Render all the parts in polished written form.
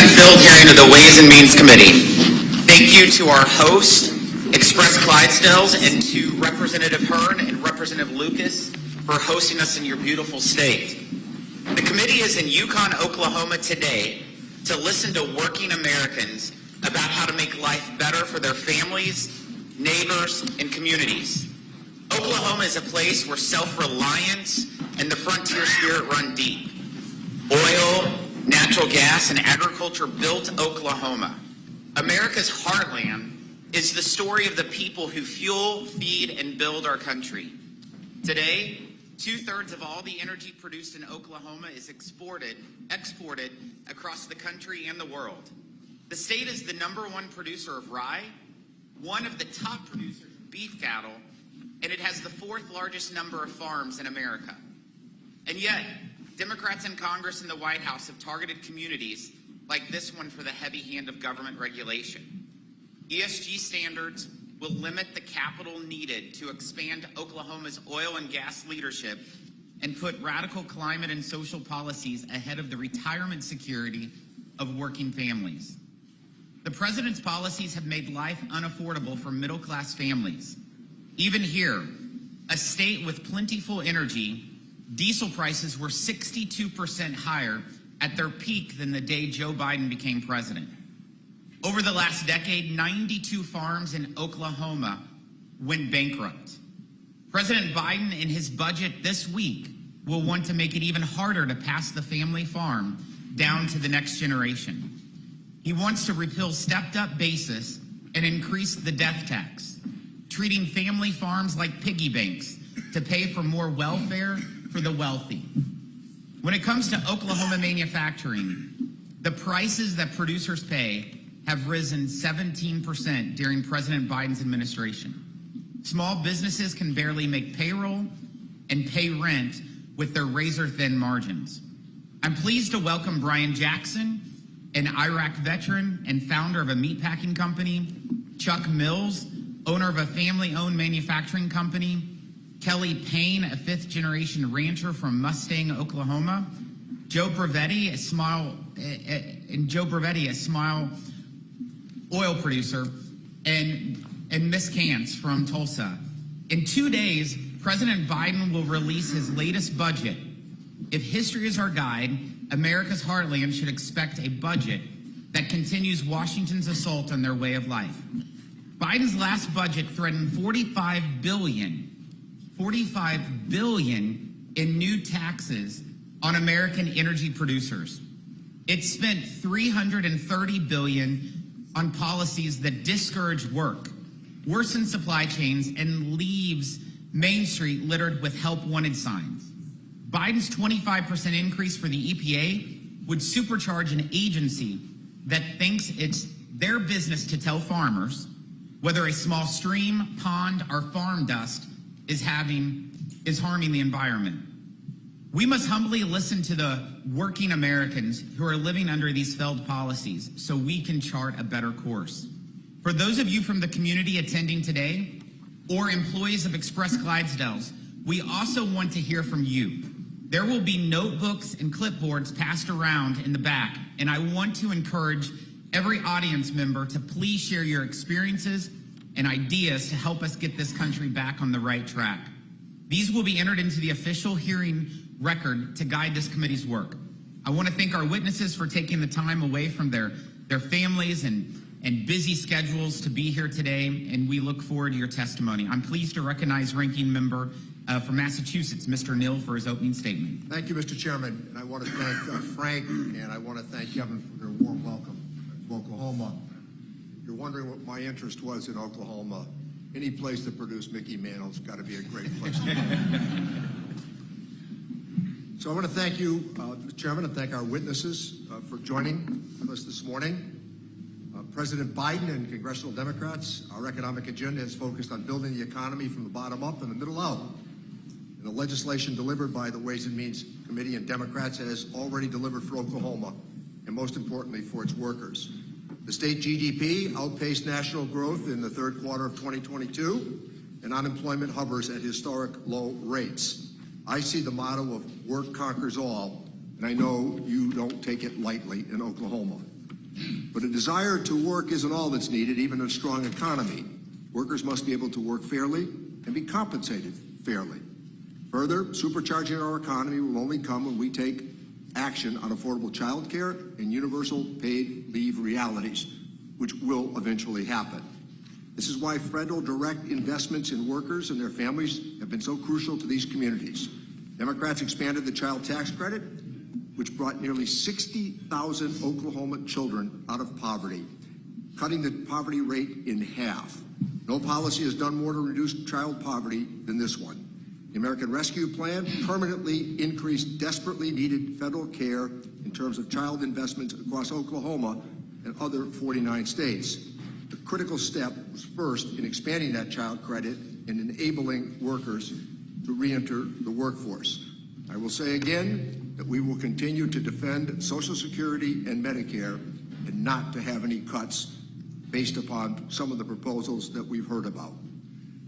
Filled hearing of the Ways and Means Committee. Thank you to our host, Express Clydesdales, and to Representative Hearn and Representative Lucas for hosting us in your beautiful state. The committee is in Yukon, Oklahoma today to listen to working Americans about how to make life better for their families, neighbors, and communities. Oklahoma is a place where self-reliance and the frontier spirit run deep. Oil, natural gas, and agriculture built Oklahoma. America's heartland is the story of the people who fuel, feed, and build our country. Today, 2/3 of all the energy produced in Oklahoma is exported across the country and the world. The state is the #1 producer of rye, one of the top producers of beef cattle, and it has the 4th largest number of farms in America. And yet, Democrats in Congress and the White House have targeted communities like this one for the heavy hand of government regulation. ESG standards will limit the capital needed to expand Oklahoma's oil and gas leadership and put radical climate and social policies ahead of the retirement security of working families. The president's policies have made life unaffordable for middle-class families. Even here, a state with plentiful energy, diesel prices were 62% higher at their peak than the day Joe Biden became president. Over the last decade, 92 farms in Oklahoma went bankrupt. President Biden, in his budget this week, will want to make it even harder to pass the family farm down to the next generation. He wants to repeal stepped-up basis and increase the death tax, treating family farms like piggy banks to pay for more welfare for the wealthy. When it comes to Oklahoma manufacturing, the prices that producers pay have risen 17% during President Biden's administration. Small businesses can barely make payroll and pay rent with their razor-thin margins. I'm pleased to welcome Brian Jackson, an Iraq veteran and founder of a meatpacking company, Chuck Mills, owner of a family-owned manufacturing company, Kelly Payne, a 5th-generation rancher from Mustang, Oklahoma, Joe Brevetti, a Smile oil producer, and Miss Cantz from Tulsa. In 2 days, President Biden will release his latest budget. If history is our guide, America's heartland should expect a budget that continues Washington's assault on their way of life. Biden's last budget threatened $45 billion in new taxes on American energy producers. It spent $330 billion on policies that discourage work, worsen supply chains, and leaves Main Street littered with help wanted signs. Biden's 25% increase for the EPA would supercharge an agency that thinks it's their business to tell farmers whether a small stream, pond, or farm dust is harming the environment. We must humbly listen to the working Americans who are living under these failed policies so we can chart a better course. For those of you from the community attending today or employees of Express Clydesdales, we also want to hear from you. There will be notebooks and clipboards passed around in the back, and I want to encourage every audience member to please share your experiences and ideas to help us get this country back on the right track. These will be entered into the official hearing record to guide this committee's work. I want to thank our witnesses for taking the time away from their families and busy schedules to be here today, and we look forward to your testimony. I'm pleased to recognize Ranking Member from Massachusetts, Mr. Neal, for his opening statement. Thank you, Mr. Chairman. And I want to thank Frank, and I want to thank Kevin for their warm welcome to Oklahoma. If you're wondering what my interest was in Oklahoma, any place that produced Mickey Mantle's got to be a great place to go. So I want to thank you, Mr. Chairman, and thank our witnesses for joining us this morning. President Biden and congressional Democrats, our economic agenda is focused on building the economy from the bottom up and the middle out. And the legislation delivered by the Ways and Means Committee and Democrats has already delivered for Oklahoma, and most importantly, for its workers. The state GDP outpaced national growth in the third quarter of 2022, and unemployment hovers at historic low rates. I see the motto of work conquers all, and I know you don't take it lightly in Oklahoma. But a desire to work isn't all that's needed, even in a strong economy. Workers must be able to work fairly and be compensated fairly. Further, supercharging our economy will only come when we take action on affordable child care and universal paid leave realities, which will eventually happen. This is why federal direct investments in workers and their families have been so crucial to these communities. Democrats expanded the child tax credit, which brought nearly 60,000 Oklahoma children out of poverty, cutting the poverty rate in half. No policy has done more to reduce child poverty than this one. The American Rescue Plan permanently increased desperately needed federal care in terms of child investments across Oklahoma and other 49 states. The critical step was first in expanding that child credit and enabling workers to re-enter the workforce. I will say again that we will continue to defend Social Security and Medicare and not to have any cuts based upon some of the proposals that we've heard about.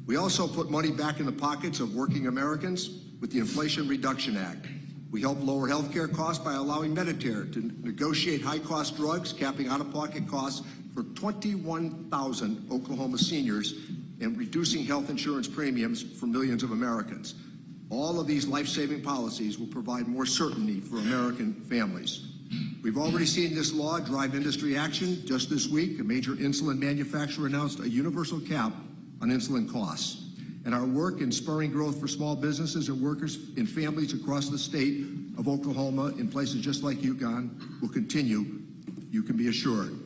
We also put money back in the pockets of working Americans with the Inflation Reduction Act. We helped lower health care costs by allowing Medicare to negotiate high-cost drugs, capping out-of-pocket costs for 21,000 Oklahoma seniors and reducing health insurance premiums for millions of Americans. All of these life-saving policies will provide more certainty for American families. We've already seen this law drive industry action. Just this week, a major insulin manufacturer announced a universal cap on insulin costs. And our work in spurring growth for small businesses and workers and families across the state of Oklahoma in places just like Yukon will continue, you can be assured.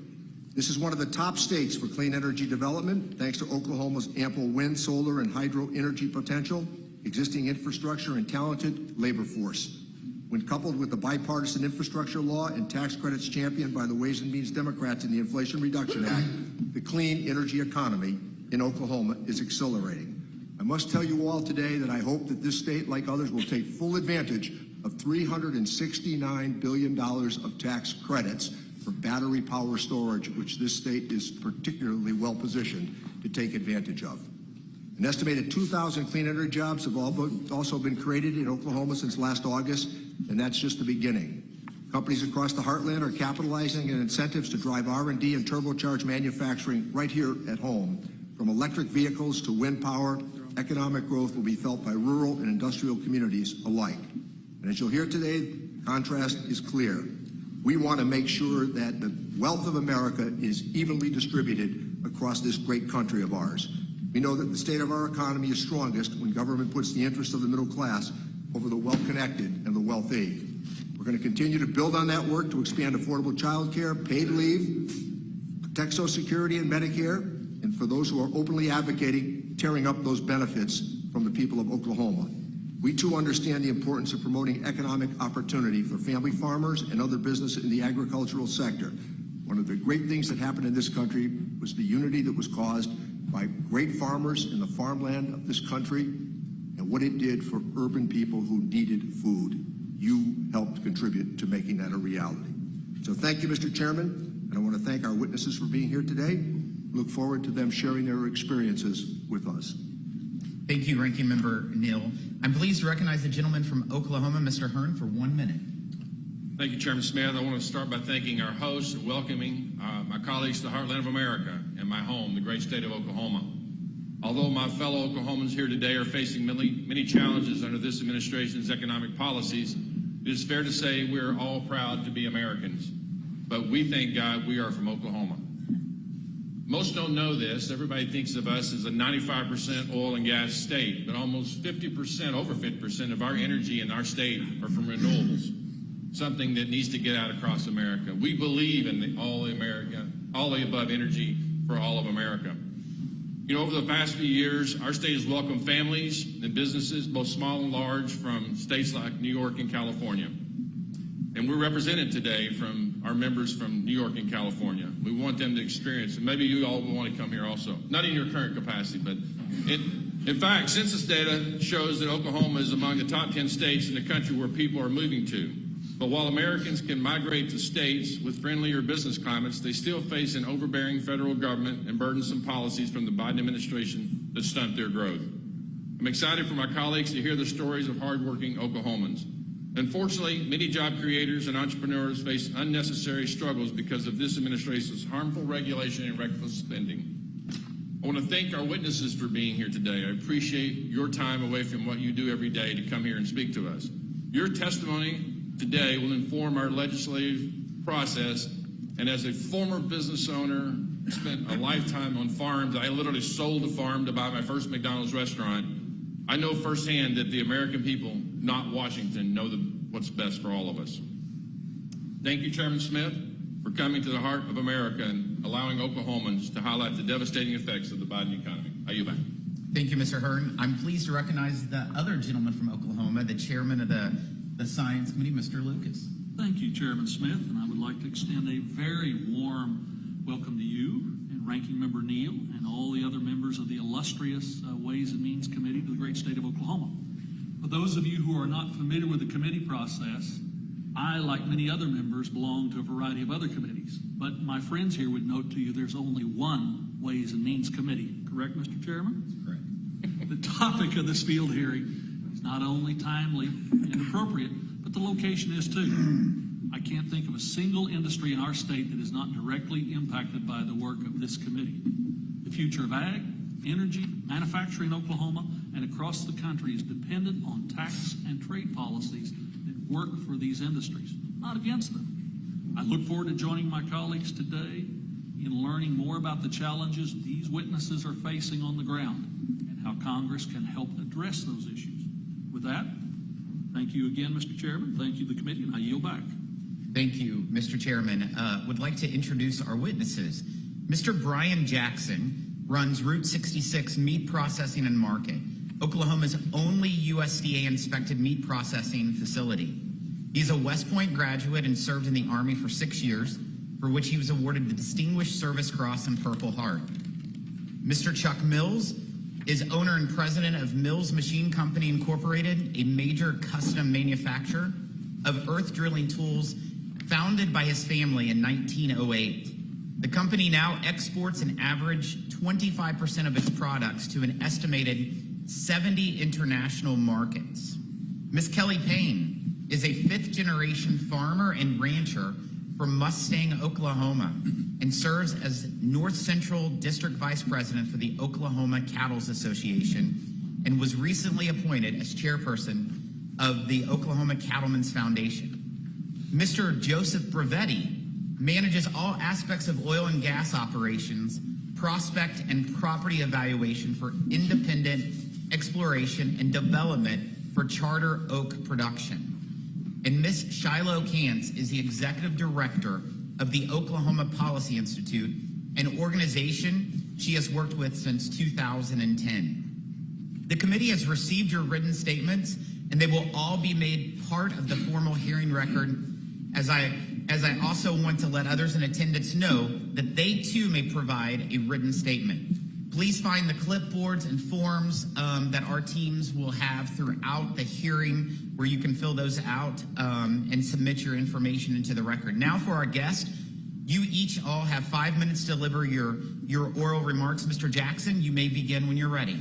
This is one of the top states for clean energy development, thanks to Oklahoma's ample wind, solar, and hydro energy potential, existing infrastructure, and talented labor force. When coupled with the bipartisan infrastructure law and tax credits championed by the Ways and Means Democrats in the Inflation Reduction Act, the clean energy economy in Oklahoma is accelerating. I must tell you all today that I hope that this state, like others, will take full advantage of $369 billion of tax credits for battery power storage, which this state is particularly well positioned to take advantage of. An estimated 2,000 clean energy jobs have also been created in Oklahoma since last August, and that's just the beginning. Companies across the Heartland are capitalizing on incentives to drive R&D and turbocharge manufacturing right here at home. From electric vehicles to wind power, economic growth will be felt by rural and industrial communities alike. And as you'll hear today, the contrast is clear. We want to make sure that the wealth of America is evenly distributed across this great country of ours. We know that the state of our economy is strongest when government puts the interests of the middle class over the well-connected and the wealthy. We're going to continue to build on that work to expand affordable child care, paid leave, protect Social Security and Medicare, and for those who are openly advocating tearing up those benefits from the people of Oklahoma. We too understand the importance of promoting economic opportunity for family farmers and other business in the agricultural sector. One of the great things that happened in this country was the unity that was caused by great farmers in the farmland of this country and what it did for urban people who needed food. You helped contribute to making that a reality. So thank you, Mr. Chairman, and I want to thank our witnesses for being here today. Look forward to them sharing their experiences with us. Thank you, Ranking Member Neal. I'm pleased to recognize the gentleman from Oklahoma, Mr. Hearn, for 1 minute. Thank you, Chairman Smith. I want to start by thanking our hosts and welcoming my colleagues to the Heartland of America and my home, the great state of Oklahoma. Although my fellow Oklahomans here today are facing many challenges under this administration's economic policies, it is fair to say we're all proud to be Americans. But we thank God we are from Oklahoma. Most don't know this. Everybody thinks of us as a 95% oil and gas state, but almost 50%, over 50% of our energy in our state are from renewables, something that needs to get out across America. We believe in all the above energy for all of America. You know, over the past few years, our state has welcomed families and businesses, both small and large, from states like New York and California. And we're represented today from our members from New York and California. We want them to experience, and maybe you all will want to come here also. Not in your current capacity, but in fact, census data shows that Oklahoma is among the top 10 states in the country where people are moving to. But while Americans can migrate to states with friendlier business climates, they still face an overbearing federal government and burdensome policies from the Biden administration that stunt their growth. I'm excited for my colleagues to hear the stories of hardworking Oklahomans. Unfortunately, many job creators and entrepreneurs face unnecessary struggles because of this administration's harmful regulation and reckless spending. I want to thank our witnesses for being here today. I appreciate your time away from what you do every day to come here and speak to us. Your testimony today will inform our legislative process, and as a former business owner, spent a lifetime on farms. I literally sold a farm to buy my first McDonald's restaurant. I know firsthand that the American people, not Washington, know what's best for all of us. Thank you, Chairman Smith, for coming to the heart of America and allowing Oklahomans to highlight the devastating effects of the Biden economy. I yield back. Thank you, Mr. Hearn. I'm pleased to recognize the other gentleman from Oklahoma, the chairman of the Science Committee, Mr. Lucas. Thank you, Chairman Smith, and I would like to extend a very warm welcome to you and Ranking Member Neal and all the other members of the illustrious Ways and Means Committee to the great state of Oklahoma. For those of you who are not familiar with the committee process, I, like many other members, belong to a variety of other committees. But my friends here would note to you there's only one Ways and Means Committee. Correct, Mr. Chairman? Correct. The topic of this field hearing is not only timely and appropriate, but the location is too. I can't think of a single industry in our state that is not directly impacted by the work of this committee. The future of ag, energy, manufacturing in Oklahoma and across the country is dependent on tax and trade policies that work for these industries, not against them. I look forward to joining my colleagues today in learning more about the challenges these witnesses are facing on the ground and how Congress can help address those issues. With that, thank you again, Mr. Chairman. Thank you, the committee, and I yield back. Thank you, Mr. Chairman. Would like to introduce our witnesses. Mr. Brian Jackson runs Route 66 Meat Processing and Market, Oklahoma's only USDA-inspected meat processing facility. He's a West Point graduate and served in the Army for 6 years, for which he was awarded the Distinguished Service Cross and Purple Heart. Mr. Chuck Mills is owner and president of Mills Machine Company Incorporated, a major custom manufacturer of earth drilling tools founded by his family in 1908. The company now exports an average 25% of its products to an estimated 70 international markets. Ms. Kelly Payne is a fifth-generation farmer and rancher from Mustang, Oklahoma, and serves as North Central District Vice President for the Oklahoma Cattle's Association and was recently appointed as chairperson of the Oklahoma Cattlemen's Foundation. Mr. Joseph Bravetti manages all aspects of oil and gas operations, prospect and property evaluation for independent exploration and development for Charter Oak production. And Ms. Shiloh Kantz is the executive director of the Oklahoma Policy Institute, an organization she has worked with since 2010. The committee has received your written statements, and they will all be made part of the formal hearing record, as I also want to let others in attendance know that they too may provide a written statement. Please find the clipboards and forms that our teams will have throughout the hearing where you can fill those out and submit your information into the record. Now for our guest, you each all have 5 minutes to deliver your oral remarks. Mr. Jackson, you may begin when you're ready.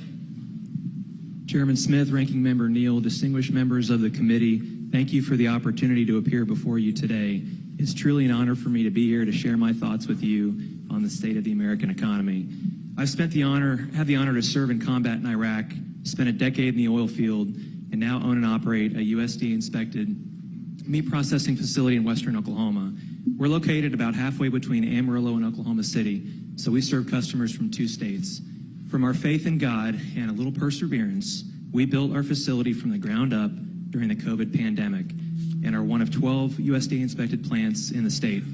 Chairman Smith, Ranking Member Neal, distinguished members of the committee, thank you for the opportunity to appear before you today. It's truly an honor for me to be here to share my thoughts with you on the state of the American economy. I've had the honor to serve in combat in Iraq, spent a decade in the oil field, and now own and operate a USDA-inspected meat processing facility in western Oklahoma. We're located about halfway between Amarillo and Oklahoma City, so we serve customers from 2 states. From our faith in God and a little perseverance, we built our facility from the ground up during the COVID pandemic and are one of 12 USDA-inspected plants in the state.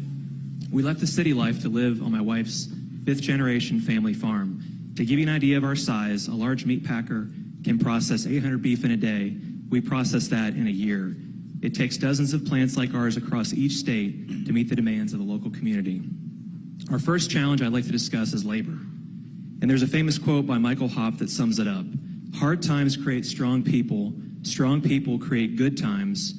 We left the city life to live on my wife's 5th-generation family farm. To give you an idea of our size, a large meat packer can process 800 beef in a day. We process that in a year. It takes dozens of plants like ours across each state to meet the demands of the local community. Our first challenge I'd like to discuss is labor. And there's a famous quote by Michael Hoff that sums it up. Hard times create strong people create good times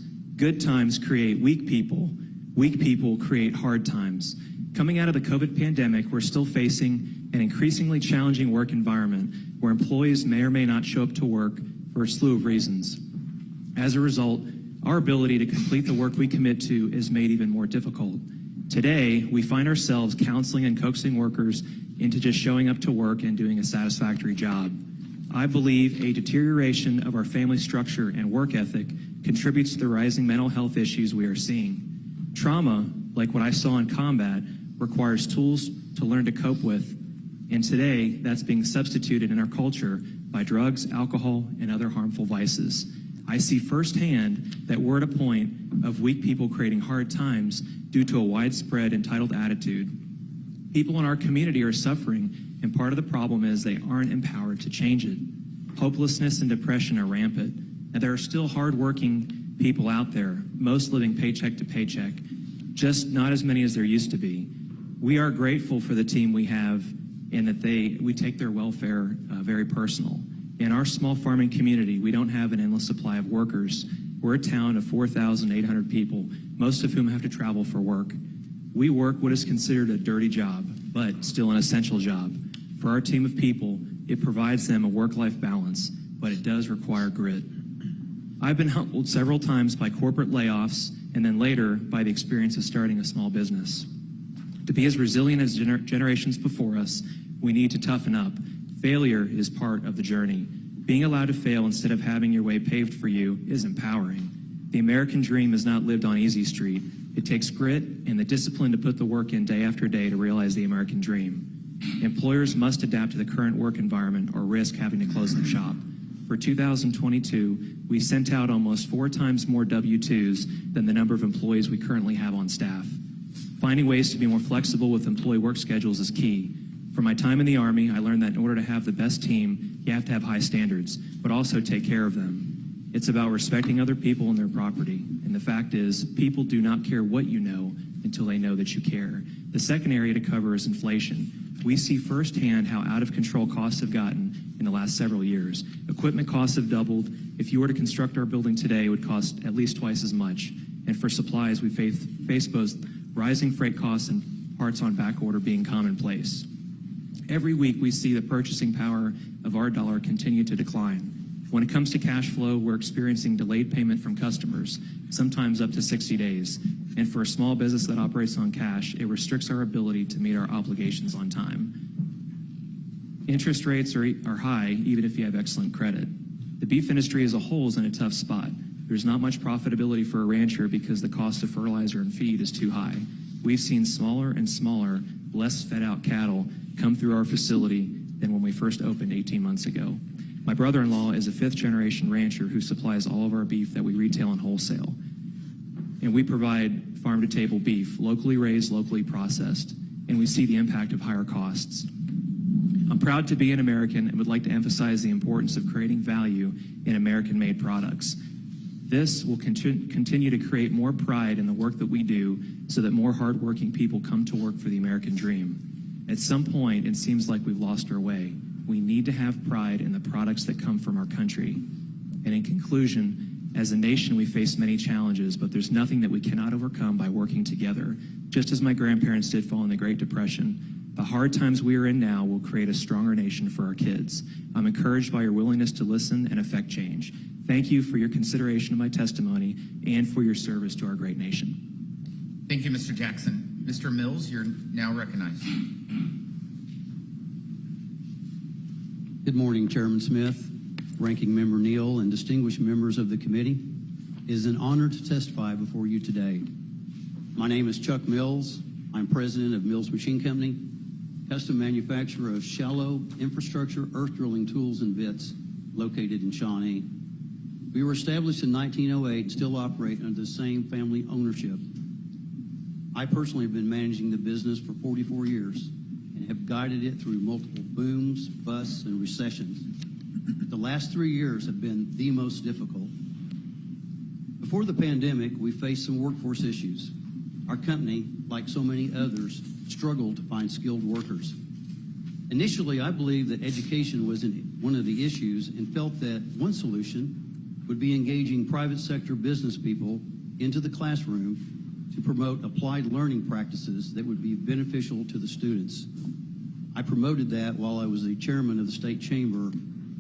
create weak people create hard times. Coming out of the COVID pandemic, we're still facing an increasingly challenging work environment where employees may or may not show up to work for a slew of reasons. As a result, Our ability to complete the work we commit to is made even more difficult. Today, we find ourselves counseling and coaxing workers into just showing up to work and doing a satisfactory job. I believe a deterioration of our family structure and work ethic contributes to the rising mental health issues we are seeing. Trauma, like what I saw in combat, requires tools to learn to cope with, and today that's being substituted in our culture by drugs, alcohol, and other harmful vices. I see firsthand that we're at a point of weak people creating hard times due to a widespread entitled attitude. People in our community are suffering, and part of the problem is they aren't empowered to change it. Hopelessness and depression are rampant, and there are still hardworking people out there, most living paycheck to paycheck, just not as many as there used to be. We are grateful for the team we have and that we take their welfare very personal. In our small farming community, we don't have an endless supply of workers. We're a town of 4,800 people, most of whom have to travel for work. We work what is considered a dirty job, but still an essential job. For our team of people, it provides them a work-life balance, but it does require grit. I've been humbled several times by corporate layoffs and then later by the experience of starting a small business. To be as resilient as generations before us, we need to toughen up. Failure is part of the journey. Being allowed to fail instead of having your way paved for you is empowering. The American dream is not lived on easy street. It takes grit and the discipline to put the work in day after day to realize the American dream. Employers must adapt to the current work environment or risk having to close their shop. For 2022, we sent out almost 4 times more W-2s than the number of employees we currently have on staff. Finding ways to be more flexible with employee work schedules is key. From my time in the Army, I learned that in order to have the best team, you have to have high standards, but also take care of them. It's about respecting other people and their property. And the fact is, people do not care what you know until they know that you care. The second area to cover is inflation. We see firsthand how out of control costs have gotten in the last several years. Equipment costs have doubled. If you were to construct our building today, it would cost at least twice as much. And for supplies, we face both rising freight costs and parts on back order being commonplace. Every week, we see the purchasing power of our dollar continue to decline. When it comes to cash flow, we're experiencing delayed payment from customers, sometimes up to 60 days. And for a small business that operates on cash, it restricts our ability to meet our obligations on time. Interest rates are high, even if you have excellent credit. The beef industry as a whole is in a tough spot. There's not much profitability for a rancher because the cost of fertilizer and feed is too high. We've seen smaller and smaller, less fed-out cattle come through our facility than when we first opened 18 months ago. My brother-in-law is a 5th-generation rancher who supplies all of our beef that we retail and wholesale. And we provide farm-to-table beef, locally raised, locally processed, and we see the impact of higher costs. I'm proud to be an American and would like to emphasize the importance of creating value in American-made products. This will continue to create more pride in the work that we do so that more hardworking people come to work for the American dream. At some point, it seems like we've lost our way. We need to have pride in the products that come from our country. And in conclusion, as a nation, we face many challenges, but there's nothing that we cannot overcome by working together. Just as my grandparents did following the Great Depression, the hard times we are in now will create a stronger nation for our kids. I'm encouraged by your willingness to listen and affect change. Thank you for your consideration of my testimony and for your service to our great nation. Thank you, Mr. Jackson. Mr. Mills, you're now recognized. Good morning, Chairman Smith, Ranking Member Neal, and distinguished members of the committee. It is an honor to testify before you today. My name is Chuck Mills. I'm president of Mills Machine Company, custom manufacturer of shallow infrastructure earth drilling tools and bits located in Shawnee. We were established in 1908 and still operate under the same family ownership. I personally have been managing the business for 44 years and have guided it through multiple booms, busts, and recessions. The last 3 years have been the most difficult. Before the pandemic, we faced some workforce issues. Our company, like so many others, struggled to find skilled workers. Initially, I believed that education was one of the issues and felt that one solution would be engaging private sector business people into the classroom to promote applied learning practices that would be beneficial to the students. I promoted that while I was the chairman of the state chamber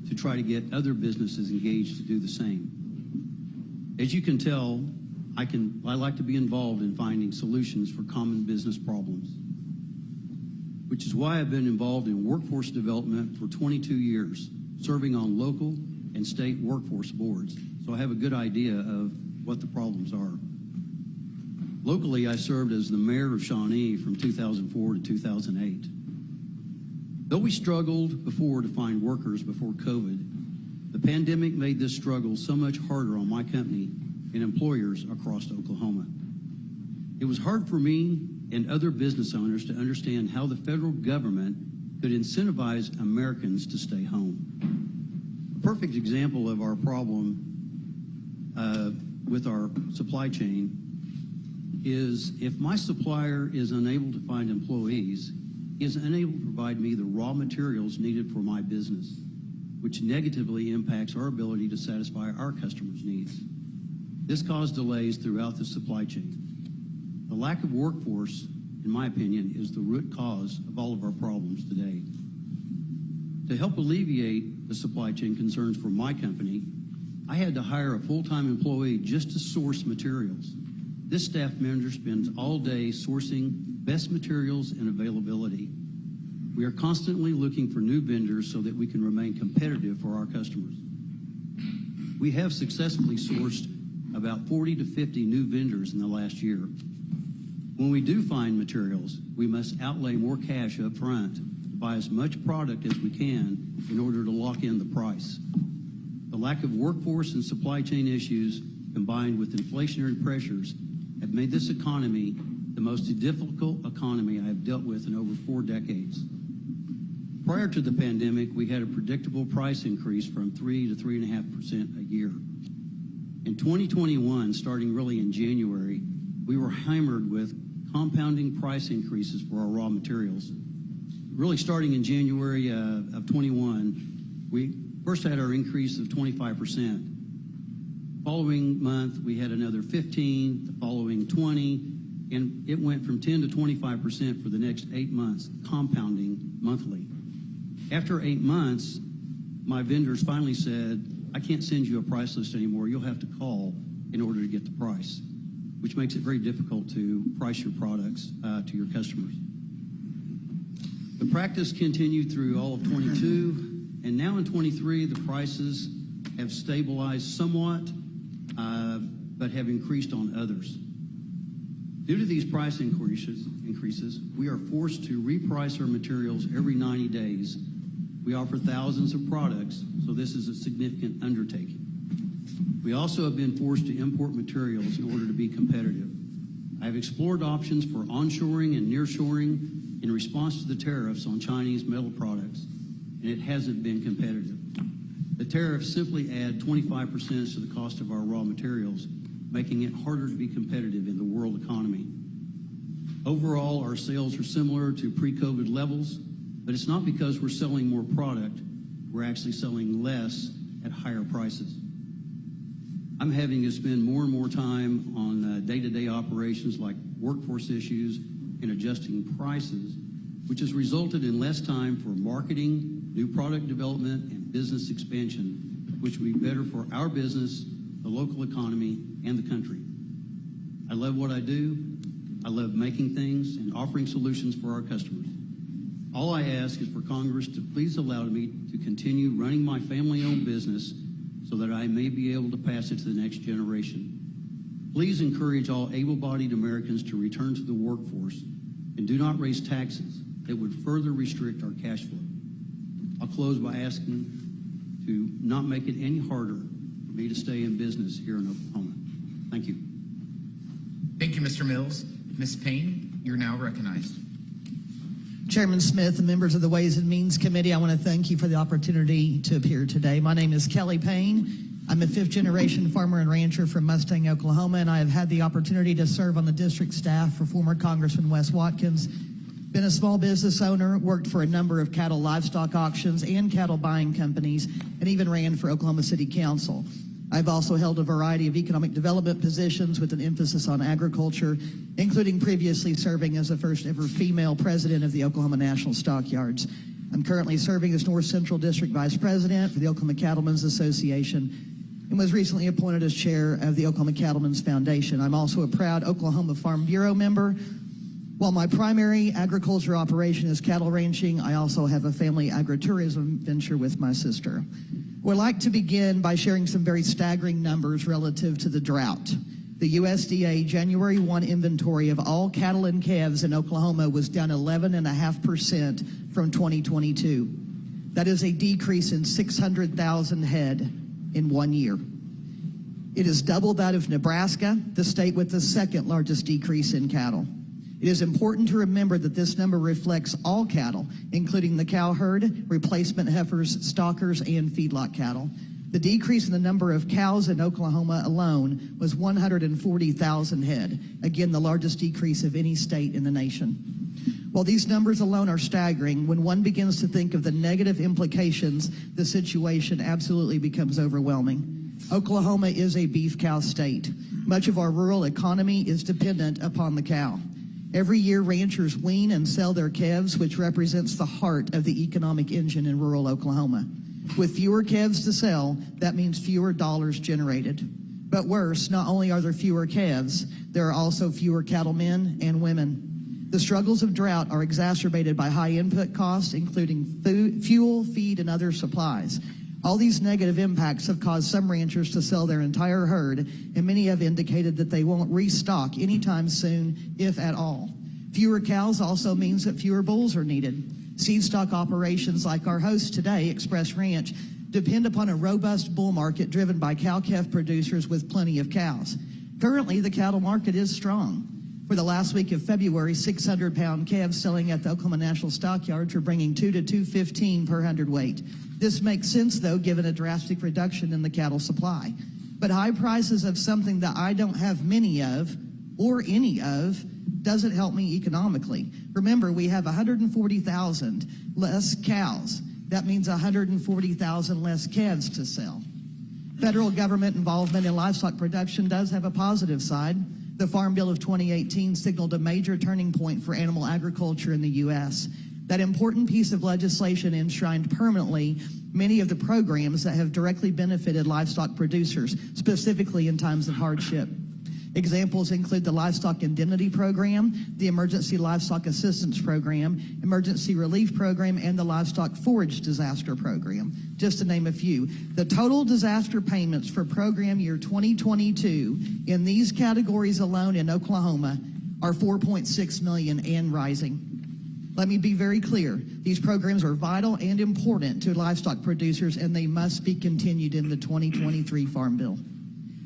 to try to get other businesses engaged to do the same. As you can tell, I like to be involved in finding solutions for common business problems, which is why I've been involved in workforce development for 22 years, serving on local and state workforce boards. So I have a good idea of what the problems are. Locally, I served as the mayor of Shawnee from 2004 to 2008. Though we struggled before to find workers before COVID, the pandemic made this struggle so much harder on my company and employers across Oklahoma. It was hard for me and other business owners to understand how the federal government could incentivize Americans to stay home. A perfect example of our problem with our supply chain is if my supplier is unable to find employees, he is unable to provide me the raw materials needed for my business, which negatively impacts our ability to satisfy our customers' needs. This caused delays throughout the supply chain. The lack of workforce, in my opinion, is the root cause of all of our problems today. To help alleviate the supply chain concerns for my company, I had to hire a full-time employee just to source materials. This staff member spends all day sourcing best materials and availability. We are constantly looking for new vendors so that we can remain competitive for our customers. We have successfully sourced about 40 to 50 new vendors in the last year. When we do find materials, we must outlay more cash up front to buy as much product as we can in order to lock in the price. The lack of workforce and supply chain issues combined with inflationary pressures have made this economy the most difficult economy I have dealt with in over 4 decades. Prior to the pandemic, we had a predictable price increase from 3 to 3.5% a year. In 2021, starting really in January, we were hammered with compounding price increases for our raw materials. Really starting in January of 21, we first had our increase of 25%. Following month, we had another 15, the following 20, and it went from 10 to 25% for the next 8 months, compounding monthly. After 8 months, my vendors finally said, I can't send you a price list anymore. You'll have to call in order to get the price, which makes it very difficult to price your products to your customers. The practice continued through all of 22, and now in 23, the prices have stabilized somewhat, but have increased on others. Due to these price increases, we are forced to reprice our materials every 90 days. We offer thousands of products, so this is a significant undertaking. We also have been forced to import materials in order to be competitive. I have explored options for onshoring and nearshoring in response to the tariffs on Chinese metal products, and it hasn't been competitive. The tariffs simply add 25% to the cost of our raw materials, making it harder to be competitive in the world economy. Overall, our sales are similar to pre-COVID levels, but it's not because we're selling more product, we're actually selling less at higher prices. I'm having to spend more and more time on day-to-day operations like workforce issues and adjusting prices, which has resulted in less time for marketing, new product development, and business expansion, which will be better for our business, the local economy, and the country. I love what I do. I love making things and offering solutions for our customers. All I ask is for Congress to please allow me to continue running my family-owned business so that I may be able to pass it to the next generation. Please encourage all able-bodied Americans to return to the workforce and do not raise taxes that would further restrict our cash flow. I'll close by asking to not make it any harder for me to stay in business here in Oklahoma. Thank you. Thank you, Mr. Mills. Ms. Payne, you're now recognized. Chairman Smith and members of the Ways and Means Committee, I want to thank you for the opportunity to appear today. My name is Kelly Payne. I'm a fifth-generation farmer and rancher from Mustang, Oklahoma, and I have had the opportunity to serve on the district staff for former Congressman Wes Watkins. Been a small business owner, worked for a number of cattle livestock auctions and cattle buying companies, and even ran for Oklahoma City Council. I've also held a variety of economic development positions with an emphasis on agriculture, including previously serving as the first ever female president of the Oklahoma National Stockyards. I'm currently serving as North Central District Vice President for the Oklahoma Cattlemen's Association. and was recently appointed as chair of the Oklahoma Cattlemen's Foundation. I'm also a proud Oklahoma Farm Bureau member. While my primary agriculture operation is cattle ranching, I also have a family agritourism venture with my sister. We'd like to begin by sharing some very staggering numbers relative to the drought. The USDA January 1 inventory of all cattle and calves in Oklahoma was down 11.5% from 2022. That is a decrease in 600,000 head in 1 year. It is double that of Nebraska, the state with the second largest decrease in cattle. It is important to remember that this number reflects all cattle, including the cow herd, replacement heifers, stockers, and feedlot cattle. The decrease in the number of cows in Oklahoma alone was 140,000 head, again the largest decrease of any state in the nation. While these numbers alone are staggering, when one begins to think of the negative implications, the situation absolutely becomes overwhelming. Oklahoma is a beef cow state. Much of our rural economy is dependent upon the cow. Every year, ranchers wean and sell their calves, which represents the heart of the economic engine in rural Oklahoma. With fewer calves to sell, that means fewer dollars generated. But worse, not only are there fewer calves, there are also fewer cattlemen and women. The struggles of drought are exacerbated by high input costs, including food, fuel, feed, and other supplies. All these negative impacts have caused some ranchers to sell their entire herd, and many have indicated that they won't restock anytime soon, if at all. Fewer cows also means that fewer bulls are needed. Seed stock operations like our host today, Express Ranch, depend upon a robust bull market driven by cow-calf producers with plenty of cows. Currently, the cattle market is strong. For the last week of February, 600-pound calves selling at the Oklahoma National Stockyards were bringing 2 to 215 per hundredweight. This makes sense, though, given a drastic reduction in the cattle supply. But high prices of something that I don't have many of, or any of, doesn't help me economically. Remember, we have 140,000 less cows. That means 140,000 less calves to sell. Federal government involvement in livestock production does have a positive side. The Farm Bill of 2018 signaled a major turning point for animal agriculture in the U.S. That important piece of legislation enshrined permanently many of the programs that have directly benefited livestock producers, specifically in times of hardship. Examples include the Livestock Indemnity Program, the Emergency Livestock Assistance Program, Emergency Relief Program, and the Livestock Forage Disaster Program, just to name a few. The total disaster payments for program year 2022 in these categories alone in Oklahoma are $4.6 million and rising. Let me be very clear. These programs are vital and important to livestock producers, and they must be continued in the 2023 Farm Bill.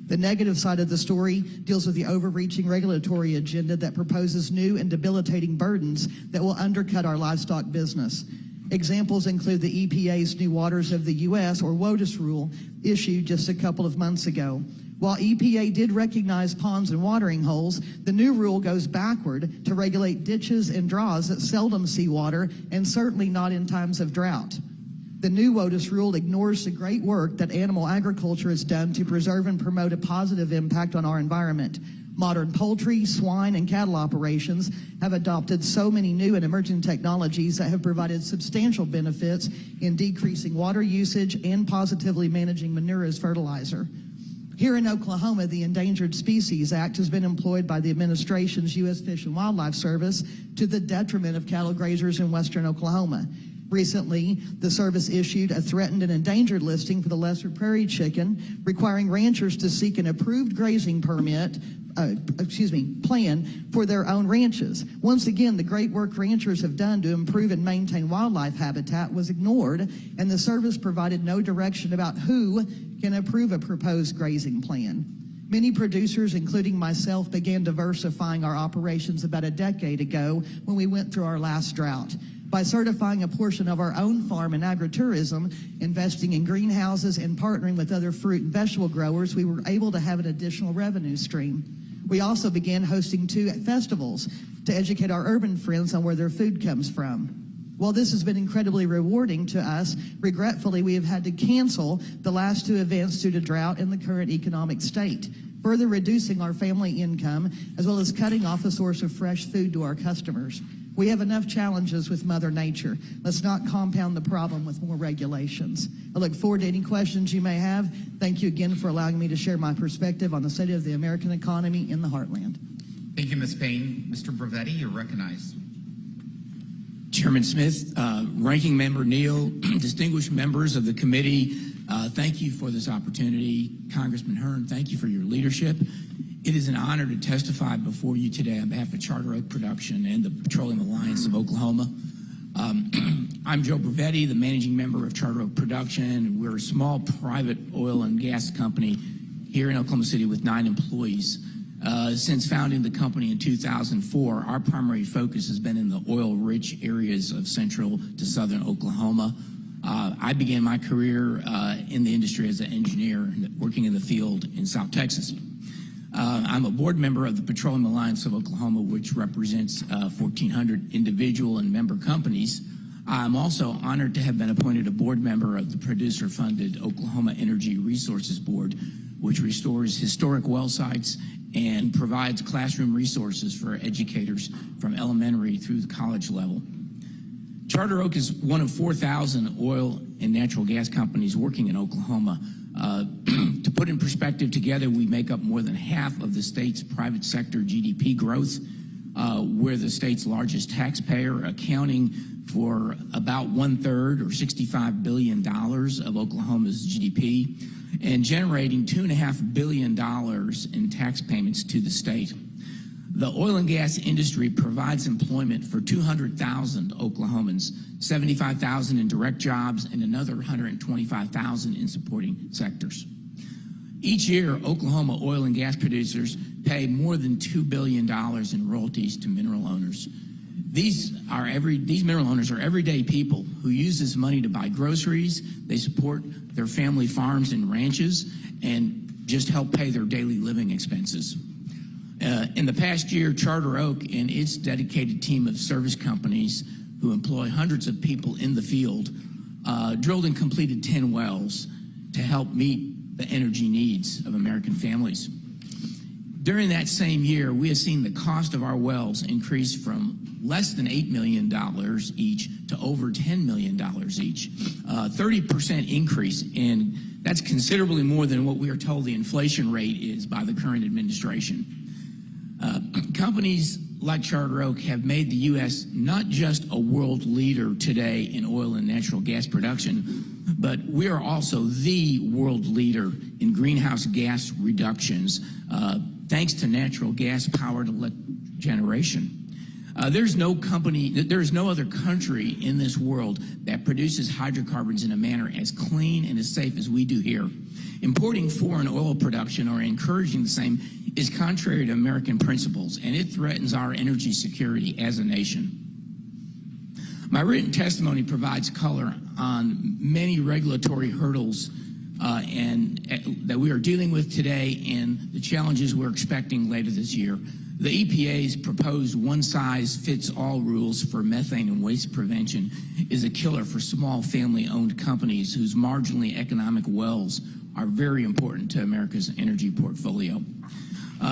The negative side of the story deals with the overreaching regulatory agenda that proposes new and debilitating burdens that will undercut our livestock business. Examples include the EPA's New Waters of the U.S., or WOTUS rule, issued just a couple of months ago. While EPA did recognize ponds and watering holes, the new rule goes backward to regulate ditches and draws that seldom see water, and certainly not in times of drought. The new WOTUS rule ignores the great work that animal agriculture has done to preserve and promote a positive impact on our environment. Modern poultry, swine, and cattle operations have adopted so many new and emerging technologies that have provided substantial benefits in decreasing water usage and positively managing manure as fertilizer. Here in Oklahoma, the Endangered Species Act has been employed by the administration's U.S. Fish and Wildlife Service to the detriment of cattle grazers in western Oklahoma. Recently, the service issued a threatened and endangered listing for the lesser prairie chicken, requiring ranchers to seek an approved grazing plan for their own ranches. Once again, the great work ranchers have done to improve and maintain wildlife habitat was ignored, and the service provided no direction about who can approve a proposed grazing plan. Many producers, including myself, began diversifying our operations about a decade ago when we went through our last drought. By certifying a portion of our own farm in agritourism, investing in greenhouses, and partnering with other fruit and vegetable growers, we were able to have an additional revenue stream. We also began hosting 2 festivals to educate our urban friends on where their food comes from. While this has been incredibly rewarding to us, regretfully, we have had to cancel the last 2 events due to drought and the current economic state, further reducing our family income, as well as cutting off a source of fresh food to our customers. We have enough challenges with Mother Nature. Let's not compound the problem with more regulations. I look forward to any questions you may have. Thank you again for allowing me to share my perspective on the state of the American economy in the Heartland. Thank you, Ms. Payne. Mr. Bravetti, you're recognized. Chairman Smith, Ranking Member Neal, distinguished members of the committee, thank you for this opportunity. Congressman Hearn, thank you for your leadership. It is an honor to testify before you today on behalf of Charter Oak Production and the Petroleum Alliance of Oklahoma. I'm Joe Bravetti, the managing member of Charter Oak Production. We're a small private oil and gas company here in Oklahoma City with 9 employees. Since founding the company in 2004, our primary focus has been in the oil-rich areas of central to southern Oklahoma. I began my career in the industry as an engineer, working in the field in South Texas. I'm a board member of the Petroleum Alliance of Oklahoma, which represents 1,400 individual and member companies. I'm also honored to have been appointed a board member of the producer-funded Oklahoma Energy Resources Board, which restores historic well sites and provides classroom resources for educators from elementary through the college level. Charter Oak is one of 4,000 oil and natural gas companies working in Oklahoma. To put in perspective, together we make up more than half of the state's private sector GDP growth. We're the state's largest taxpayer, accounting for about 1/3 or $65 billion of Oklahoma's GDP and generating $2.5 billion in tax payments to the state. The oil and gas industry provides employment for 200,000 Oklahomans, 75,000 in direct jobs, and another 125,000 in supporting sectors. Each year, Oklahoma oil and gas producers pay more than $2 billion in royalties to mineral owners. These mineral owners are everyday people who use this money to buy groceries. They support their family farms and ranches and just help pay their daily living expenses. In the past year, Charter Oak and its dedicated team of service companies who employ hundreds of people in the field drilled and completed 10 wells to help meet the energy needs of American families. During that same year, we have seen the cost of our wells increase from less than $8 million each to over $10 million each, 30% increase, and that's considerably more than what we are told the inflation rate is by the current administration. Companies like Charter Oak have made the U.S. not just a world leader today in oil and natural gas production, but we are also the world leader in greenhouse gas reductions, thanks to natural gas-powered electric generation. There is no other country in this world that produces hydrocarbons in a manner as clean and as safe as we do here. Importing foreign oil production or encouraging the same is contrary to American principles, and it threatens our energy security as a nation. My written testimony provides color on many regulatory hurdles that we are dealing with today and the challenges we're expecting later this year. The EPA's proposed one-size-fits-all rules for methane and waste prevention is a killer for small family-owned companies whose marginally economic wells are very important to America's energy portfolio.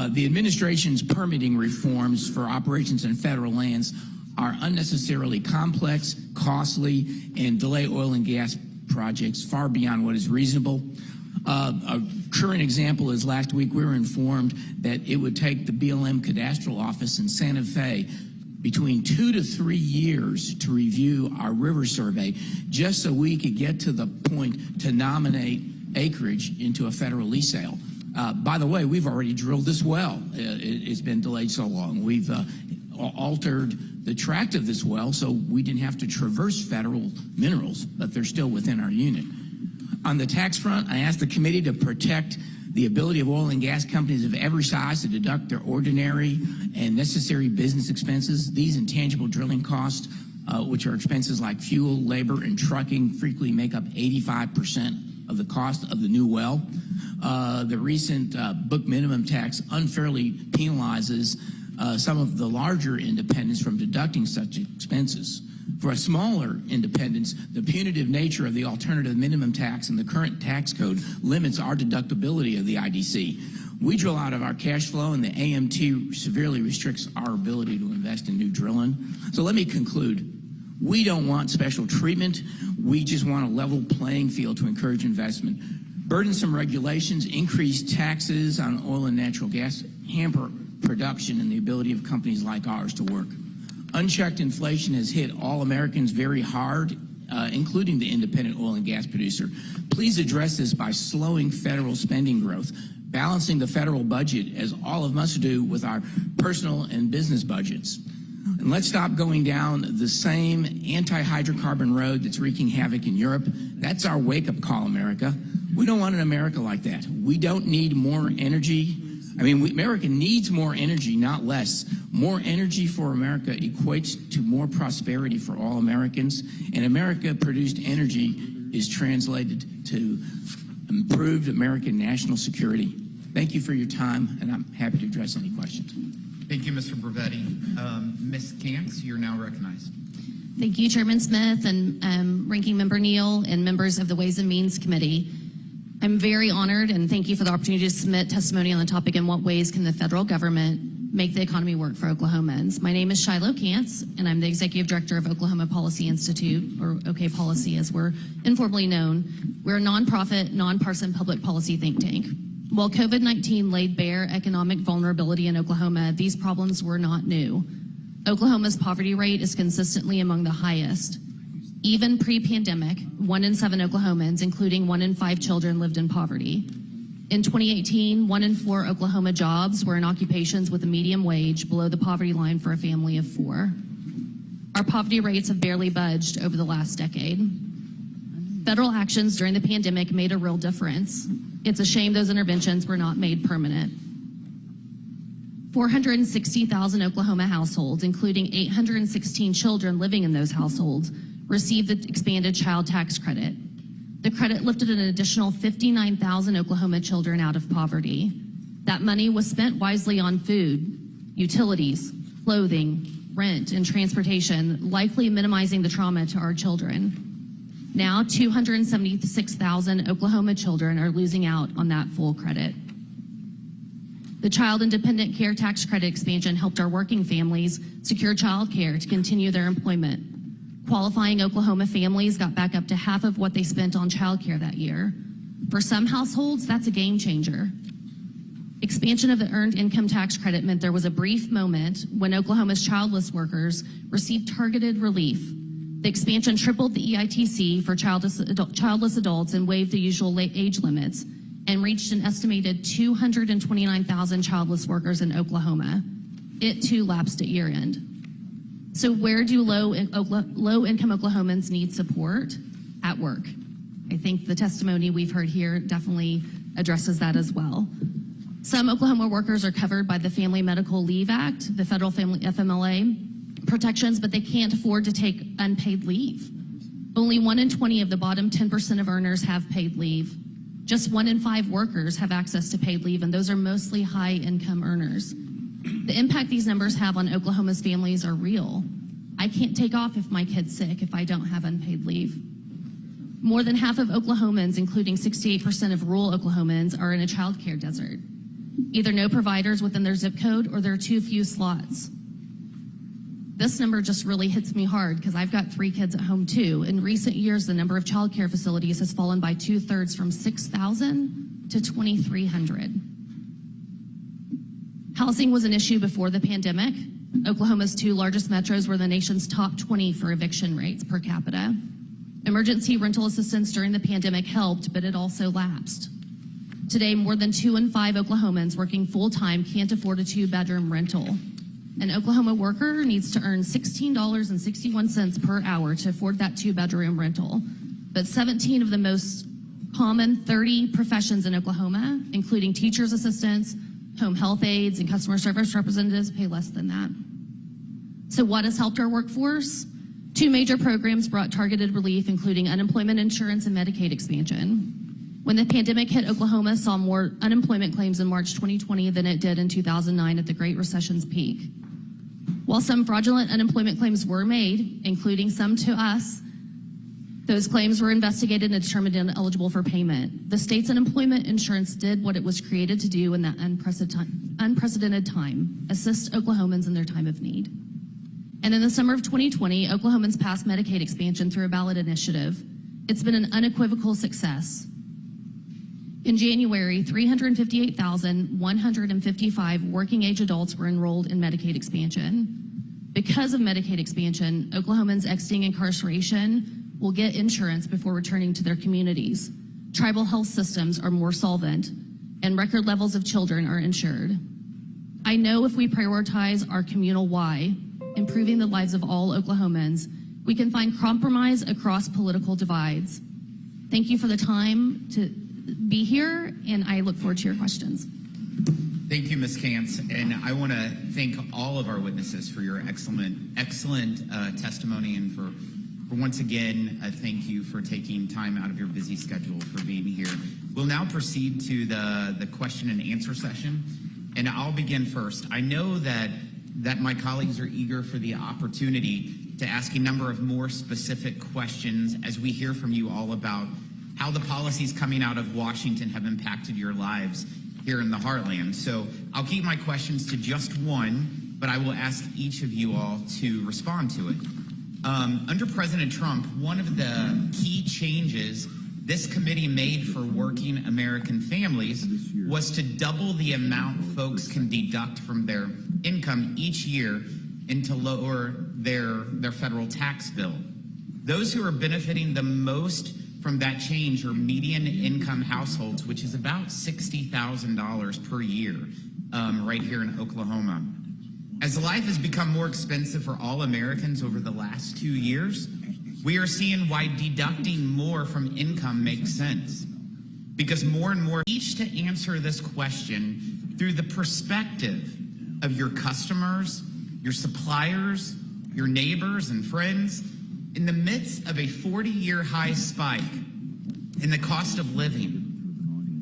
The administration's permitting reforms for operations in federal lands are unnecessarily complex, costly, and delay oil and gas projects far beyond what is reasonable. A current example is last week we were informed that it would take the BLM cadastral office in Santa Fe between 2 to 3 years to review our river survey just so we could get to the point to nominate acreage into a federal lease sale. By the way, we've already drilled this well. It's been delayed so long. We've altered the tract of this well so we didn't have to traverse federal minerals, but they're still within our unit. On the tax front, I asked the committee to protect the ability of oil and gas companies of every size to deduct their ordinary and necessary business expenses. These intangible drilling costs, which are expenses like fuel, labor, and trucking, frequently make up 85% of the cost of the new well. The recent book minimum tax unfairly penalizes some of the larger independents from deducting such expenses. For a smaller independents, the punitive nature of the alternative minimum tax in the current tax code limits our deductibility of the IDC. We drill out of our cash flow, and the AMT severely restricts our ability to invest in new drilling. So let me conclude. We don't want special treatment. We just want a level playing field to encourage investment. Burdensome regulations, increased taxes on oil and natural gas hamper production and the ability of companies like ours to work. Unchecked inflation has hit all Americans very hard, including the independent oil and gas producer. Please address this by slowing federal spending growth, balancing the federal budget, as all of us do with our personal and business budgets. And let's stop going down the same anti-hydrocarbon road that's wreaking havoc in Europe. That's our wake-up call, America. We don't want an America like that. We don't need more energy. America needs more energy, not less. More energy for America equates to more prosperity for all Americans, and America-produced energy is translated to improved American national security. Thank you for your time, and I'm happy to address any questions. Thank you, Mr. Bravetti. Ms. Kantz, you're now recognized. Thank you, Chairman Smith and Ranking Member Neal and members of the Ways and Means Committee. I'm very honored and thank you for the opportunity to submit testimony on the topic, in what ways can the federal government make the economy work for Oklahomans. My name is Shiloh Kantz, and I'm the Executive Director of Oklahoma Policy Institute, or OK Policy as we're informally known. We're a nonprofit, nonpartisan public policy think tank. While COVID-19 laid bare economic vulnerability in Oklahoma, these problems were not new. Oklahoma's poverty rate is consistently among the highest. Even pre-pandemic, 1 in 7 Oklahomans, including 1 in 5 children, lived in poverty. In 2018, 1 in 4 Oklahoma jobs were in occupations with a median wage below the poverty line for a family of 4. Our poverty rates have barely budged over the last decade. Federal actions during the pandemic made a real difference. It's a shame those interventions were not made permanent. 460,000 Oklahoma households, including 816 children living in those households, received the expanded child tax credit. The credit lifted an additional 59,000 Oklahoma children out of poverty. That money was spent wisely on food, utilities, clothing, rent, and transportation, likely minimizing the trauma to our children. Now, 276,000 Oklahoma children are losing out on that full credit. The Child Independent Care Tax Credit expansion helped our working families secure child care to continue their employment. Qualifying Oklahoma families got back up to half of what they spent on child care that year. For some households, that's a game changer. Expansion of the Earned Income Tax Credit meant there was a brief moment when Oklahoma's childless workers received targeted relief. The expansion tripled the EITC for childless adults and waived the usual age limits, and reached an estimated 229,000 childless workers in Oklahoma. It too lapsed at year end. So where do low-income Oklahomans need support? At work. I think the testimony we've heard here definitely addresses that as well. Some Oklahoma workers are covered by the Family Medical Leave Act, the federal family FMLA protections, but they can't afford to take unpaid leave. Only 1 in 20 of the bottom 10% of earners have paid leave. Just 1 in 5 workers have access to paid leave, and those are mostly high-income earners. The impact these numbers have on Oklahoma's families are real. I can't take off if my kid's sick if I don't have unpaid leave. More than half of Oklahomans, including 68% of rural Oklahomans, are in a child care desert. Either no providers within their zip code or there are too few slots. This number just really hits me hard because I've got 3 kids at home too. In recent years, the number of child care facilities has fallen by 2/3 from 6,000 to 2,300. Housing was an issue before the pandemic. Oklahoma's 2 largest metros were the nation's top 20 for eviction rates per capita. Emergency rental assistance during the pandemic helped, but it also lapsed. Today, more than 2 in 5 Oklahomans working full-time can't afford a 2-bedroom rental. An Oklahoma worker needs to earn $16.61 per hour to afford that 2-bedroom rental. But 17 of the most common 30 professions in Oklahoma, including teachers' assistants, home health aides, and customer service representatives, pay less than that. So what has helped our workforce? 2 major programs brought targeted relief, including unemployment insurance and Medicaid expansion. When the pandemic hit, Oklahoma saw more unemployment claims in March 2020 than it did in 2009 at the Great Recession's peak. While some fraudulent unemployment claims were made, including some to us, Those claims were investigated and determined ineligible for payment. The state's unemployment insurance did what it was created to do in that unprecedented time, assist Oklahomans in their time of need. And in the summer of 2020, Oklahomans passed Medicaid expansion through a ballot initiative. It's been an unequivocal success. In January, 358,155 working age adults were enrolled in Medicaid expansion. Because of Medicaid expansion, Oklahomans exiting incarceration will get insurance before returning to their communities. Tribal health systems are more solvent, and record levels of children are insured. I know if we prioritize our communal why, improving the lives of all Oklahomans, we can find compromise across political divides. Thank you for the time to be here, and I look forward to your questions. Thank you, Ms. Kantz, and I want to thank all of our witnesses for your excellent testimony, and for once again, thank you for taking time out of your busy schedule for being here. We'll now proceed to the question and answer session, and I'll begin first. I know that my colleagues are eager for the opportunity to ask a number of more specific questions as we hear from you all about how the policies coming out of Washington have impacted your lives here in the Heartland. So I'll keep my questions to just one, but I will ask each of you all to respond to it. Under President Trump, one of the key changes this committee made for working American families was to double the amount folks can deduct from their income each year and to lower their federal tax bill. Those who are benefiting the most from that change are median income households, which is about $60,000 per year right here in Oklahoma. As life has become more expensive for all Americans over the last 2 years, we are seeing why deducting more from income makes sense. Because more and more, each to answer this question through the perspective of your customers, your suppliers, your neighbors and friends, in the midst of a 40-year high spike in the cost of living.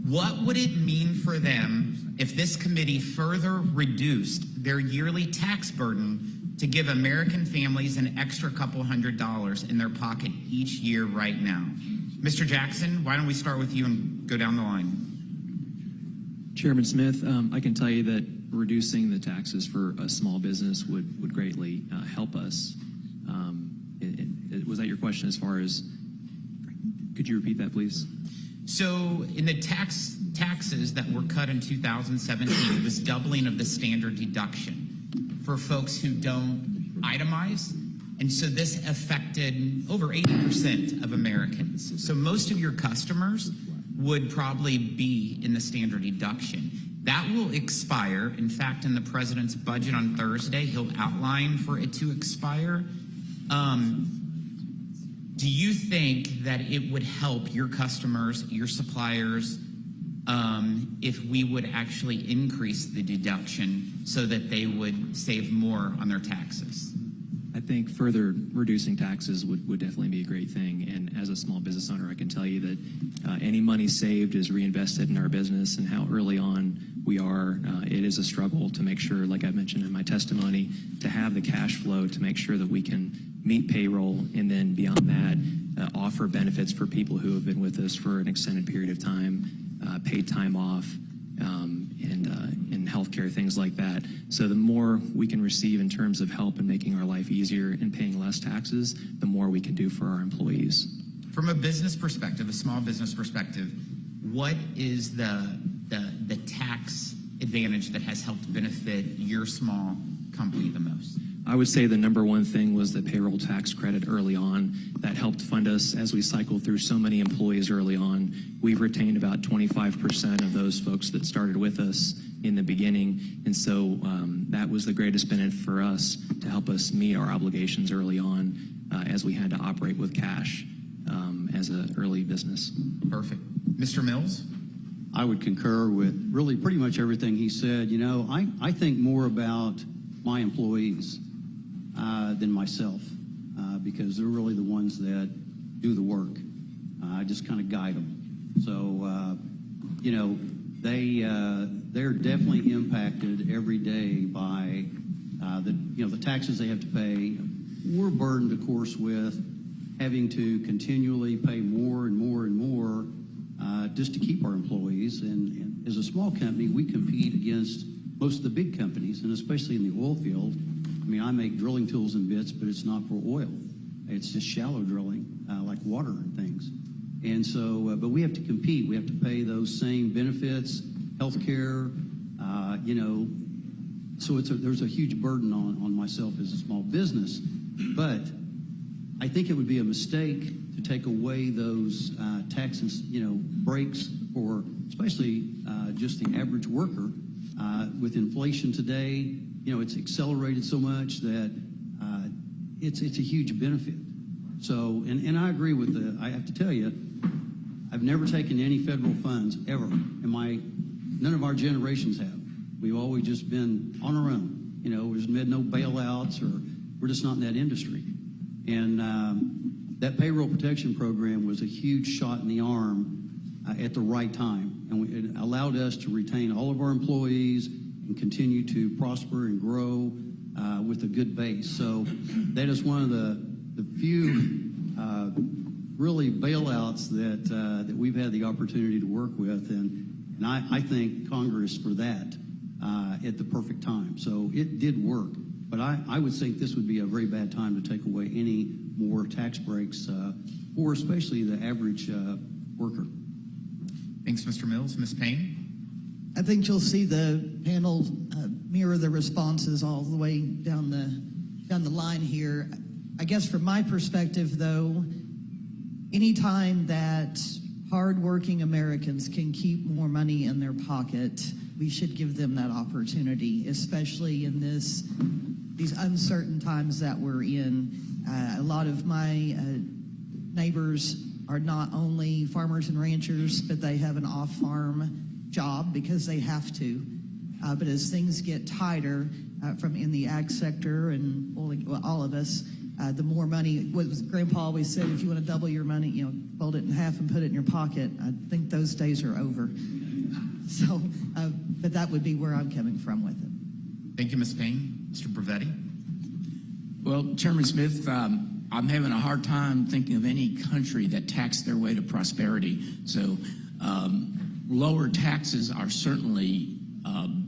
What would it mean for them if this committee further reduced their yearly tax burden to give American families an extra couple $100s in their pocket each year right now? Mr. Jackson, why don't we start with you and go down the line? Chairman Smith, I can tell you that reducing the taxes for a small business would greatly help us. Was that your question as far as, could you repeat that, please? So in the taxes that were cut in 2017, it was doubling of the standard deduction for folks who don't itemize. And so this affected over 80% of Americans. So most of your customers would probably be in the standard deduction. That will expire. In fact, in the president's budget on Thursday, he'll outline for it to expire. Do you think that it would help your customers, your suppliers, if we would actually increase the deduction so that they would save more on their taxes? I think further reducing taxes would definitely be a great thing. And as a small business owner, I can tell you that any money saved is reinvested in our business, and how early on we are. It is a struggle to make sure, like I mentioned in my testimony, to have the cash flow to make sure that we can meet payroll, and then beyond that, offer benefits for people who have been with us for an extended period of time, paid time off, and healthcare, things like that. So the more we can receive in terms of help and making our life easier and paying less taxes, the more we can do for our employees. From a business perspective, a small business perspective, what is the tax advantage that has helped benefit your small company the most? I would say the number one thing was the payroll tax credit early on. That helped fund us as we cycled through so many employees early on. We've retained about 25% of those folks that started with us in the beginning, and so that was the greatest benefit for us to help us meet our obligations early on as we had to operate with cash as an early business. Perfect. Mr. Mills? I would concur with really pretty much everything he said. You know, I think more about my employees than myself because they're really the ones that do the work. I just kind of guide them. So, you know, they're definitely impacted every day by the taxes they have to pay. We're burdened, of course, with having to continually pay more and more and more just to keep our employees. And as a small company, we compete against most of the big companies, and especially in the oil field. I mean, I make drilling tools and bits, but it's not for oil. It's just shallow drilling, like water and things. And so, but we have to compete. We have to pay those same benefits, health care, so there's a huge burden on myself as a small business. But I think it would be a mistake to take away those taxes, breaks for especially just the average worker. With inflation today, it's accelerated so much that it's a huge benefit. So, and I agree with I have to tell you, I've never taken any federal funds ever. None of our generations have. We've always just been on our own. There's been no bailouts, or we're just not in that industry. And that payroll protection program was a huge shot in the arm at the right time. And it allowed us to retain all of our employees and continue to prosper and grow with a good base. So that is one of the few really bailouts that we've had the opportunity to work with. And I thank Congress for that at the perfect time. So it did work. But I would think this would be a very bad time to take away any more tax breaks for especially the average worker. Thanks, Mr. Mills. Ms. Payne? I think you'll see the panel mirror the responses all the way down the line here. I guess from my perspective, though, anytime that hardworking Americans can keep more money in their pocket, we should give them that opportunity, especially in these uncertain times that we're in. A lot of my neighbors are not only farmers and ranchers, but they have an off-farm job because they have to. But as things get tighter from in the ag sector and all of us, the more money, what Grandpa always said, if you want to double your money, fold it in half and put it in your pocket. I think those days are over. So, but that would be where I'm coming from with it. Thank you, Ms. Payne. Mr. Bravetti? Well, Chairman Smith, I'm having a hard time thinking of any country that taxed their way to prosperity. So lower taxes are certainly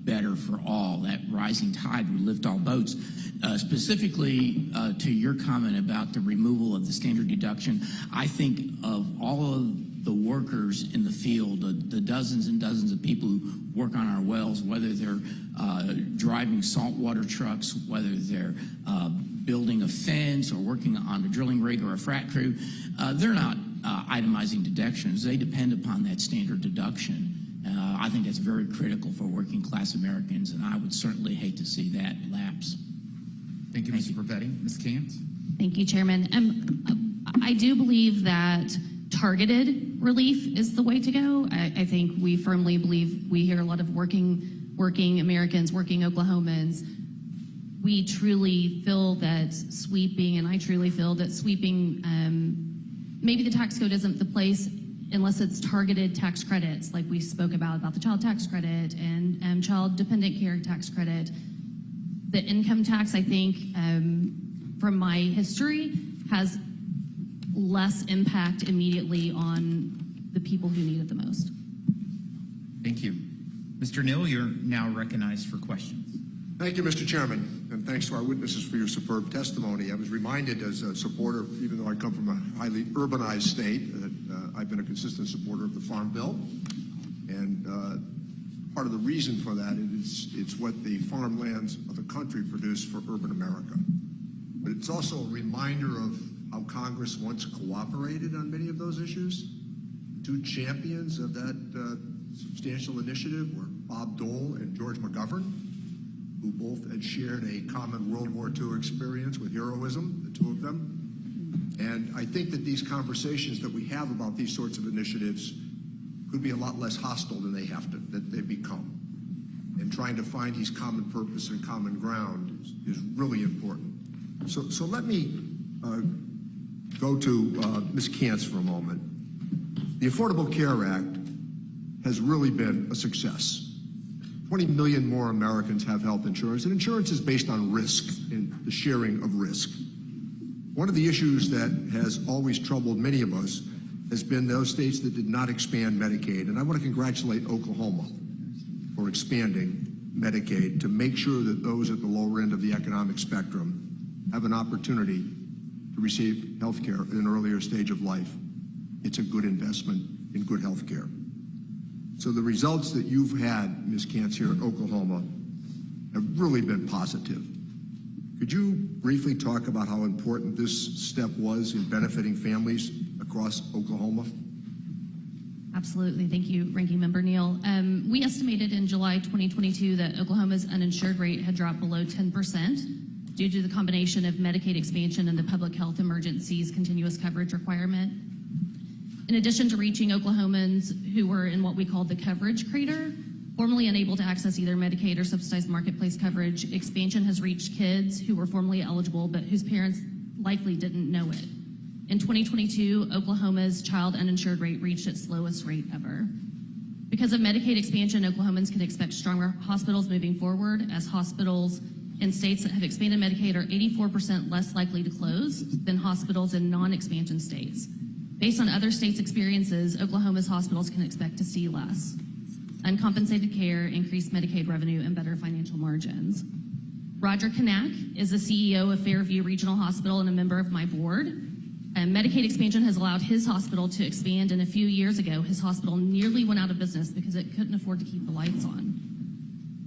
better for all. That rising tide would lift all boats. Specifically to your comment about the removal of the standard deduction, I think of all of the workers in the field, the dozens and dozens of people who work on our wells, whether they're driving saltwater trucks, whether they're building a fence or working on a drilling rig or a frac crew, they're not itemizing deductions. They depend upon that standard deduction. I think that's very critical for working class Americans, and I would certainly hate to see that lapse. Thank you, Mr. Bravetti. Ms. Cant? Thank you, Chairman. I do believe that targeted relief is the way to go. I think we firmly believe, we hear a lot of working Americans, working Oklahomans. We truly feel that sweeping, and I truly feel that sweeping, maybe the tax code isn't the place unless it's targeted tax credits, like we spoke about the child tax credit and child dependent care tax credit. The income tax, I think, from my history, has less impact immediately on the people who need it the most. Thank you. Mr. Neal, you're now recognized for questions. Thank you, Mr. Chairman, and thanks to our witnesses for your superb testimony. I was reminded as a supporter, even though I come from a highly urbanized state, that I've been a consistent supporter of the Farm Bill. And part of the reason for that is it's what the farmlands of the country produce for urban America. But it's also a reminder of how Congress once cooperated on many of those issues. Two champions of that substantial initiative were Bob Dole and George McGovern, who both had shared a common World War II experience with heroism, the two of them. And I think that these conversations that we have about these sorts of initiatives could be a lot less hostile than they've become. And trying to find these common purpose and common ground is really important. So let me go to Ms. Cantz for a moment. The Affordable Care Act has really been a success. 20 million more Americans have health insurance, and insurance is based on risk and the sharing of risk. One of the issues that has always troubled many of us has been those states that did not expand Medicaid. And I want to congratulate Oklahoma for expanding Medicaid to make sure that those at the lower end of the economic spectrum have an opportunity to receive health care at an earlier stage of life. It's a good investment in good health care. So the results that you've had, Ms. Kantz, here in Oklahoma have really been positive. Could you briefly talk about how important this step was in benefiting families across Oklahoma? Absolutely. Thank you, Ranking Member Neal. We estimated in July 2022 that Oklahoma's uninsured rate had dropped below 10% due to the combination of Medicaid expansion and the public health emergency's continuous coverage requirement. In addition to reaching Oklahomans who were in what we called the coverage crater, formerly unable to access either Medicaid or subsidized marketplace coverage, expansion has reached kids who were formerly eligible but whose parents likely didn't know it. In 2022, Oklahoma's child uninsured rate reached its lowest rate ever. Because of Medicaid expansion, Oklahomans can expect stronger hospitals moving forward, as hospitals in states that have expanded Medicaid are 84% less likely to close than hospitals in non-expansion states. Based on other states' experiences, Oklahoma's hospitals can expect to see less uncompensated care, increased Medicaid revenue, and better financial margins. Roger Kanak is the CEO of Fairview Regional Hospital and a member of my board. Medicaid expansion has allowed his hospital to expand, and a few years ago, his hospital nearly went out of business because it couldn't afford to keep the lights on.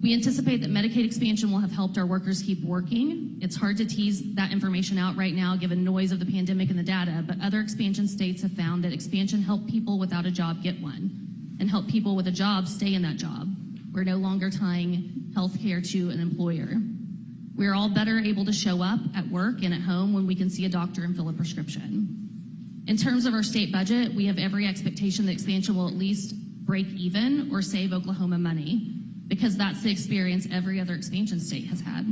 We anticipate that Medicaid expansion will have helped our workers keep working. It's hard to tease that information out right now given noise of the pandemic and the data, but other expansion states have found that expansion helped people without a job get one, and help people with a job stay in that job. We're no longer tying health care to an employer. We're all better able to show up at work and at home when we can see a doctor and fill a prescription. In terms of our state budget, we have every expectation that expansion will at least break even or save Oklahoma money, because that's the experience every other expansion state has had.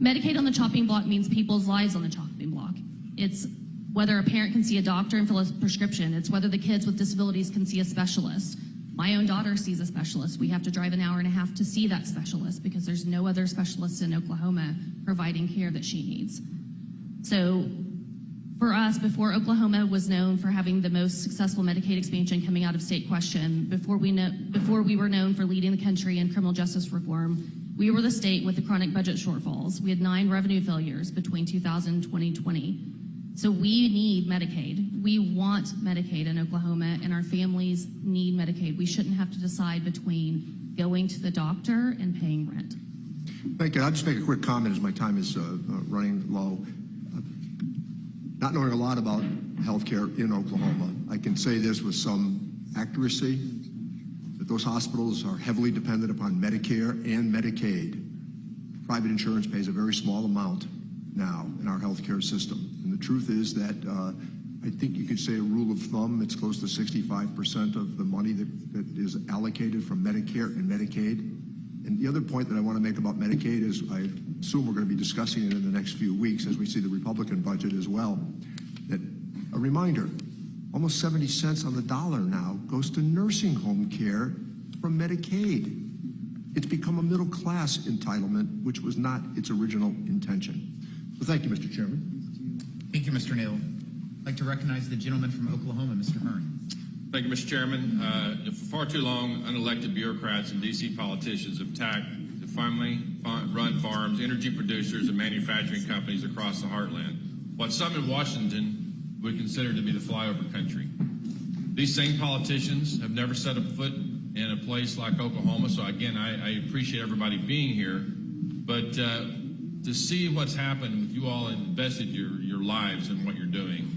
Medicaid on the chopping block means people's lives on the chopping block. It's whether a parent can see a doctor and fill a prescription. It's whether the kids with disabilities can see a specialist. My own daughter sees a specialist. We have to drive an hour and a half to see that specialist because there's no other specialist in Oklahoma providing care that she needs. So for us, before Oklahoma was known for having the most successful Medicaid expansion coming out of state question, before we were known for leading the country in criminal justice reform, we were the state with the chronic budget shortfalls. We had 9 revenue failures between 2000 and 2020. So we need Medicaid. We want Medicaid in Oklahoma, and our families need Medicaid. We shouldn't have to decide between going to the doctor and paying rent. Thank you. I'll just make a quick comment as my time is running low. Not knowing a lot about healthcare in Oklahoma, I can say this with some accuracy, that those hospitals are heavily dependent upon Medicare and Medicaid. Private insurance pays a very small amount now in our healthcare system. And the truth is that I think you could say a rule of thumb, it's close to 65% of the money that is allocated from Medicare and Medicaid. And the other point that I want to make about Medicaid is I assume we're going to be discussing it in the next few weeks as we see the Republican budget as well. That a reminder, almost 70 cents on the dollar now goes to nursing home care from Medicaid. It's become a middle class entitlement, which was not its original intention. So thank you, Mr. Chairman. Thank you, Mr. Neal. I'd like to recognize the gentleman from Oklahoma, Mr. Hearn. Thank you, Mr. Chairman. For far too long, unelected bureaucrats and D.C. politicians have attacked the family-run farms, energy producers, and manufacturing companies across the Heartland, what some in Washington would consider to be the flyover country. These same politicians have never set a foot in a place like Oklahoma, so again, I appreciate everybody being here, but to see what's happened with you all invested your lives in what you're doing,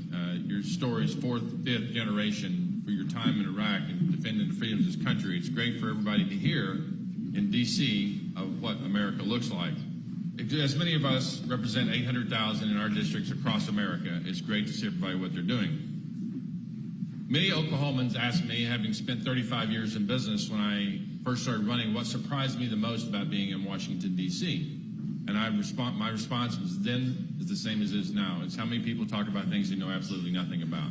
your stories, 4th, 5th generation for your time in Iraq and defending the freedoms of this country. It's great for everybody to hear in D.C. of what America looks like. As many of us represent 800,000 in our districts across America, it's great to see everybody what they're doing. Many Oklahomans ask me, having spent 35 years in business when I first started running, what surprised me the most about being in Washington, D.C. And my response was then is the same as it is now. It's how many people talk about things they know absolutely nothing about.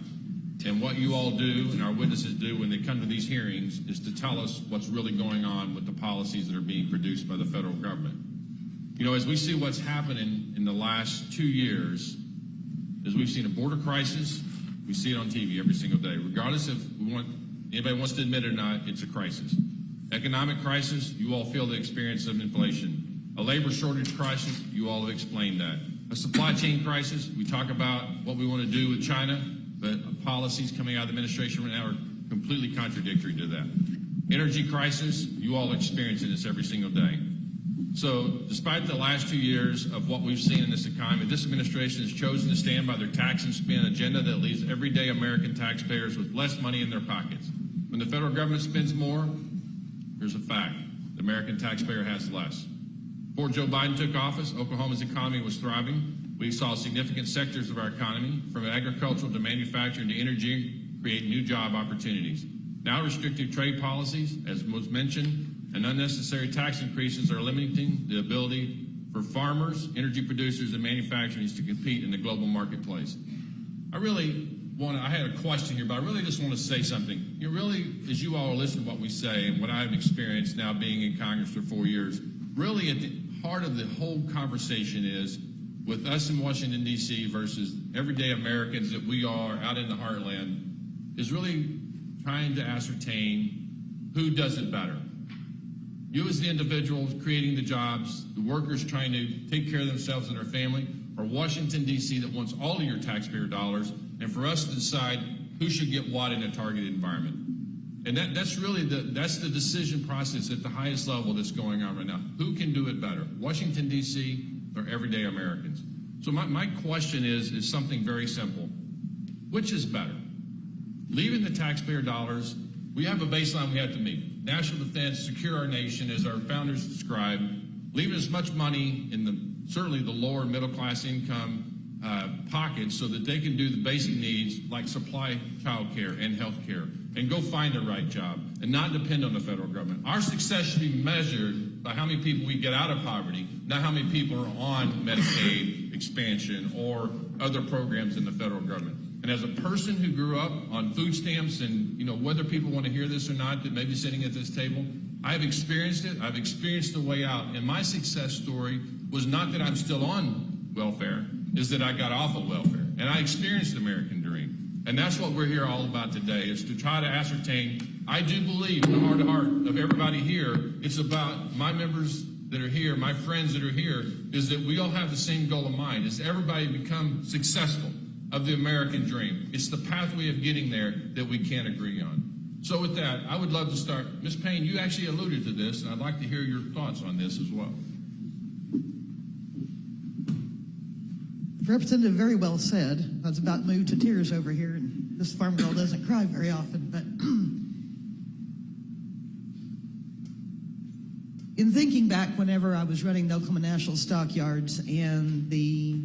And what you all do and our witnesses do when they come to these hearings is to tell us what's really going on with the policies that are being produced by the federal government. You know, as we see what's happening in the last 2 years, we've seen a border crisis. We see it on TV every single day. Regardless if anybody wants to admit it or not, it's a crisis. Economic crisis, you all feel the experience of inflation. A labor shortage crisis, you all have explained that. A supply chain crisis, we talk about what we want to do with China, but policies coming out of the administration right now are completely contradictory to that. Energy crisis, you all are experiencing this every single day. So despite the last 2 years of what we've seen in this economy, this administration has chosen to stand by their tax and spend agenda that leaves everyday American taxpayers with less money in their pockets. When the federal government spends more, here's a fact: the American taxpayer has less. Before Joe Biden took office, Oklahoma's economy was thriving. We saw significant sectors of our economy, from agricultural to manufacturing to energy, create new job opportunities. Now restrictive trade policies, as was mentioned, and unnecessary tax increases are limiting the ability for farmers, energy producers, and manufacturers to compete in the global marketplace. I had a question here, but I really just want to say something. As you all listen to what we say and what I've experienced now being in Congress for 4 years, really at the heart of the whole conversation is with us in Washington, D.C. versus everyday Americans that we are out in the Heartland, is really trying to ascertain who does it better. You as the individuals creating the jobs, the workers trying to take care of themselves and their family, or Washington, D.C. that wants all of your taxpayer dollars, and for us to decide who should get what in a targeted environment. And that's the decision process at the highest level that's going on right now. Who can do it better, Washington, D.C. or everyday Americans? So my question is something very simple. Which is better? Leaving the taxpayer dollars, we have a baseline we have to meet. National defense, secure our nation, as our founders described, leaving as much money in certainly the lower middle class income pockets so that they can do the basic needs like supply child care and health care and go find the right job and not depend on the federal government. Our success should be measured by how many people we get out of poverty, not how many people are on Medicaid expansion or other programs in the federal government. And as a person who grew up on food stamps, and whether people want to hear this or not, that may be sitting at this table, I've experienced it. I've experienced the way out. And my success story was not that I'm still on welfare, is that I got off of welfare. And I experienced the American dream. And that's what we're here all about today, is to try to ascertain. I do believe in the heart of heart of everybody here, it's about my members that are here, my friends that are here, is that we all have the same goal in mind, is everybody become successful of the American dream. It's the pathway of getting there that we can't agree on. So with that, I would love to start. Ms. Payne, you actually alluded to this, and I'd like to hear your thoughts on this as well. Representative very well said. I was about moved to tears over here, and this farm girl doesn't cry very often, but in thinking back whenever I was running the Oklahoma National Stockyards and the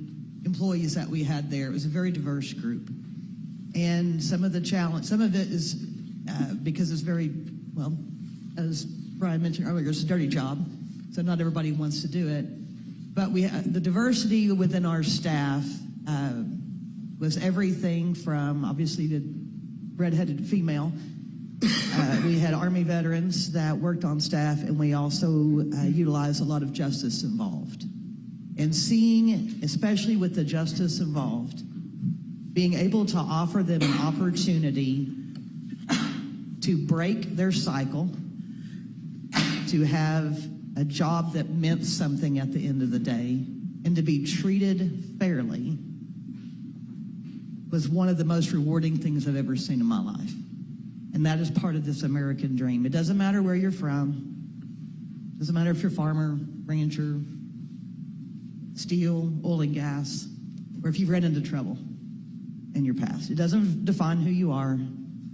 employees that we had there, it was a very diverse group. And some of it is because it's very, well, as Brian mentioned earlier, it's a dirty job, so not everybody wants to do it. But the diversity within our staff was everything from, obviously, the redheaded female. We had Army veterans that worked on staff, and we also utilized a lot of justice involved. And seeing, especially with the justice involved, being able to offer them an opportunity to break their cycle, to have a job that meant something at the end of the day, and to be treated fairly was one of the most rewarding things I've ever seen in my life. And that is part of this American dream. It doesn't matter where you're from. It doesn't matter if you're farmer, rancher, steel, oil and gas, or if you've ran into trouble in your past. It doesn't define who you are,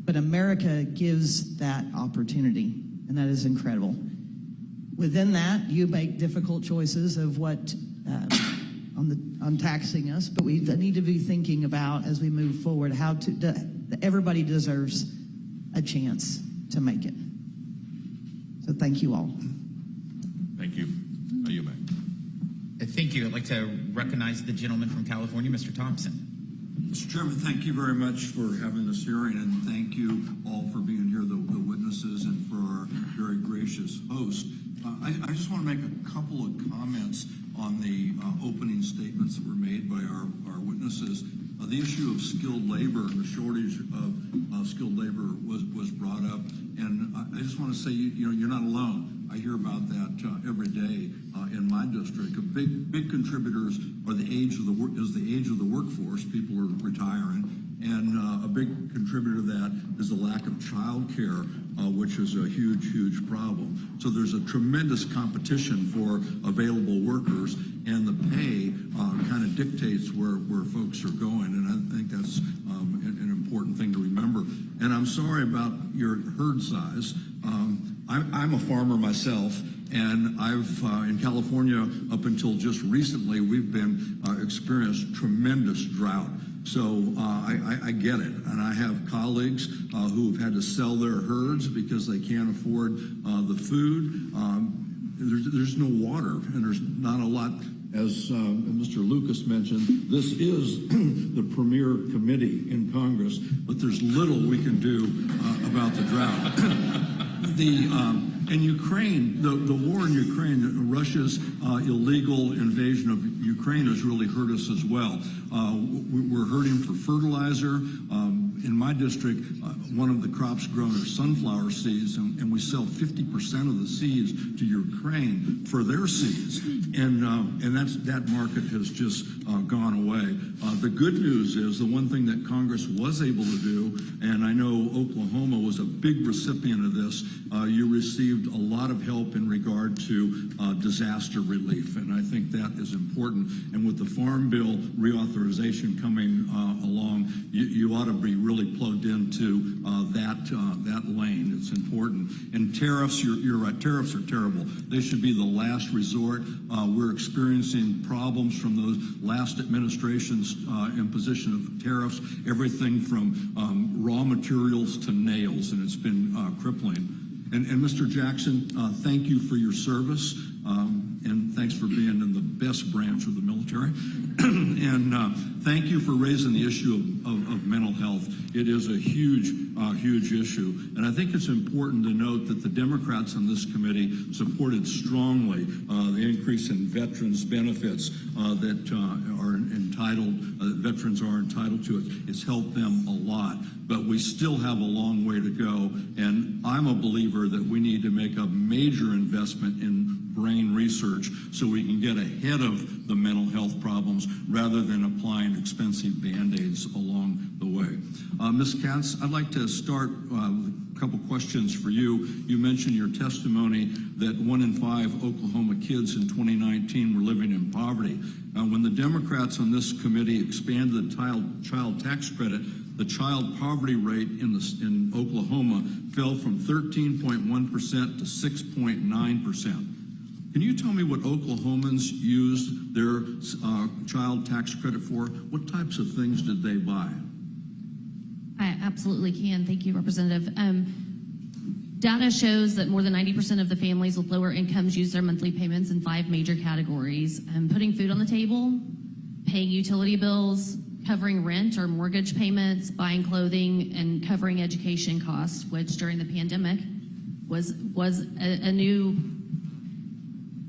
but America gives that opportunity, and that is incredible. Within that, you make difficult choices of what on taxing us, but we need to be thinking about, as we move forward, how everybody deserves a chance to make it. So thank you all. Thank you. Are you back? Thank you. I'd like to recognize the gentleman from California, Mr. Thompson. Mr. Chairman, thank you very much for having this hearing, and thank you all for being here, the witnesses, and for our very gracious host. I just want to make a couple of comments on the opening statements that were made by our witnesses. the issue of skilled labor and the shortage of skilled labor was brought up. And I just want to say, you're not alone. I hear about that every day in my district. A big contributors are the age of the workforce. People are retiring, and a big contributor to that is the lack of child care, which is a huge problem. So there's a tremendous competition for available workers, and the pay kind of dictates where folks are going, and I think that's an important thing to remember. And I'm sorry about your herd size. I'm a farmer myself, and I've in California up until just recently we've been experienced tremendous drought. So I get it, and I have colleagues who have had to sell their herds because they can't afford the food. There's no water, and there's not a lot. As Mr. Lucas mentioned, this is the premier committee in Congress, but there's little we can do about the drought. In Ukraine, the war in Ukraine, Russia's illegal invasion of Ukraine has really hurt us as well. We're hurting for fertilizer. In my district, one of the crops grown are sunflower seeds, and we sell 50% of the seeds to Ukraine for their seeds, and that market has just gone away. The good news is the one thing that Congress was able to do, and I know Oklahoma was a big recipient of this. You received a lot of help in regard to disaster relief, and I think that is important. And with the Farm Bill reauthorization coming along, you ought to be really plugged into that lane. It's important. And tariffs, you're right. Tariffs are terrible. They should be the last resort. We're experiencing problems from those last administration's imposition of tariffs. Everything from raw materials to nails, and it's been crippling. And Mr. Jackson, thank you for your service, and thanks for being in the best branch of the military. And thank you for raising the issue of mental health. It is a huge issue. And I think it's important to note that the Democrats on this committee supported strongly the increase in veterans' benefits that are entitled, veterans are entitled to. It's helped them a lot. But we still have a long way to go. And I'm a believer that we need to make a major investment in brain research so we can get ahead of the mental health problems rather than applying expensive Band-Aids along the way. Ms. Katz, I'd like to start with a couple questions for you. You mentioned in your testimony that 1 in 5 Oklahoma kids in 2019 were living in poverty. When the Democrats on this committee expanded the child tax credit, the child poverty rate in Oklahoma fell from 13.1% to 6.9%. Can you tell me what Oklahomans used their child tax credit for? What types of things did they buy? I absolutely can. Thank you, Representative. Data shows that more than 90% of the families with lower incomes use their monthly payments in 5 major categories: putting food on the table, paying utility bills, covering rent or mortgage payments, buying clothing, and covering education costs, which during the pandemic was a new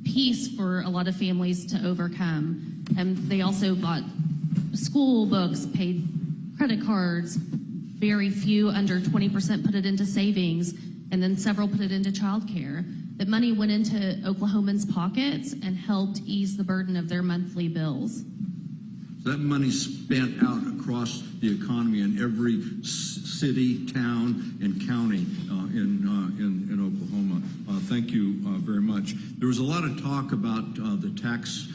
piece for a lot of families to overcome. And they also bought school books, paid credit cards. Very few, under 20%, put it into savings, and then several put it into child care. That money went into Oklahomans' pockets and helped ease the burden of their monthly bills. That money spent out across the economy in every city, town, and county in Oklahoma. Thank you very much. There was a lot of talk about the tax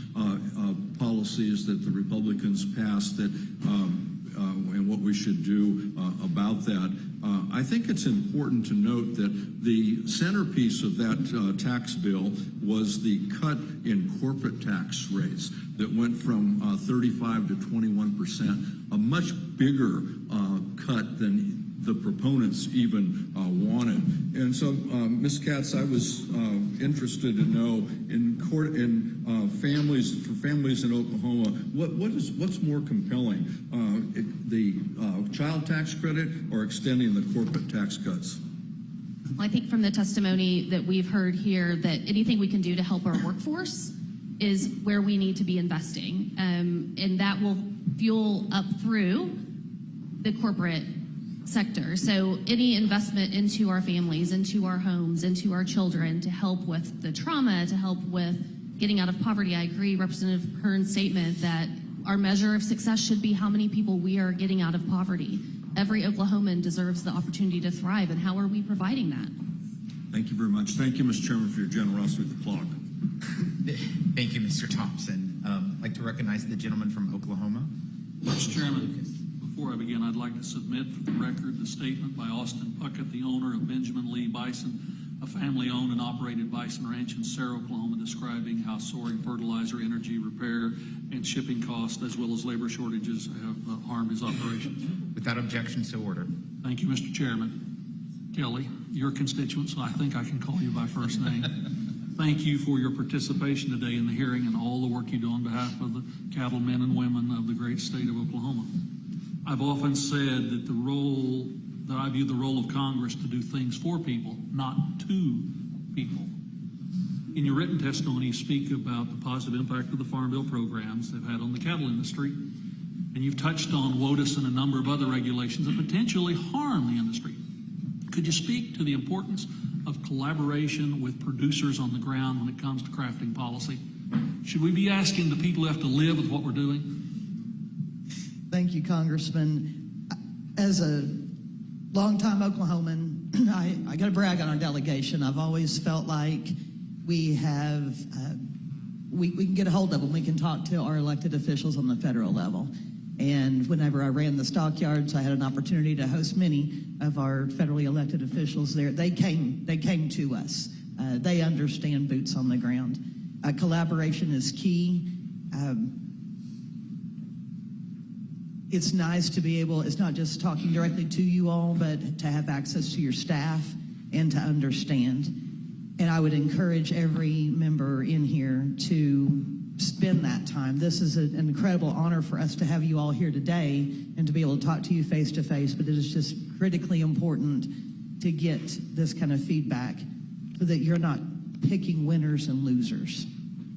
policies that the Republicans passed that and what we should do about that. I think it's important to note that the centerpiece of that tax bill was the cut in corporate tax rates that went from 35 to 21%, a much bigger cut than the proponents even wanted. And so, Ms. Katz, I was interested to know for families in Oklahoma, what's more compelling, the child tax credit or extending the corporate tax cuts? Well, I think from the testimony that we've heard here that anything we can do to help our workforce is where we need to be investing. And that will fuel up through the corporate sector. So any investment into our families, into our homes, into our children to help with the trauma, to help with getting out of poverty. I agree, Representative Hearn's statement that our measure of success should be how many people we are getting out of poverty. Every Oklahoman deserves the opportunity to thrive, and how are we providing that? Thank you very much. Thank you, Mr. Chairman, for your generosity with the clock. Thank you, Mr. Thompson. I'd like to recognize the gentleman from Oklahoma. Mr. Chairman, before I begin, I'd like to submit for the record the statement by Austin Puckett, the owner of Benjamin Lee Bison, a family-owned and operated bison ranch in Sarah, Oklahoma, describing how soaring fertilizer, energy, repair, and shipping costs, as well as labor shortages, have harmed his operations. Without objection, so ordered. Thank you, Mr. Chairman. Kelly, your constituent, so I think I can call you by first name. Thank you for your participation today in the hearing and all the work you do on behalf of the cattlemen and women of the great state of Oklahoma. I've often said that I view the role of Congress to do things for people, not to people. In your written testimony, you speak about the positive impact of the Farm Bill programs they've had on the cattle industry, and you've touched on WOTUS and a number of other regulations that potentially harm the industry. Could you speak to the importance of collaboration with producers on the ground when it comes to crafting policy? Should we be asking the people who have to live with what we're doing? Thank you, Congressman. As a longtime Oklahoman, I got to brag on our delegation. I've always felt like we have, we can get a hold of them. We can talk to our elected officials on the federal level. And whenever I ran the stockyards, I had an opportunity to host many of our federally elected officials there. They came to us. They understand boots on the ground. Collaboration is key. It's nice to be able, it's not just talking directly to you all, but to have access to your staff and to understand. And I would encourage every member in here to spend that time. This is an incredible honor for us to have you all here today and to be able to talk to you face to face, but it is just critically important to get this kind of feedback so that you're not picking winners and losers.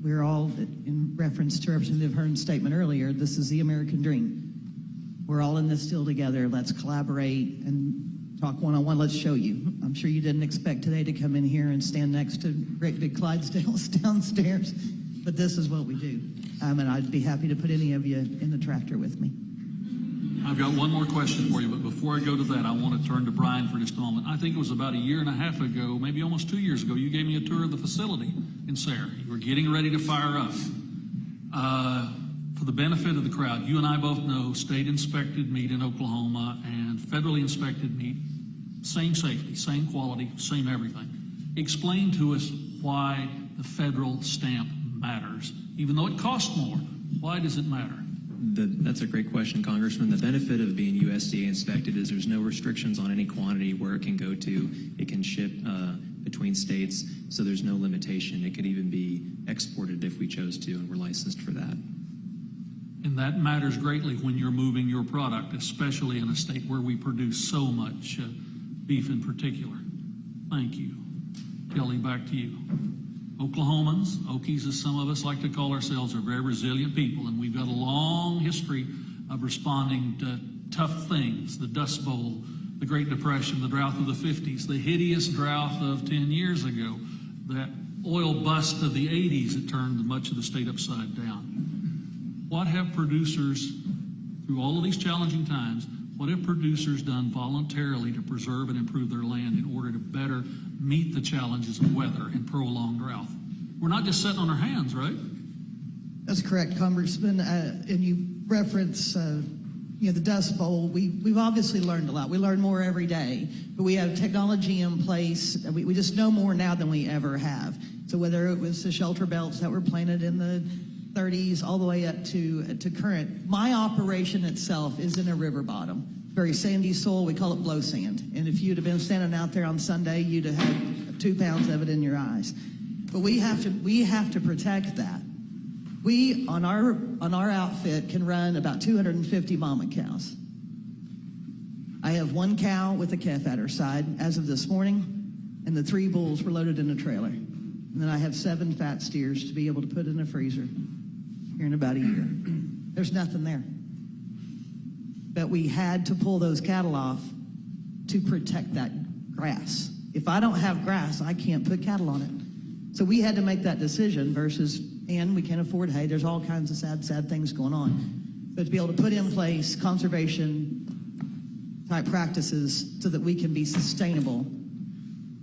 We're all, in reference to Representative Hearn's statement earlier, this is the American dream. We're all in this deal together. Let's collaborate and talk one-on-one. Let's show you. I'm sure you didn't expect today to come in here and stand next to great big Clydesdales downstairs, but this is what we do. And I'd be happy to put any of you in the tractor with me. I've got one more question for you, but before I go to that, I want to turn to Brian for just a moment. I think it was about a year and a half ago, maybe almost 2 years ago, you gave me a tour of the facility in Sarah. You were getting ready to fire up. For the benefit of the crowd, you and I both know state-inspected meat in Oklahoma and federally inspected meat, same safety, same quality, same everything. Explain to us why the federal stamp matters. Even though it costs more, why does it matter? That's a great question, Congressman. The benefit of being USDA inspected is there's no restrictions on any quantity where it can go to. It can ship between states, so there's no limitation. It could even be exported if we chose to, and we're licensed for that. And that matters greatly when you're moving your product, especially in a state where we produce so much beef in particular. Thank you. Kelly, back to you. Oklahomans, Okies as some of us like to call ourselves, are very resilient people, and we've got a long history of responding to tough things, the Dust Bowl, the Great Depression, the drought of the 50s, the hideous drought of 10 years ago, that oil bust of the 80s that turned much of the state upside down. What have producers, through all of these challenging times, what have producers done voluntarily to preserve and improve their land in order to better meet the challenges of weather and prolonged drought? We're not just sitting on our hands, right? That's correct, Congressman. And you reference, the Dust Bowl. We've obviously learned a lot. We learn more every day, but we have technology in place. We just know more now than we ever have. So whether it was the shelter belts that were planted in the 30s all the way up to current. My operation itself is in a river bottom, very sandy soil. We call it blow sand. And if you'd have been standing out there on Sunday, you'd have had 2 pounds of it in your eyes. But we have to protect that. We on our outfit can run about 250 mama cows. I have 1 cow with a calf at her side as of this morning, and the 3 bulls were loaded in a trailer. And then I have 7 fat steers to be able to put in a freezer here in about a year. There's nothing there. But we had to pull those cattle off to protect that grass. If I don't have grass, I can't put cattle on it. So we had to make that decision versus, and we can't afford hay. There's all kinds of sad things going on. But to be able to put in place conservation type practices so that we can be sustainable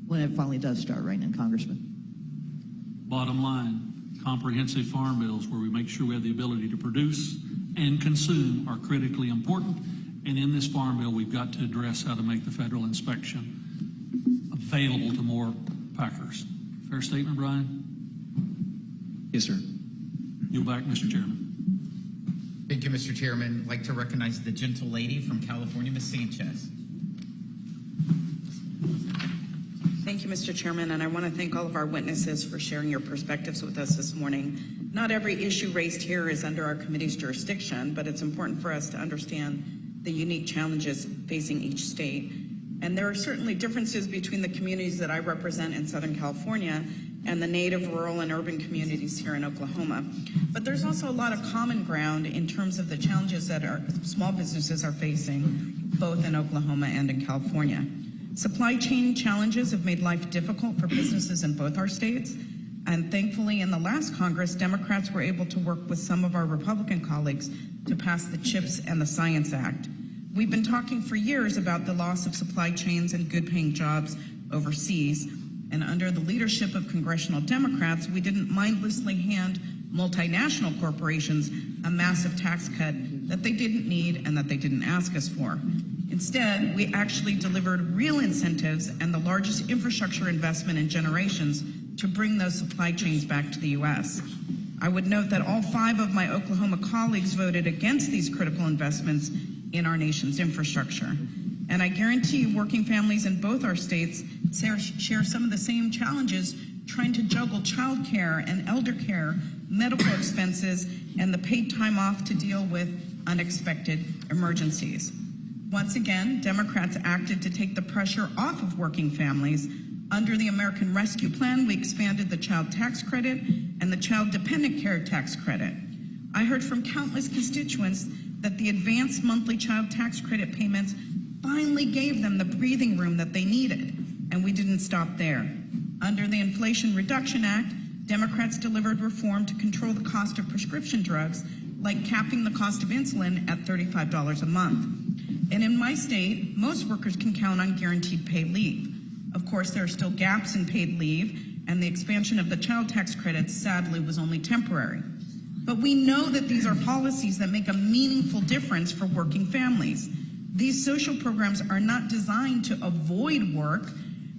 when it finally does start raining, Congressman. Bottom line, comprehensive farm bills where we make sure we have the ability to produce and consume are critically important. And in this farm bill, we've got to address how to make the federal inspection available to more packers. Fair statement, Brian? Yes, sir. Yield back, Mr. Chairman. Thank you, Mr. Chairman. I'd like to recognize the gentle lady from California, Ms. Sanchez. Thank you, Mr. Chairman, and I want to thank all of our witnesses for sharing your perspectives with us this morning. Not every issue raised here is under our committee's jurisdiction, but it's important for us to understand the unique challenges facing each state. And there are certainly differences between the communities that I represent in Southern California and the native, rural, and urban communities here in Oklahoma. But there's also a lot of common ground in terms of the challenges that our small businesses are facing, both in Oklahoma and in California. Supply chain challenges have made life difficult for businesses in both our states. And thankfully, in the last Congress, Democrats were able to work with some of our Republican colleagues to pass the CHIPS and the Science Act. We've been talking for years about the loss of supply chains and good-paying jobs overseas. And under the leadership of congressional Democrats, we didn't mindlessly hand multinational corporations a massive tax cut that they didn't need and that they didn't ask us for. Instead, we actually delivered real incentives and the largest infrastructure investment in generations to bring those supply chains back to the U.S. I would note that all 5 of my Oklahoma colleagues voted against these critical investments in our nation's infrastructure. And I guarantee you working families in both our states share some of the same challenges trying to juggle child care and elder care, medical expenses, and the paid time off to deal with unexpected emergencies. Once again, Democrats acted to take the pressure off of working families. Under the American Rescue Plan, we expanded the child tax credit and the child dependent care tax credit. I heard from countless constituents that the advanced monthly child tax credit payments finally gave them the breathing room that they needed, and we didn't stop there. Under the Inflation Reduction Act, Democrats delivered reform to control the cost of prescription drugs, like capping the cost of insulin at $35 a month. And in my state, most workers can count on guaranteed paid leave. Of course, there are still gaps in paid leave, and the expansion of the child tax credit, sadly, was only temporary. But we know that these are policies that make a meaningful difference for working families. These social programs are not designed to avoid work.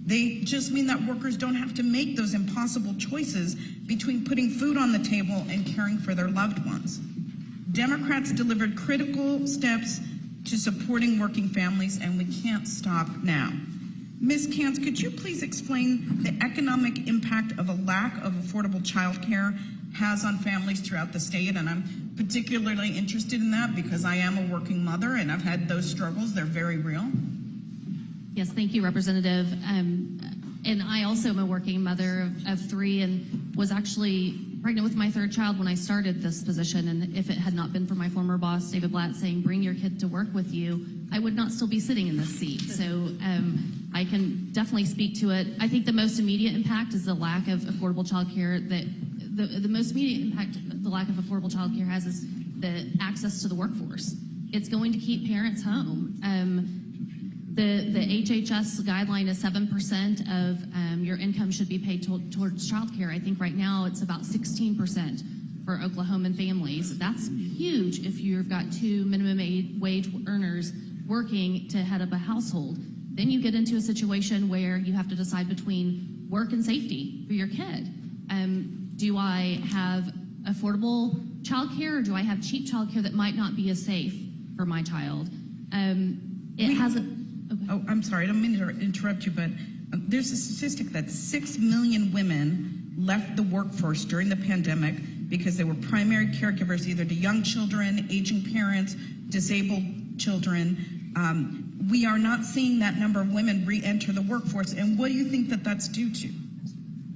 They just mean that workers don't have to make those impossible choices between putting food on the table and caring for their loved ones. Democrats delivered critical steps to supporting working families, and we can't stop now. Ms. Kantz, could you please explain the economic impact of a lack of affordable child care has on families throughout the state? And I'm particularly interested in that because I am a working mother and I've had those struggles. They're very real. Yes, thank you, Representative. And I also am a working mother of 3 and was actually pregnant with my 3rd child when I started this position. And if it had not been for my former boss, David Blatt, saying, bring your kid to work with you, I would not still be sitting in this seat. So I can definitely speak to it. I think the most immediate impact is the lack of affordable child care. The most immediate impact the lack of affordable child care has is the access to the workforce. It's going to keep parents home. The HHS guideline is 7% of your income should be paid towards child care. I think right now it's about 16% for Oklahoman families. That's huge if you've got 2 minimum wage earners working to head up a household. Then you get into a situation where you have to decide between work and safety for your kid. Do I have affordable child care or do I have cheap child care that might not be as safe for my child? Oh, I'm sorry, I don't mean to interrupt you, but there's a statistic that 6 million women left the workforce during the pandemic because they were primary caregivers either to young children, aging parents, disabled children. We are not seeing that number of women re-enter the workforce, and what do you think that that's due to?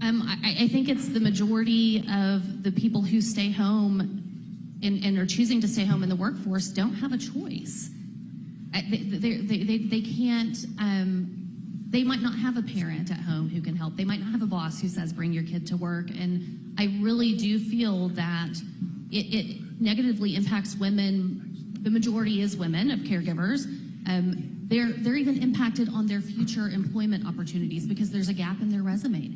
I think it's the majority of the people who stay home and are choosing to stay home in the workforce don't have a choice. They can't. They might not have a parent at home who can help. They might not have a boss who says, bring your kid to work. And I really do feel that it negatively impacts women. The majority is women of caregivers. They're even impacted on their future employment opportunities because there's a gap in their resume.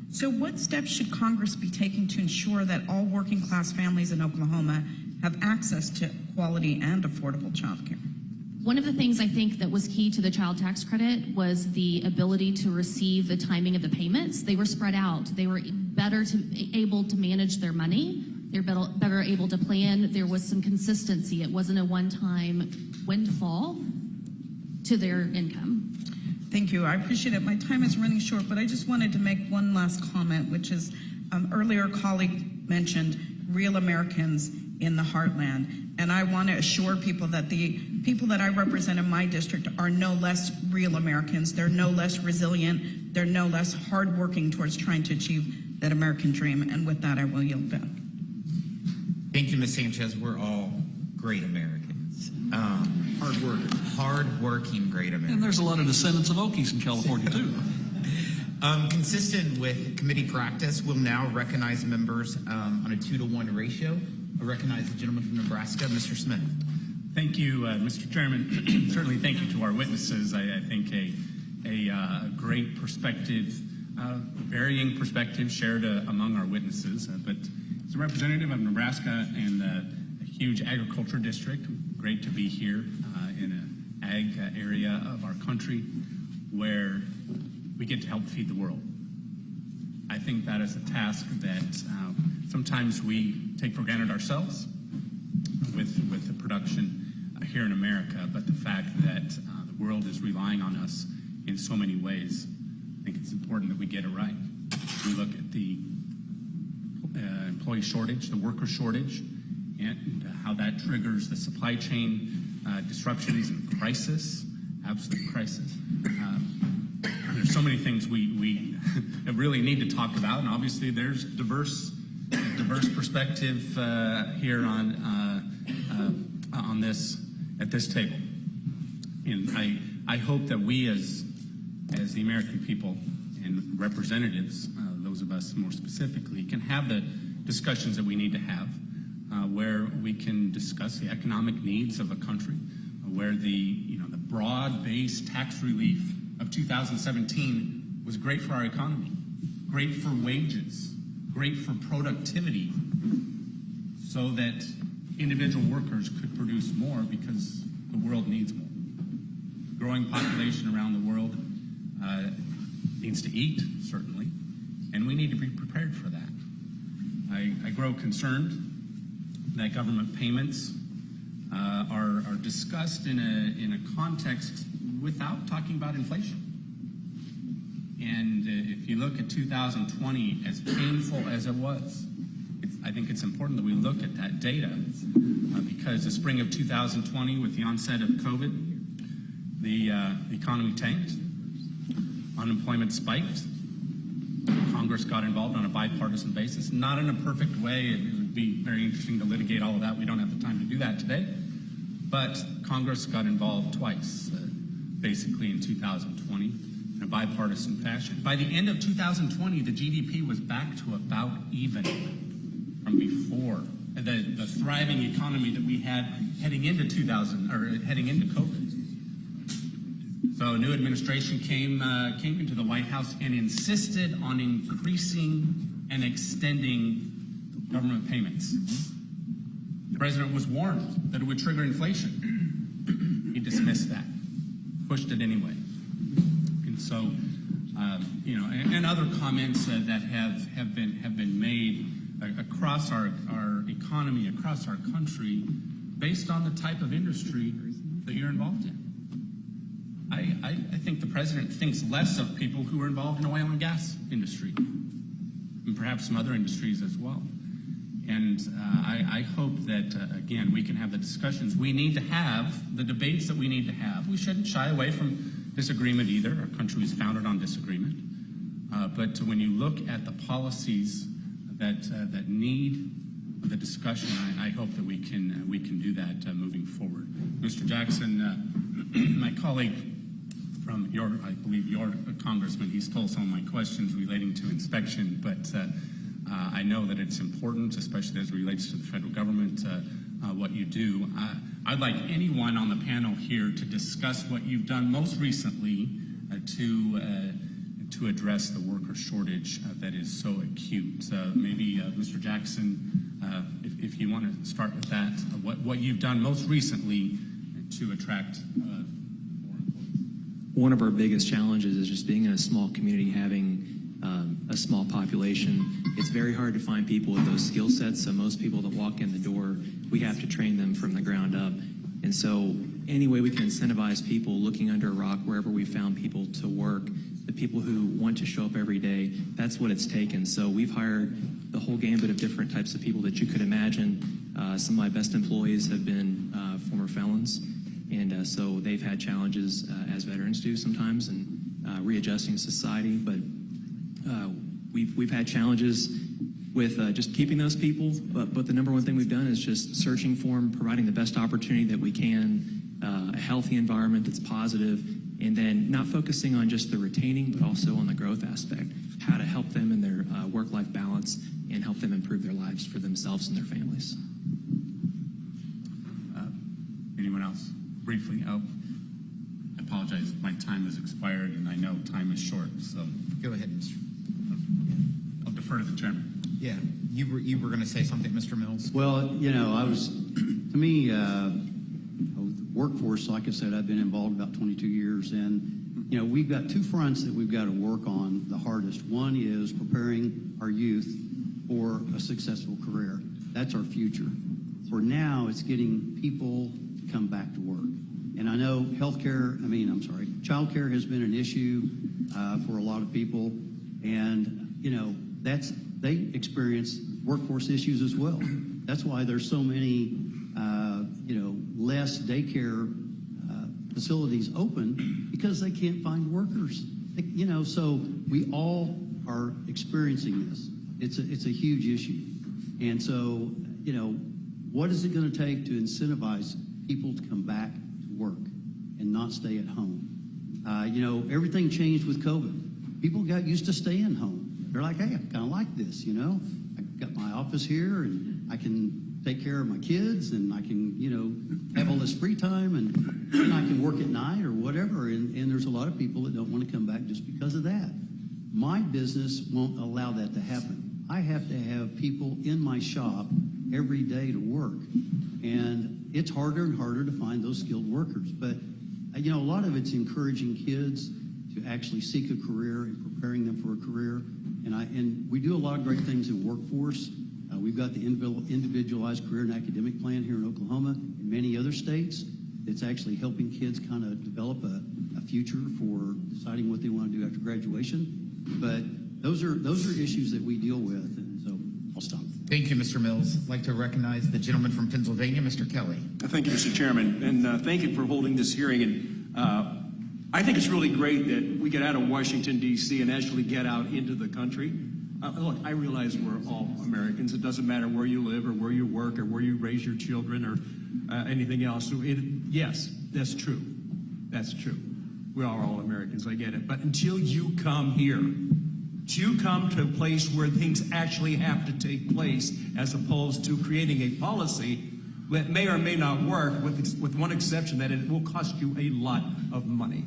So what steps should Congress be taking to ensure that all working class families in Oklahoma have access to quality and affordable child care? One of the things I think that was key to the child tax credit was the ability to receive the timing of the payments. They were spread out. They were able to manage their money. They're better able to plan. There was some consistency. It wasn't a one-time windfall to their income. Thank you. I appreciate it. My time is running short, but I just wanted to make one last comment, which is earlier a colleague mentioned real Americans in the Heartland. And I want to assure people that the people that I represent in my district are no less real Americans. They're no less resilient. They're no less hardworking towards trying to achieve that American dream. And with that, I will yield back. Thank you, Ms. Sanchez. We're all great Americans. Hard-working great Americans. And there's a lot of descendants of Okies in California, too. Consistent with committee practice, we'll now recognize members on a 2-to-1 ratio. I recognize the gentleman from Nebraska, Mr. Smith. Thank you, Mr. Chairman. Certainly thank you to our witnesses. I think a great perspective, varying perspectives shared among our witnesses. But as a representative of Nebraska and a huge agriculture district, great to be here in an ag area of our country where we get to help feed the world. I think that is a task that sometimes we take for granted ourselves with the production here in America, but the fact that the world is relying on us in so many ways, I think it's important that we get it right. We look at the employee shortage, the worker shortage, and how that triggers the supply chain disruptions and crisis, absolute crisis. There's so many things we really need to talk about, and obviously there's diverse perspective here on this at this table. And I hope that we as the American people and representatives, those of us more specifically, can have the discussions that we need to have, where we can discuss the economic needs of a country, where the broad-based tax relief of 2017 was great for our economy, great for wages, great for productivity, so that individual workers could produce more because the world needs more. Growing population around the world needs to eat, certainly, and we need to be prepared for that. I grow concerned that government payments are discussed in a context without talking about inflation. And if you look at 2020, as painful as it was, I think it's important that we look at that data because the spring of 2020, with the onset of COVID, the economy tanked, unemployment spiked. Congress got involved on a bipartisan basis, not in a perfect way. It would be very interesting to litigate all of that. We don't have the time to do that today. But Congress got involved twice, basically in 2020, in a bipartisan fashion. By the end of 2020, the GDP was back to about even from before the thriving economy that we had heading into COVID. So a new administration came into the White House and insisted on increasing and extending government payments. The president was warned that it would trigger inflation. He dismissed that, pushed it anyway. And so, and other comments that have been made across our economy, across our country, based on the type of industry that you're involved in. I think the president thinks less of people who are involved in the oil and gas industry, and perhaps some other industries as well. And I hope that, again, we can have the discussions we need to have, the debates that we need to have. We shouldn't shy away from disagreement either. Our country is founded on disagreement. But when you look at the policies that need the discussion, I hope that we can do that moving forward. Mr. Jackson, my colleague from I believe your congressman, he stole some of my questions relating to inspection, but I know that it's important, especially as it relates to the federal government, what you do. I'd like anyone on the panel here to discuss what you've done most recently to address the worker shortage that is so acute. Maybe Mr. Jackson, if you want to start with that, what you've done most recently to attract more employees. One of our biggest challenges is just being in a small community, having a small population. It's very hard to find people with those skill sets, so most people that walk in the door, we have to train them from the ground up. And so any way we can incentivize people looking under a rock, wherever we found people to work, the people who want to show up every day, that's what it's taken. So we've hired the whole gambit of different types of people that you could imagine. Some of my best employees have been former felons, and so they've had challenges, as veterans do sometimes, in readjusting to society. But we've had challenges with just keeping those people, but the number one thing we've done is just searching for them, providing the best opportunity that we can, a healthy environment that's positive, and then not focusing on just the retaining, but also on the growth aspect, how to help them in their work-life balance and help them improve their lives for themselves and their families. Anyone else? Briefly, I apologize, my time has expired, and I know time is short, so Go ahead, Mr. I'll defer to the chairman. Yeah, you were going to say something, Mr. Mills? Well, to me, workforce, like I said, I've been involved about 22 years, and, we've got two fronts that we've got to work on the hardest. One is preparing our youth for a successful career. That's our future. For now, it's getting people to come back to work. And I know childcare has been an issue for a lot of people, and, they experience workforce issues as well. That's why there's so many, less daycare facilities open, because they can't find workers. So we all are experiencing this. It's a huge issue. And so, what is it going to take to incentivize people to come back to work and not stay at home? Everything changed with COVID. People got used to staying home. They're like, hey, I kind of like this, I got my office here, and I can take care of my kids, and I can, have all this free time, and I can work at night or whatever. And there's a lot of people that don't want to come back just because of that. My business won't allow that to happen. I have to have people in my shop every day to work. And it's harder and harder to find those skilled workers. But, a lot of it's encouraging kids to actually seek a career and preparing them for a career. And we do a lot of great things in workforce. We've got the individualized career and academic plan here in Oklahoma and many other states. It's actually helping kids kind of develop a future for deciding what they want to do after graduation. But those are issues that we deal with, and so I'll stop. Thank you, Mr. Mills. I'd like to recognize the gentleman from Pennsylvania, Mr. Kelly. Thank you, Mr. Chairman, and thank you for holding this hearing. And I think it's really great that we get out of Washington, D.C. and actually get out into the country. Look, I realize we're all Americans. It doesn't matter where you live or where you work or where you raise your children or anything else. So yes, that's true. That's true. We are all Americans. I get it. But until you come here, you come to a place where things actually have to take place, as opposed to creating a policy that may or may not work, with one exception, that it will cost you a lot of money.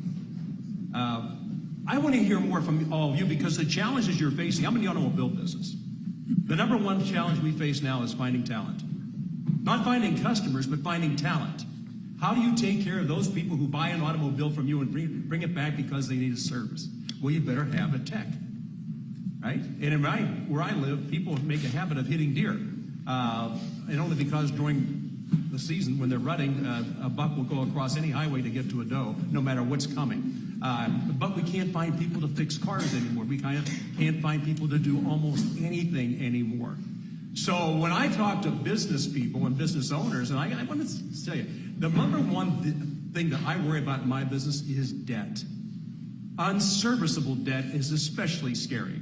I want to hear more from all of you, because the challenges you're facing, I'm in the automobile business. The number one challenge we face now is finding talent. Not finding customers, but finding talent. How do you take care of those people who buy an automobile from you and bring it back because they need a service? Well, you better have a tech, right? And where I live, people make a habit of hitting deer. And only because during the season, when they're running, a buck will go across any highway to get to a doe, no matter what's coming. But we can't find people to fix cars anymore. We can't find people to do almost anything anymore. So when I talk to business people and business owners, and I want to tell you, the number one thing that I worry about in my business is debt. Unserviceable debt is especially scary.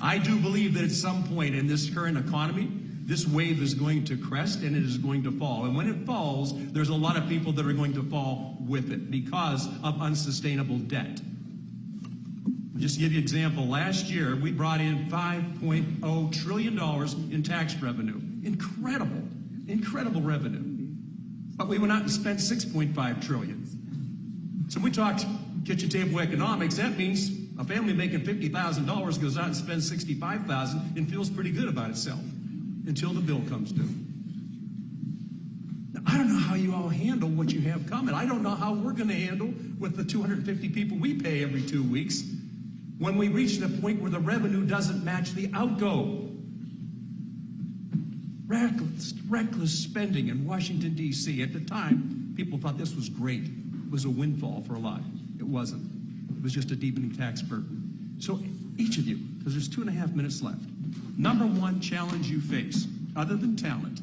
I do believe that at some point in this current economy, this wave is going to crest and it is going to fall. And when it falls, there's a lot of people that are going to fall with it because of unsustainable debt. Just to give you an example, last year we brought in $5.0 trillion in tax revenue. Incredible, incredible revenue. But we went out and spent $6.5 trillion. So we talked kitchen table economics. That means a family making $50,000 goes out and spends $65,000 and feels pretty good about itself until the bill comes due. Now, I don't know how you all handle what you have coming. I don't know how we're going to handle with the 250 people we pay every 2 weeks when we reach the point where the revenue doesn't match the outgo. Reckless spending in Washington, D.C. At the time, people thought this was great. It was a windfall for a lot. It wasn't. It was just a deepening tax burden. So each of you, because there's 2.5 minutes left, number one challenge you face, other than talent,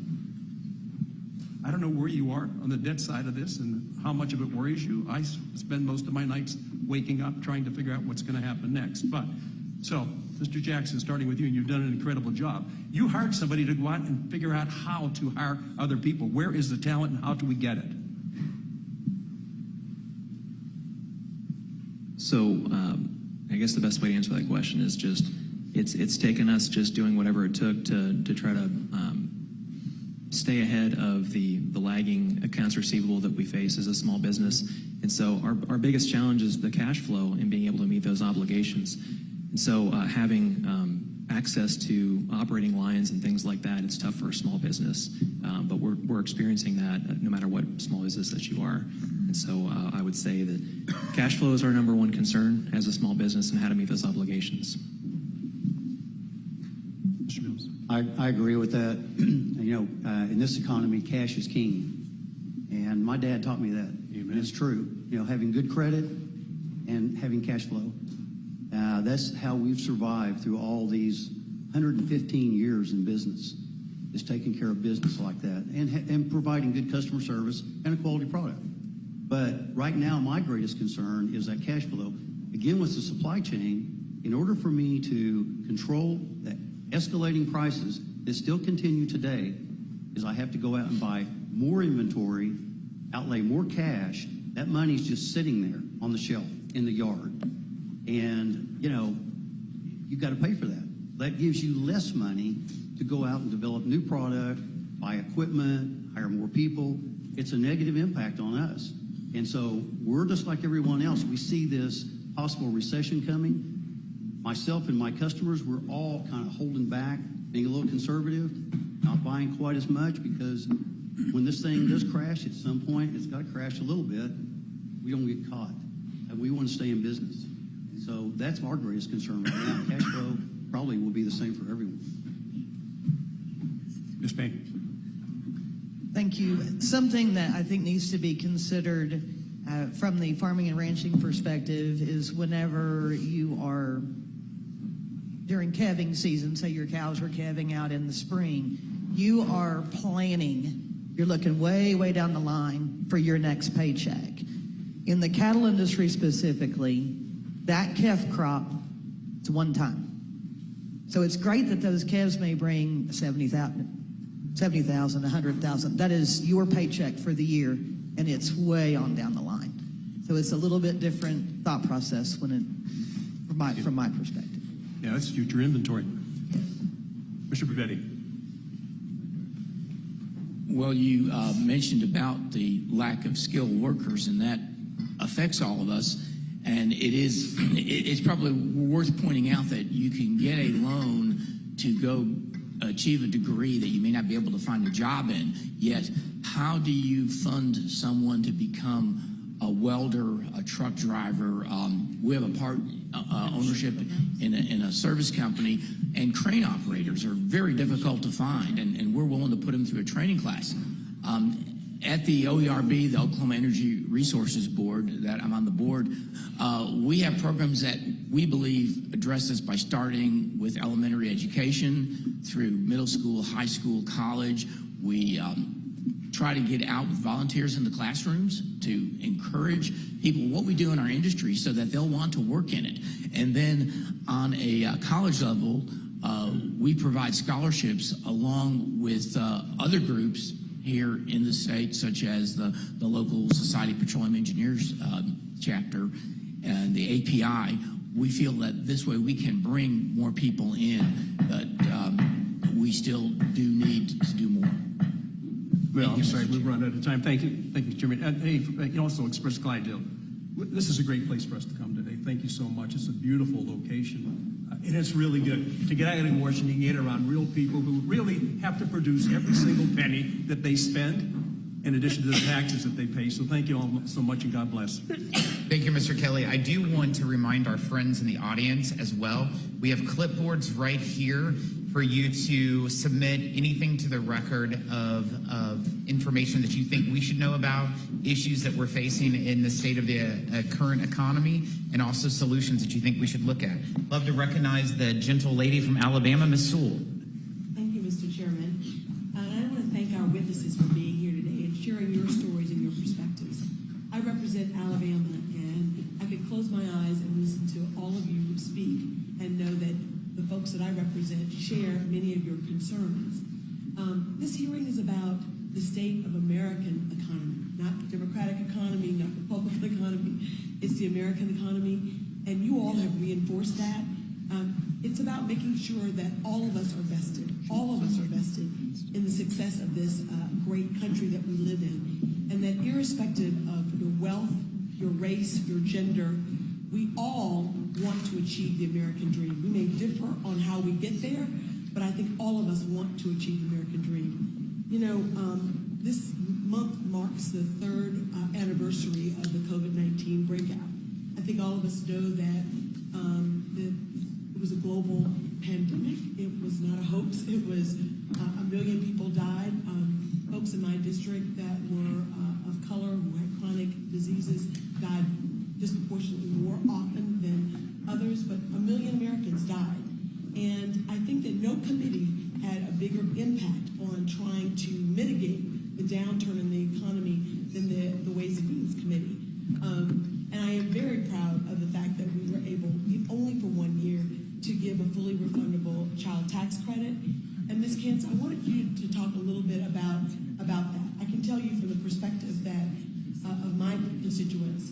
I don't know where you are on the debt side of this and how much of it worries you. I spend most of my nights waking up trying to figure out what's going to happen next. But, so, Mr. Jackson, starting with you, and you've done an incredible job. You hired somebody to go out and figure out how to hire other people. Where is the talent and how do we get it? So I guess the best way to answer that question is just it's taken us just doing whatever it took to try to stay ahead of the lagging accounts receivable that we face as a small business. And so our biggest challenge is the cash flow and being able to meet those obligations. And so having access to operating lines and things like that, it's tough for a small business. But we're experiencing that no matter what small business that you are. And so I would say that cash flow is our number one concern as a small business and how to meet those obligations. Mr. Mills. I agree with that. In this economy, cash is king. And my dad taught me that. Amen. And it's true. Having good credit and having cash flow. That's how we've survived through all these 115 years in business, is taking care of business like that and providing good customer service and a quality product. But right now, my greatest concern is that cash flow. Again, with the supply chain, in order for me to control the escalating prices that still continue today, is I have to go out and buy more inventory, outlay more cash. That money's just sitting there on the shelf in the yard. And, you've got to pay for that. That gives you less money to go out and develop new product, buy equipment, hire more people. It's a negative impact on us. And so we're just like everyone else. We see this possible recession coming. Myself and my customers, we're all kind of holding back, being a little conservative, not buying quite as much, because when this thing does crash at some point, it's got to crash a little bit. We don't get caught. And we want to stay in business. So that's our greatest concern right now. Cash flow probably will be the same for everyone. Ms. Payne. Thank you. Something that I think needs to be considered from the farming and ranching perspective is whenever you are during calving season, say your cows are calving out in the spring, you are planning. You're looking way, way down the line for your next paycheck. In the cattle industry specifically, that calf crop, it's one time. So it's great that those calves may bring 70,000, 100,000. That is your paycheck for the year, and it's way on down the line. So it's a little bit different thought process from my perspective. Yeah, that's future inventory. Mr. Brivetti. Well, you mentioned about the lack of skilled workers, and that affects all of us. And it's probably worth pointing out that you can get a loan to go achieve a degree that you may not be able to find a job in. Yet, how do you fund someone to become a welder, a truck driver? We have a part ownership in a service company, and crane operators are very difficult to find, and we're willing to put them through a training class. At the OERB, the Oklahoma Energy Resources Board, that I'm on the board, we have programs that we believe address this by starting with elementary education through middle school, high school, college. We try to get out with volunteers in the classrooms to encourage people what we do in our industry so that they'll want to work in it. And then on a college level, we provide scholarships along with other groups here in the state, such as the local Society of Petroleum Engineers chapter and the API. We feel that this way we can bring more people in, but we still do need to do more. Well, I'm sorry, we've run out of time. Thank you, Mr. Chairman. Hey, also Express Clydesdale. This is a great place for us to come today. Thank you so much. It's a beautiful location. And it's really good to get out in Washington and get around real people who really have to produce every single penny that they spend in addition to the taxes that they pay. So thank you all so much, and God bless. Thank you, Mr. Kelly. I do want to remind our friends in the audience as well, we have clipboards right here for you to submit anything to the record of information that you think we should know about, issues that we're facing in the state of the current economy, and also solutions that you think we should look at. Love to recognize the gentle lady from Alabama, Ms. Sewell. Thank you, Mr. Chairman. And I want to thank our witnesses for being here today and sharing your stories and your perspectives. I represent Alabama, and I could close my eyes and listen to all of you speak and know that the folks that I represent share many of your concerns. This hearing is about the state of American economy, not the Democratic economy, not the Republican economy. It's the American economy, and you all have reinforced that. It's about making sure that all of us are vested, in the success of this great country that we live in, and that irrespective of your wealth, your race, your gender, we all want to achieve the American dream. We may differ on how we get there, but I think all of us want to achieve the American dream. You know, this month marks the third anniversary of the COVID-19 breakout. I think all of us know that it was a global pandemic. It was not a hoax. It was 1 million people died. Folks in my district that were of color, who had chronic diseases, died disproportionately more often than others, but 1 million Americans died. And I think that no committee had a bigger impact on trying to mitigate the downturn in the economy than the Ways and Means Committee. And I am very proud of the fact that we were able, if only for 1 year, to give a fully refundable child tax credit. And Ms. Kentz, I wanted you to talk a little bit about that. I can tell you from the perspective that of my constituents,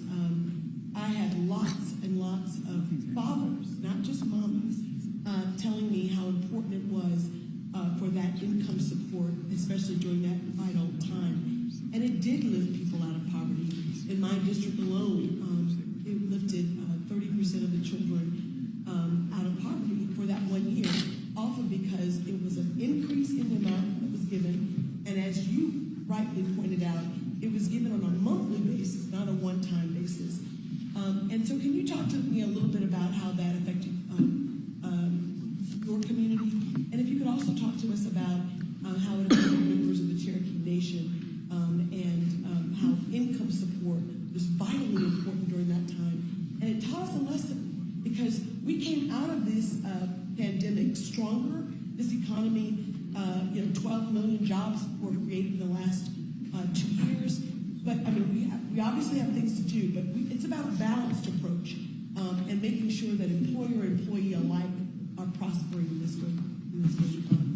I had lots and lots of fathers, not just mamas, telling me how important it was for that income support, especially during that vital time. And it did lift people out of poverty. In my district alone, it lifted 30% of the children out of poverty for that 1 year, often because it was an increase in the amount that was given. And as you rightly pointed out, it was given on a monthly basis, not a one-time basis. And so can you talk to me a little bit about how that affected your community? And if you could also talk to us about how it affected members of the Cherokee Nation and how income support was vitally important during that time. And it taught us a lesson because we came out of this pandemic stronger. This economy, 12 million jobs were created in the last 2 years. But I mean, we obviously have things to do, but it's about a balanced approach and making sure that employer and employee alike are prospering in this great economy.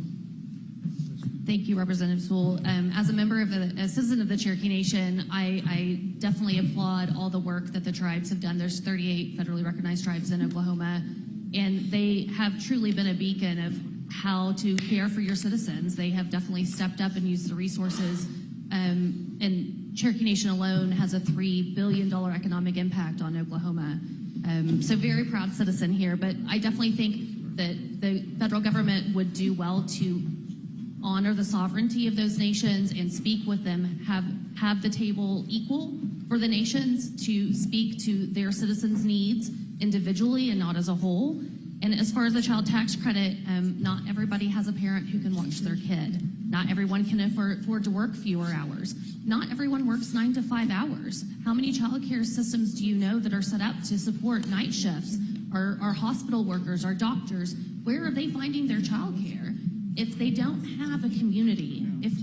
Thank you, Representative Sewell. As a member of a citizen of the Cherokee Nation, I definitely applaud all the work that the tribes have done. There's 38 federally recognized tribes in Oklahoma, and they have truly been a beacon of how to care for your citizens. They have definitely stepped up and used the resources. And Cherokee Nation alone has a $3 billion economic impact on Oklahoma. So very proud citizen here, but I definitely think that the federal government would do well to honor the sovereignty of those nations and speak with them, have the table equal for the nations to speak to their citizens' needs individually and not as a whole. And as far as the child tax credit, not everybody has a parent who can watch their kid. Not everyone can afford to work fewer hours. Not everyone works 9 to 5 hours. How many child care systems do you know that are set up to support night shifts? Our hospital workers, our doctors, where are they finding their child care? If they don't have a community, if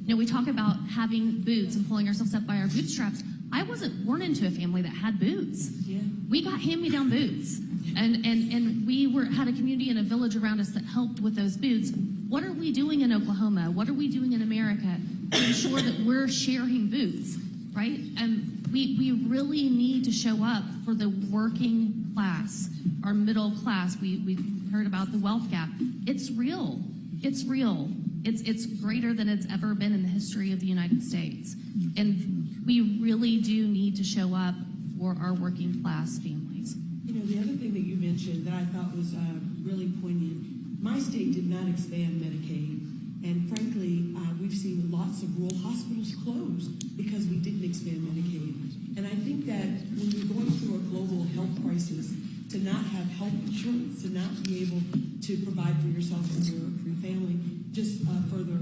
You know, we talk about having boots and pulling ourselves up by our bootstraps. I wasn't born into a family that had boots. Yeah. We got hand-me-down boots, and we had a community and a village around us that helped with those boots. What are we doing in Oklahoma? What are we doing in America to ensure that we're sharing boots, right? And we really need to show up for the working class, our middle class. We heard about the wealth gap. It's real. It's real. It's greater than it's ever been in the history of the United States. And we really do need to show up for our working class families. You know, the other thing that you mentioned that I thought was really poignant, my state did not expand Medicaid. And frankly, we've seen lots of rural hospitals close because we didn't expand Medicaid. And I think that when you're going through a global health crisis, to not have health insurance, to not be able to provide for yourself and for your family, just further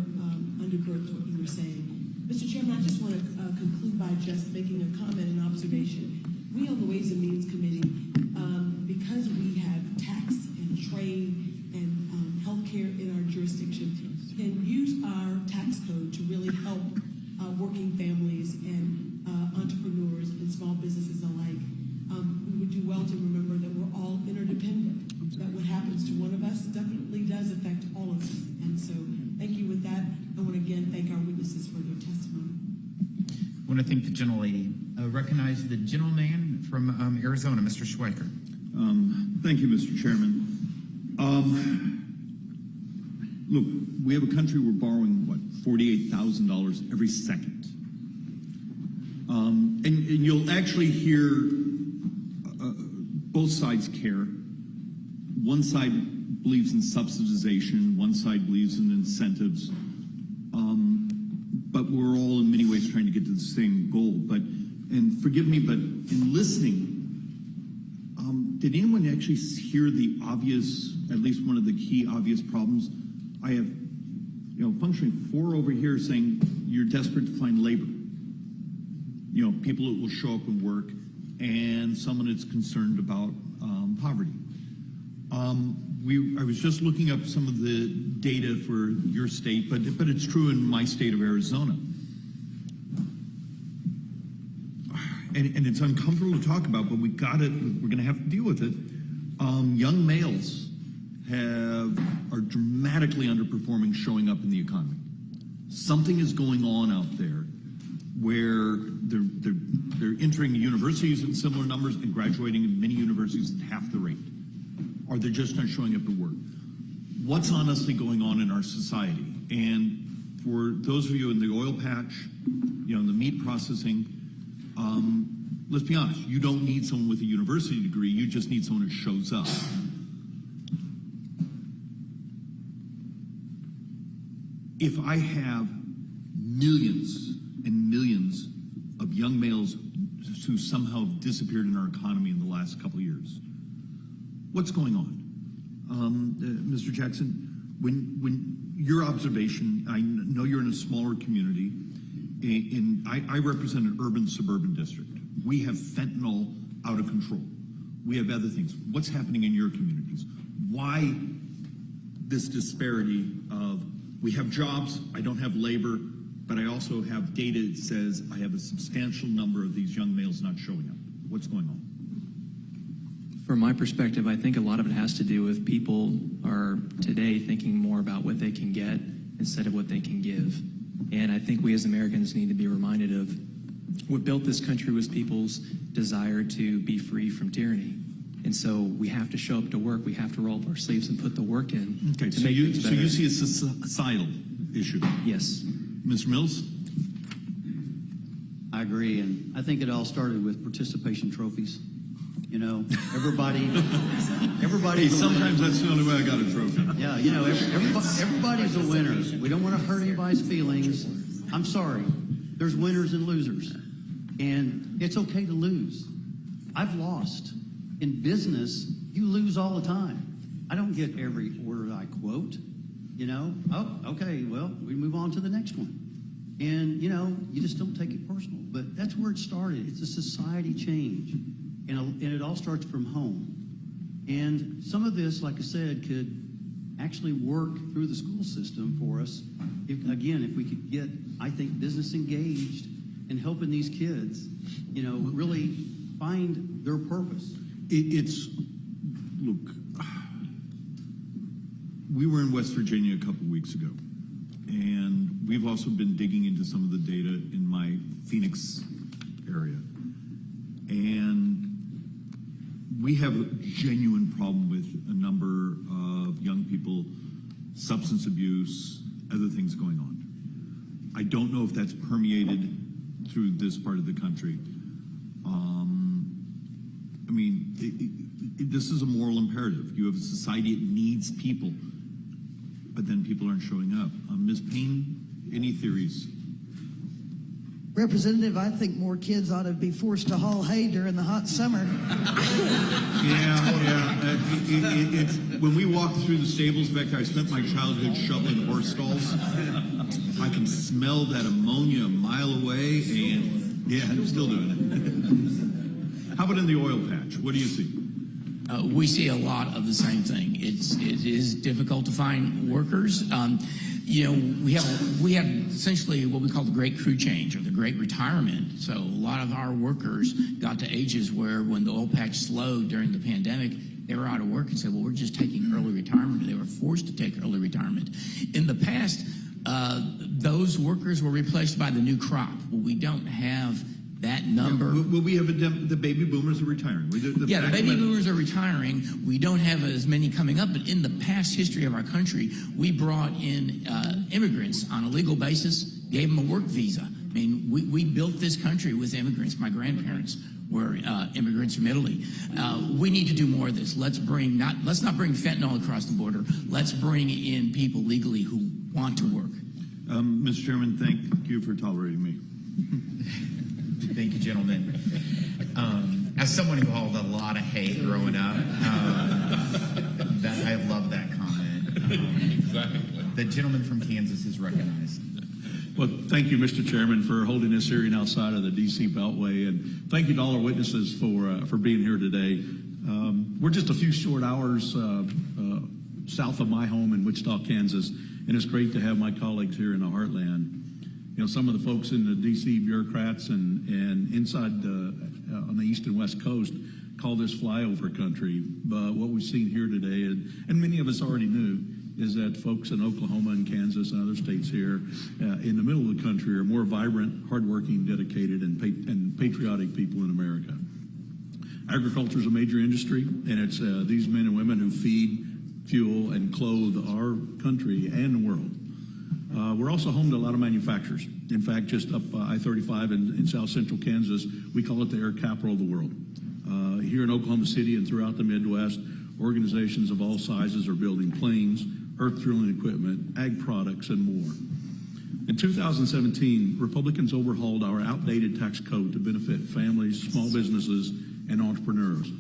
undergirds what you were saying. Mr. Chairman, I just want to conclude by just making a comment and observation. We on the Ways and Means Committee, because we have tax and trade and healthcare in our jurisdiction, can use our tax code to really help working families and entrepreneurs and small businesses alike. We would do well to remember that we're all interdependent, that what happens to one of us definitely does affect all of us. And so thank you with that. I want to again thank our witnesses for their testimony. I want to thank the gentlelady. Recognize the gentleman from Arizona, Mr. Schweiker. Thank you, Mr. Chairman. Look, we have a country we're borrowing, what, $48,000 every second. And you'll actually hear both sides care. One side believes in subsidization, one side believes in incentives. But we're all in many ways trying to get to the same goal. And forgive me, but in listening, did anyone actually hear the obvious, at least one of the key obvious problems? I have, functionally 4 over here saying you're desperate to find labor. People that will show up and work, and someone that's concerned about poverty. I was just looking up some of the data for your state, but it's true in my state of Arizona. And it's uncomfortable to talk about, but we're going to have to deal with it. Young males are dramatically underperforming showing up in the economy. Something is going on out there where they're entering universities in similar numbers and graduating in many universities at half the rate. Or they're just not showing up at work. What's honestly going on in our society? And for those of you in the oil patch, in the meat processing, let's be honest, you don't need someone with a university degree, you just need someone who shows up. If I have millions and millions of young males who somehow disappeared in our economy in the last couple of years, what's going on? Mr. Jackson, when your observation, I know you're in a smaller community, I represent an urban-suburban district. We have fentanyl out of control. We have other things. What's happening in your communities? Why this disparity of, we have jobs, I don't have labor, but I also have data that says I have a substantial number of these young males not showing up. What's going on? From my perspective, I think a lot of it has to do with people are today thinking more about what they can get instead of what they can give. And I think we as Americans need to be reminded of what built this country was people's desire to be free from tyranny. And so we have to show up to work. We have to roll up our sleeves and put the work in. Okay, so you see a societal issue? Yes. Mr. Mills? I agree, and I think it all started with participation trophies. Everybody. Hey, sometimes that's the only way I got a trophy. Yeah, everybody's a winner. We don't want to hurt anybody's feelings. I'm sorry. There's winners and losers, and it's okay to lose. I've lost. In business, you lose all the time. I don't get every order I quote. Oh, okay, well, we move on to the next one. And, you just don't take it personal. But that's where it started. It's a society change. And it all starts from home. And some of this, like I said, could actually work through the school system for us. If we could get, I think, business engaged in helping these kids, really find their purpose. Look, we were in West Virginia a couple weeks ago, and we've also been digging into some of the data in my Phoenix area. And we have a genuine problem with a number of young people, substance abuse, other things going on. I don't know if that's permeated through this part of the country. This is a moral imperative. You have a society that needs people, but then people aren't showing up. Ms. Payne, any theories? Representative, I think more kids ought to be forced to haul hay during the hot summer. When we walked through the stables back there, I spent my childhood shoveling horse stalls. I can smell that ammonia a mile away, and I'm still doing it. How about in the oil patch? What do you see? We see a lot of the same thing. It is difficult to find workers. We have essentially what we call the great crew change or the great retirement. So a lot of our workers got to ages where when the oil patch slowed during the pandemic, they were out of work and said, well, we're just taking early retirement, or they were forced to take early retirement. In the past, those workers were replaced by the new crop. Well, we don't have that number. Well, we have the baby boomers are retiring. The baby boomers are retiring. We don't have as many coming up, but in the past history of our country, we brought in immigrants on a legal basis, gave them a work visa. I mean, we built this country with immigrants. My grandparents were immigrants from Italy. We need to do more of this. Let's not bring fentanyl across the border. Let's bring in people legally who want to work. Mr. Chairman, thank you for tolerating me. Thank you, gentlemen. As someone who hauled a lot of hay growing up, I love that comment. Exactly. The gentleman from Kansas is recognized. Well, thank you, Mr. Chairman, for holding this hearing outside of the D.C. Beltway, and thank you to all our witnesses for being here today. We're just a few short hours south of my home in Wichita, Kansas, and it's great to have my colleagues here in the Heartland. Some of the folks in the D.C. bureaucrats and inside on the east and west coast call this flyover country. But what we've seen here today, and many of us already knew, is that folks in Oklahoma and Kansas and other states here in the middle of the country are more vibrant, hardworking, dedicated, and patriotic people in America. Agriculture is a major industry, and it's these men and women who feed, fuel, and clothe our country and the world. We're also home to a lot of manufacturers. In fact, just up I-35 in south central Kansas, we call it the air capital of the world. Here in Oklahoma City and throughout the Midwest, organizations of all sizes are building planes, earth drilling equipment, ag products, and more. In 2017, Republicans overhauled our outdated tax code to benefit families, small businesses, and entrepreneurs.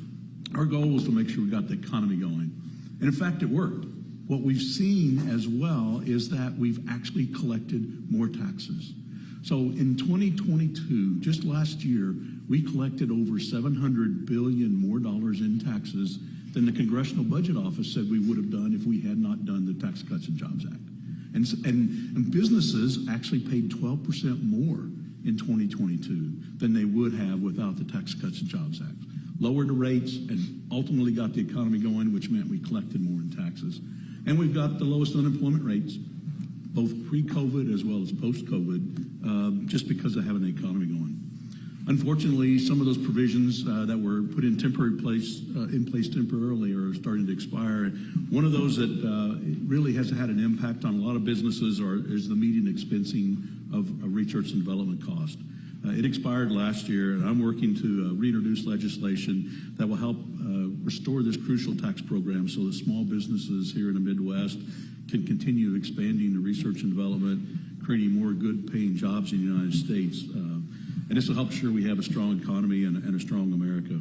Our goal was to make sure we got the economy going. And in fact, it worked. What we've seen as well is that we've actually collected more taxes. So in 2022, just last year, we collected over $700 billion more dollars in taxes than the Congressional Budget Office said we would have done if we had not done the Tax Cuts and Jobs Act. And businesses actually paid 12% more in 2022 than they would have without the Tax Cuts and Jobs Act. Lowered the rates and ultimately got the economy going, which meant we collected more in taxes. And we've got the lowest unemployment rates, both pre-COVID as well as post-COVID, just because of having the economy going. Unfortunately, some of those provisions that were put in place temporarily are starting to expire. One of those that really has had an impact on a lot of businesses is the median expensing of research and development cost. It expired last year, and I'm working to reintroduce legislation that will help restore this crucial tax program so that small businesses here in the Midwest can continue expanding the research and development, creating more good-paying jobs in the United States. And this will help ensure we have a strong economy and a strong America.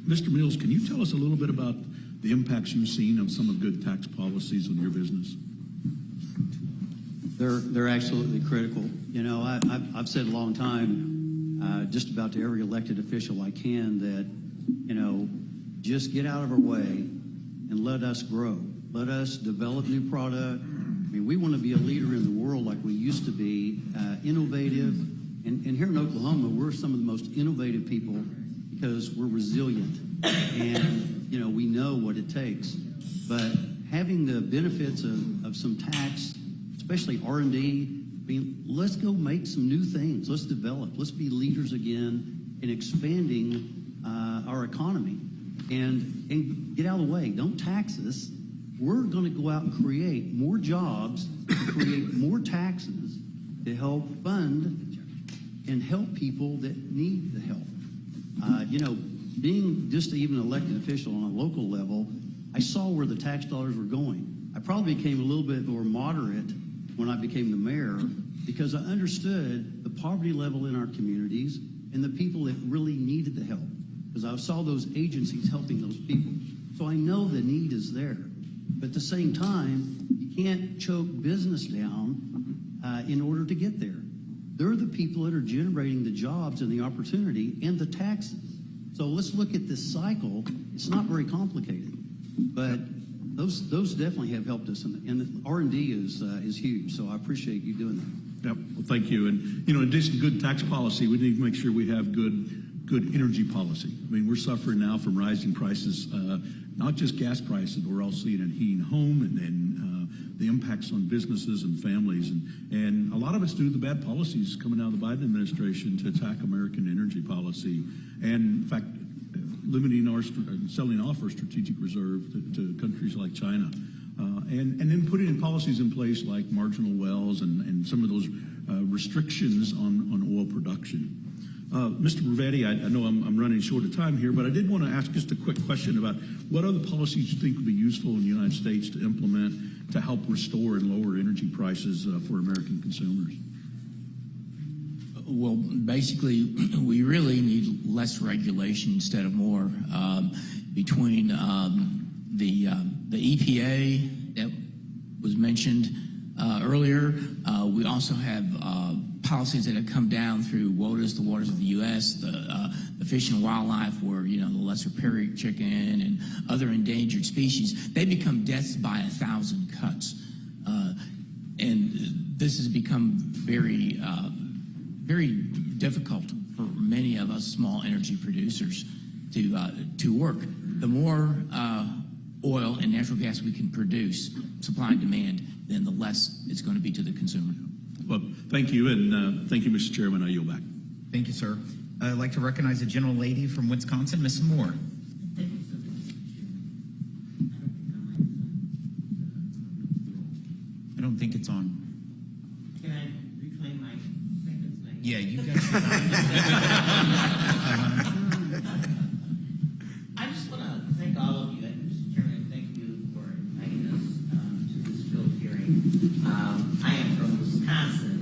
Mr. Mills, can you tell us a little bit about the impacts you've seen of some of good tax policies on your business? They're absolutely critical. I've said a long time, just about to every elected official I can, that, just get out of our way and let us grow. Let us develop new product. I mean, we want to be a leader in the world like we used to be, innovative. And here in Oklahoma, we're some of the most innovative people because we're resilient. And, you know, we know what it takes. But having the benefits of some tax, especially R&D, I mean, let's go make some new things. Let's develop. Let's be leaders again in expanding our economy. And get out of the way. Don't tax us. We're going to go out and create more jobs, create more taxes to help fund and help people that need the help. You know, being just even an elected official on a local level, I saw where the tax dollars were going. I probably became a little bit more moderate when I became the mayor because I understood the poverty level in our communities and the people that really needed the help. Because I saw those agencies helping those people. So I know the need is there. But at the same time, you can't choke business down in order to get there. They're the people that are generating the jobs and the opportunity and the taxes. So let's look at this cycle. It's not very complicated, but those definitely have helped us. And R&D is huge. So I appreciate you doing that. Yep. Well, thank you. And, you know, in addition to good tax policy, we need to make sure we have good energy policy. I mean, we're suffering now from rising prices, not just gas prices, but we're also seeing it in heating home and the impacts on businesses and families. And a lot of it's due to the bad policies coming out of the Biden administration to attack American energy policy. And in fact, limiting selling off our strategic reserve to countries like China. And then putting in policies in place like marginal wells and some of those restrictions on oil production. Mr. Bravetti, I know I'm running short of time here, but I did want to ask just a quick question about what other policies you think would be useful in the United States to implement to help restore and lower energy prices for American consumers. Well, basically, we really need less regulation instead of more. Between the EPA that was mentioned earlier, we also have policies that have come down through WOTUS, the Waters of the U.S., the Fish and Wildlife, where, you know, the lesser prairie chicken and other endangered species, they become deaths by 1,000 cuts. And this has become very, very difficult for many of us small energy producers to work. The more oil and natural gas we can produce, supply and demand, then the less it's going to be to the consumer. Well, thank you, and thank you, Mr. Chairman. I yield back. Thank you, sir. I'd like to recognize the gentlelady from Wisconsin, Ms. Moore. I don't think it's on. Can I reclaim my seconds? Yeah, you got your I just want to thank all of you, and Mr. Chairman, thank you for inviting us to this field hearing. I am from Wisconsin,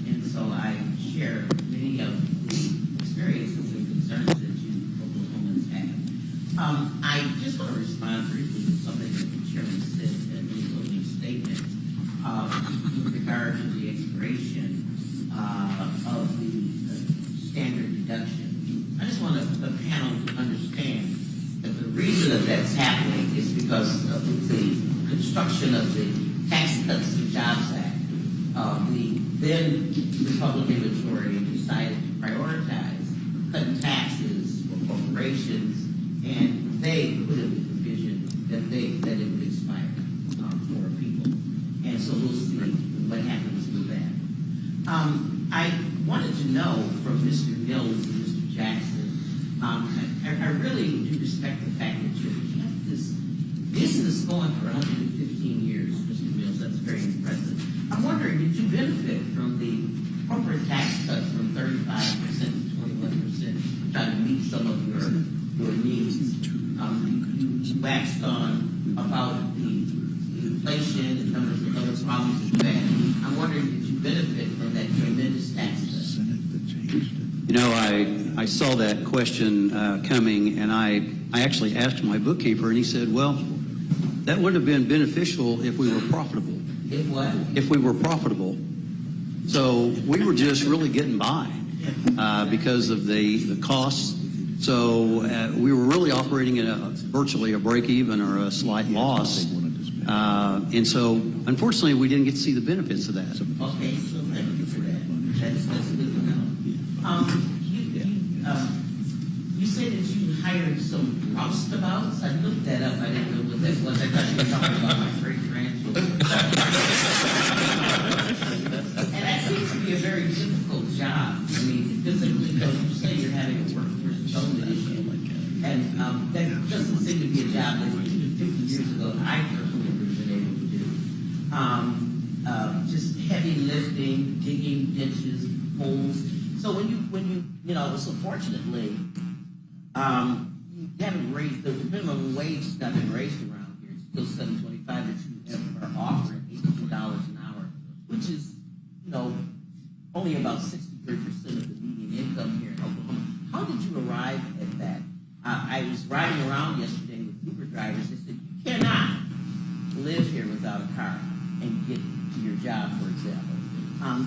and so I share many of the experiences and concerns that you Oklahomans have. I just want to respond briefly to something that the Chairman said in his opening statement with regard to the expiration of the standard deduction. I just want the panel to understand that the reason that that's happening is because of the construction of the Tax Cuts and Jobs Act. The then Republican majority decided to prioritize cutting taxes for corporations, and they put in the provision that it would expire for people. And so we'll see what happens with that. I wanted to know from Mr. Mills and Mr. Jackson, I really do respect the fact that you've kept this business going for 115 years, Mr. Mills. That's very impressive. I'm wondering, did you benefit from the corporate tax cut from 35% to 21%, trying to meet some of your needs? You waxed on about the inflation and numbers of other problems with that. I'm wondering, did you benefit from that tremendous tax cut? You know, I saw that question coming, and I actually asked my bookkeeper, and he said, well, that would have been beneficial if we were profitable. If what? If we were profitable. So we were just really getting by because of the costs So we were really operating at virtually a break even or a slight loss. And so, unfortunately, we didn't get to see the benefits of that. Okay, so thank you for that. That's good to know. You say that you hired some roustabouts. I looked that up. I didn't know what that was. I thought you were talking about my great grandchildren. And that seems to be a very difficult job. I mean, physically, because you say you're having a workforce development issue, and that doesn't seem to be a job that even 50 years ago I personally would have been able to do. Just heavy lifting, digging ditches, holes. So when you know, so fortunately, you haven't raised the minimum wage has not been raised around here. It's still $7.25 that you are offering, $82 an hour, which is, you know, only about 63% of the median income here in Oklahoma. How did you arrive at that? I was riding around yesterday with Uber drivers. They said you cannot live here without a car and get to your job, for example.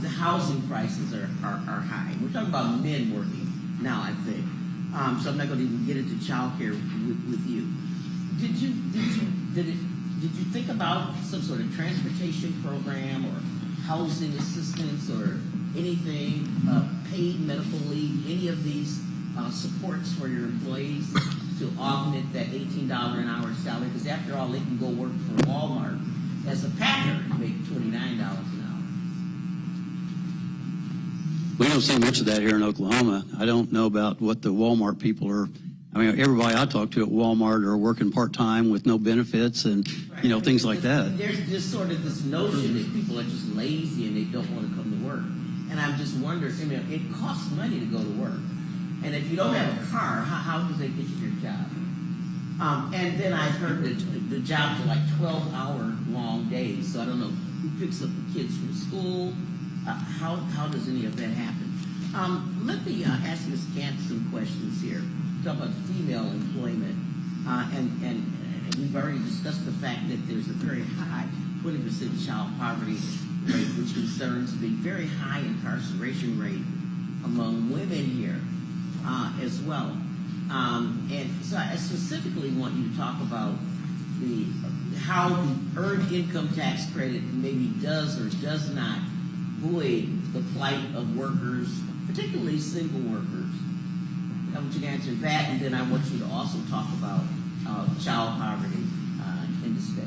The housing prices are high. We're talking about men working now, I think. So I'm not going to even get into child care with you. Did you think about some sort of transportation program or housing assistance or anything, paid medical leave, any of these supports for your employees to augment that $18 an hour salary? Because after all, they can go work for Walmart as a packer and make $29 an hour. We don't see much of that here in Oklahoma. I don't know about what the Walmart people are. I mean, everybody I talk to at Walmart are working part-time with no benefits and, you know, things like that. There's just sort of this notion that people are just lazy and they don't want to come to work. And I'm just wondering, I mean, it costs money to go to work. And if you don't have a car, how do they get you your job? And then I've heard that the jobs are like 12-hour long days. So I don't know who picks up the kids from school. How does any of that happen? Let me ask Ms. Gant some questions here. Talk about female employment, and we've already discussed the fact that there's a very high 20% child poverty rate, which concerns the very high incarceration rate among women here as well. And so I specifically want you to talk about how the earned income tax credit maybe does or does not void the plight of workers, particularly single workers. I want you to answer that, and then I want you to also talk about child poverty in the state.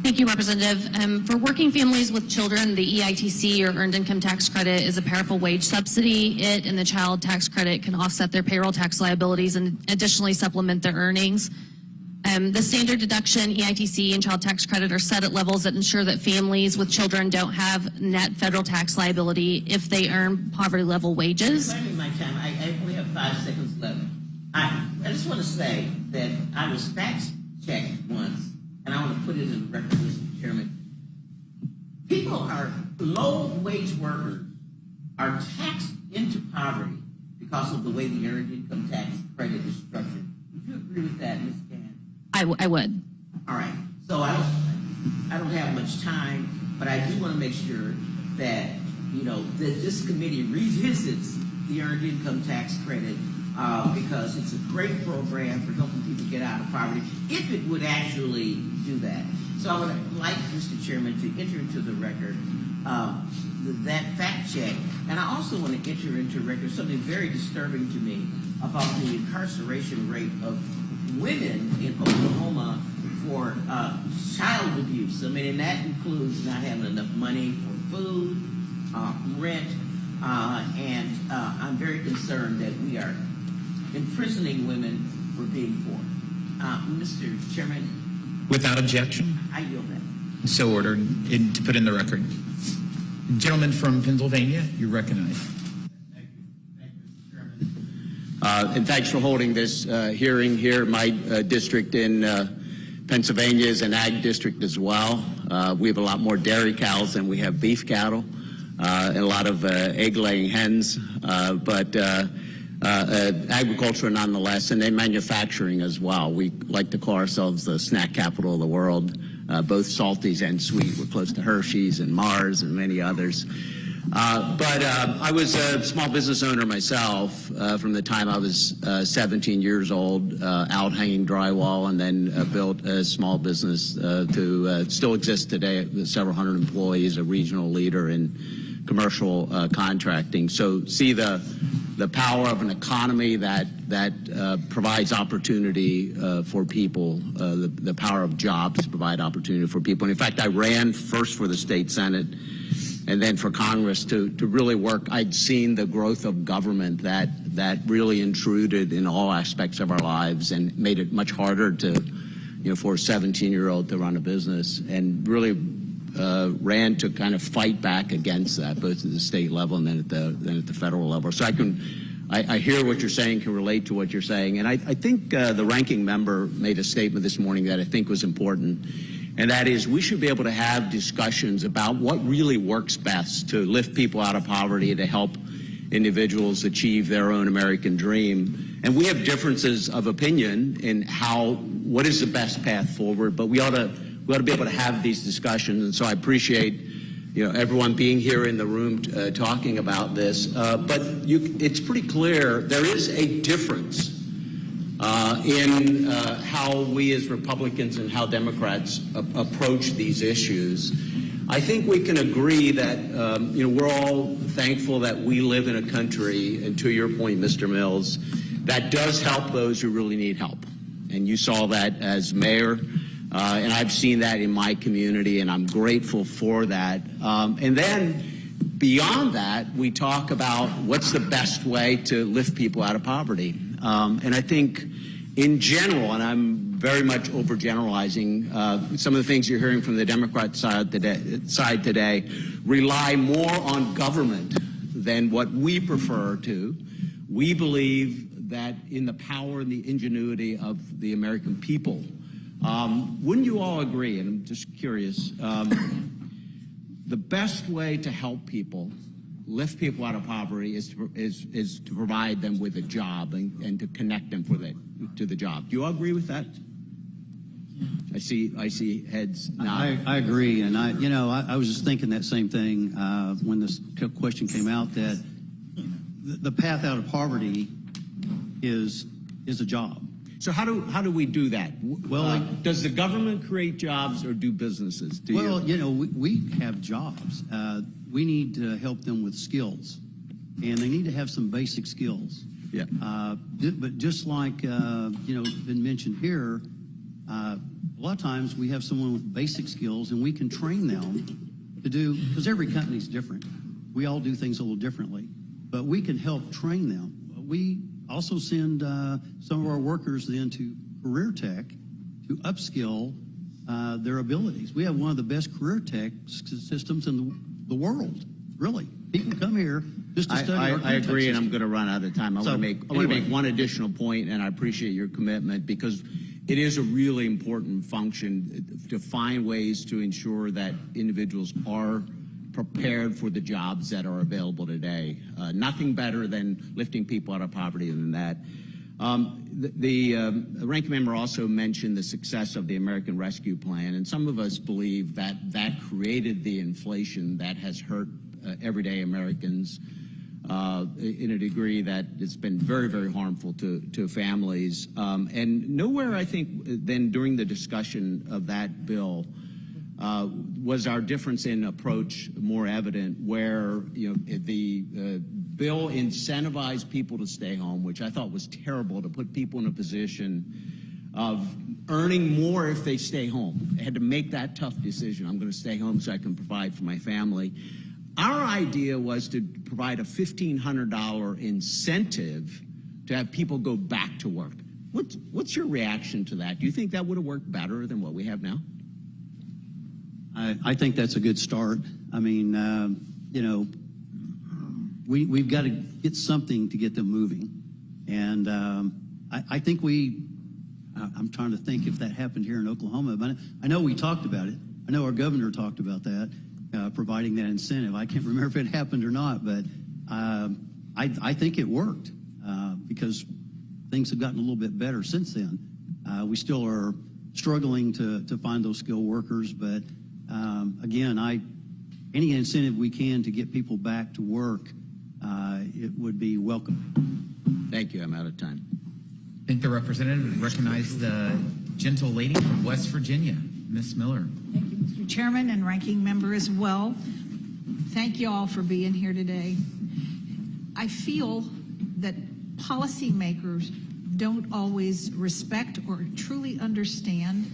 Thank you, Representative. For working families with children, the EITC, or Earned Income Tax Credit, is a powerful wage subsidy. It and the child tax credit can offset their payroll tax liabilities and additionally supplement their earnings. The standard deduction, EITC, and child tax credit are set at levels that ensure that families with children don't have net federal tax liability if they earn poverty level wages. Claiming my time, I only have 5 seconds left. I just want to say that I was fact checked once, and I want to put it in the record, Mr. Chairman. People are, low wage workers are taxed into poverty because of the way the earned income tax credit is structured. Would you agree with that, Ms. Gann? I would. All right. So I don't have much time, but I do want to make sure that, you know, that this committee revisits the earned income tax credit because it's a great program for helping people get out of poverty, if it would actually do that. So I would like, Mr. Chairman, to enter into the record that fact check, and I also want to enter into record something very disturbing to me about the incarceration rate of women in Oklahoma for child abuse. I mean, and that includes not having enough money for food, rent, and I'm very concerned that we are imprisoning women for being poor. Mr. Chairman? Without objection? I yield that. So ordered. To put in the record. Gentleman from Pennsylvania, you're recognized. And thanks for holding this hearing here. My district in Pennsylvania is an ag district as well. We have a lot more dairy cows than we have beef cattle, and a lot of egg-laying hens, but agriculture nonetheless, and then manufacturing as well. We like to call ourselves the snack capital of the world, both salties and sweet. We're close to Hershey's and Mars and many others. But I was a small business owner myself from the time I was 17 years old, out hanging drywall, and then built a small business to still exist today with several hundred employees, a regional leader in commercial contracting. So see the power of an economy that provides opportunity for people, the power of jobs to provide opportunity for people. And in fact, I ran first for the state Senate and then for Congress to really work. I'd seen the growth of government that really intruded in all aspects of our lives and made it much harder to, for a 17-year-old to run a business, and really ran to kind of fight back against that, both at the state level and then at the federal level. So I hear what you're saying, can relate to what you're saying, and I think the ranking member made a statement this morning that I think was important. And that is, we should be able to have discussions about what really works best to lift people out of poverty, to help individuals achieve their own American dream. And we have differences of opinion in what is the best path forward, but we ought to be able to have these discussions. And so I appreciate everyone being here in the room talking about this. But it's pretty clear there is a difference in how we as Republicans and how Democrats approach these issues. I think we can agree that we're all thankful that we live in a country, and to your point, Mr. Mills, that does help those who really need help. And you saw that as mayor, and I've seen that in my community, and I'm grateful for that. And then beyond that, we talk about what's the best way to lift people out of poverty. And I think in general, and I'm very much overgeneralizing, some of the things you're hearing from the Democrat side today rely more on government than what we prefer to. We believe that in the power and the ingenuity of the American people. Wouldn't you all agree, and I'm just curious, the best way to help people, lift people out of poverty, is to provide them with a job and to connect them to the job. Do you all agree with that? I see heads nod. I agree, and I was just thinking that same thing when this question came out, that the path out of poverty is a job. So how do we do that? Well, does the government create jobs or do businesses? We have jobs. We need to help them with skills, and they need to have some basic skills. Yeah. But just like been mentioned here, a lot of times we have someone with basic skills, and we can train them to do, because every company's different. We all do things a little differently, but we can help train them. We also send some of our workers then to career tech to upskill their abilities. We have one of the best career tech systems in the world, really. People come here just to study our I agree, and I'm going to run out of time. I want to make one additional point, and I appreciate your commitment, because it is a really important function to find ways to ensure that individuals are prepared for the jobs that are available today. Nothing better than lifting people out of poverty than that. The ranking member also mentioned the success of the American Rescue Plan, and some of us believe that created the inflation that has hurt everyday Americans in a degree that it's been very, very harmful to families. And nowhere, I think, then during the discussion of that bill was our difference in approach more evident, where the bill incentivized people to stay home, which I thought was terrible, to put people in a position of earning more if they stay home. They had to make that tough decision. I'm going to stay home so I can provide for my family. Our idea was to provide a $1,500 incentive to have people go back to work. What's your reaction to that? Do you think that would have worked better than what we have now? I think that's a good start. I mean, we've got to get something to get them moving. And I think I'm trying to think if that happened here in Oklahoma, but I know we talked about it. I know our governor talked about that, providing that incentive. I can't remember if it happened or not, but I think it worked because things have gotten a little bit better since then. We still are struggling to find those skilled workers, but again, any incentive we can to get people back to work, it would be welcome. Thank you. I'm out of time. I think the representative recognized the gentle lady from West Virginia, Miss Miller. Thank you, Mr. Chairman and ranking member as well. Thank you all for being here today. I feel that policymakers don't always respect or truly understand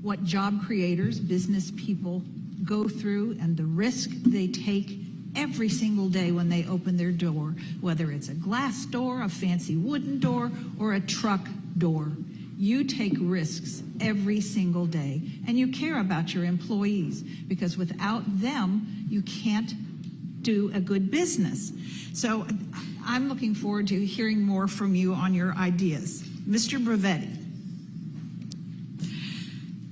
what job creators, business people go through and the risk they take every single day when they open their door, whether it's a glass door, a fancy wooden door, or a truck door. You take risks every single day, and you care about your employees, because without them, you can't do a good business. So I'm looking forward to hearing more from you on your ideas. Mr. Bravetti,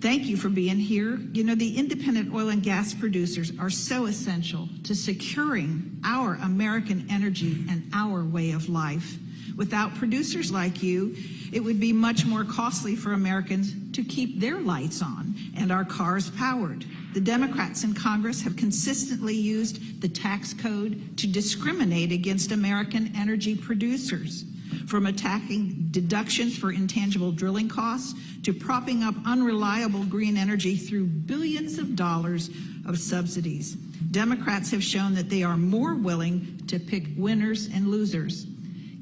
thank you for being here. You know, the independent oil and gas producers are so essential to securing our American energy and our way of life. Without producers like you, it would be much more costly for Americans to keep their lights on and our cars powered. The Democrats in Congress have consistently used the tax code to discriminate against American energy producers, from attacking deductions for intangible drilling costs to propping up unreliable green energy through billions of dollars of subsidies. Democrats have shown that they are more willing to pick winners and losers.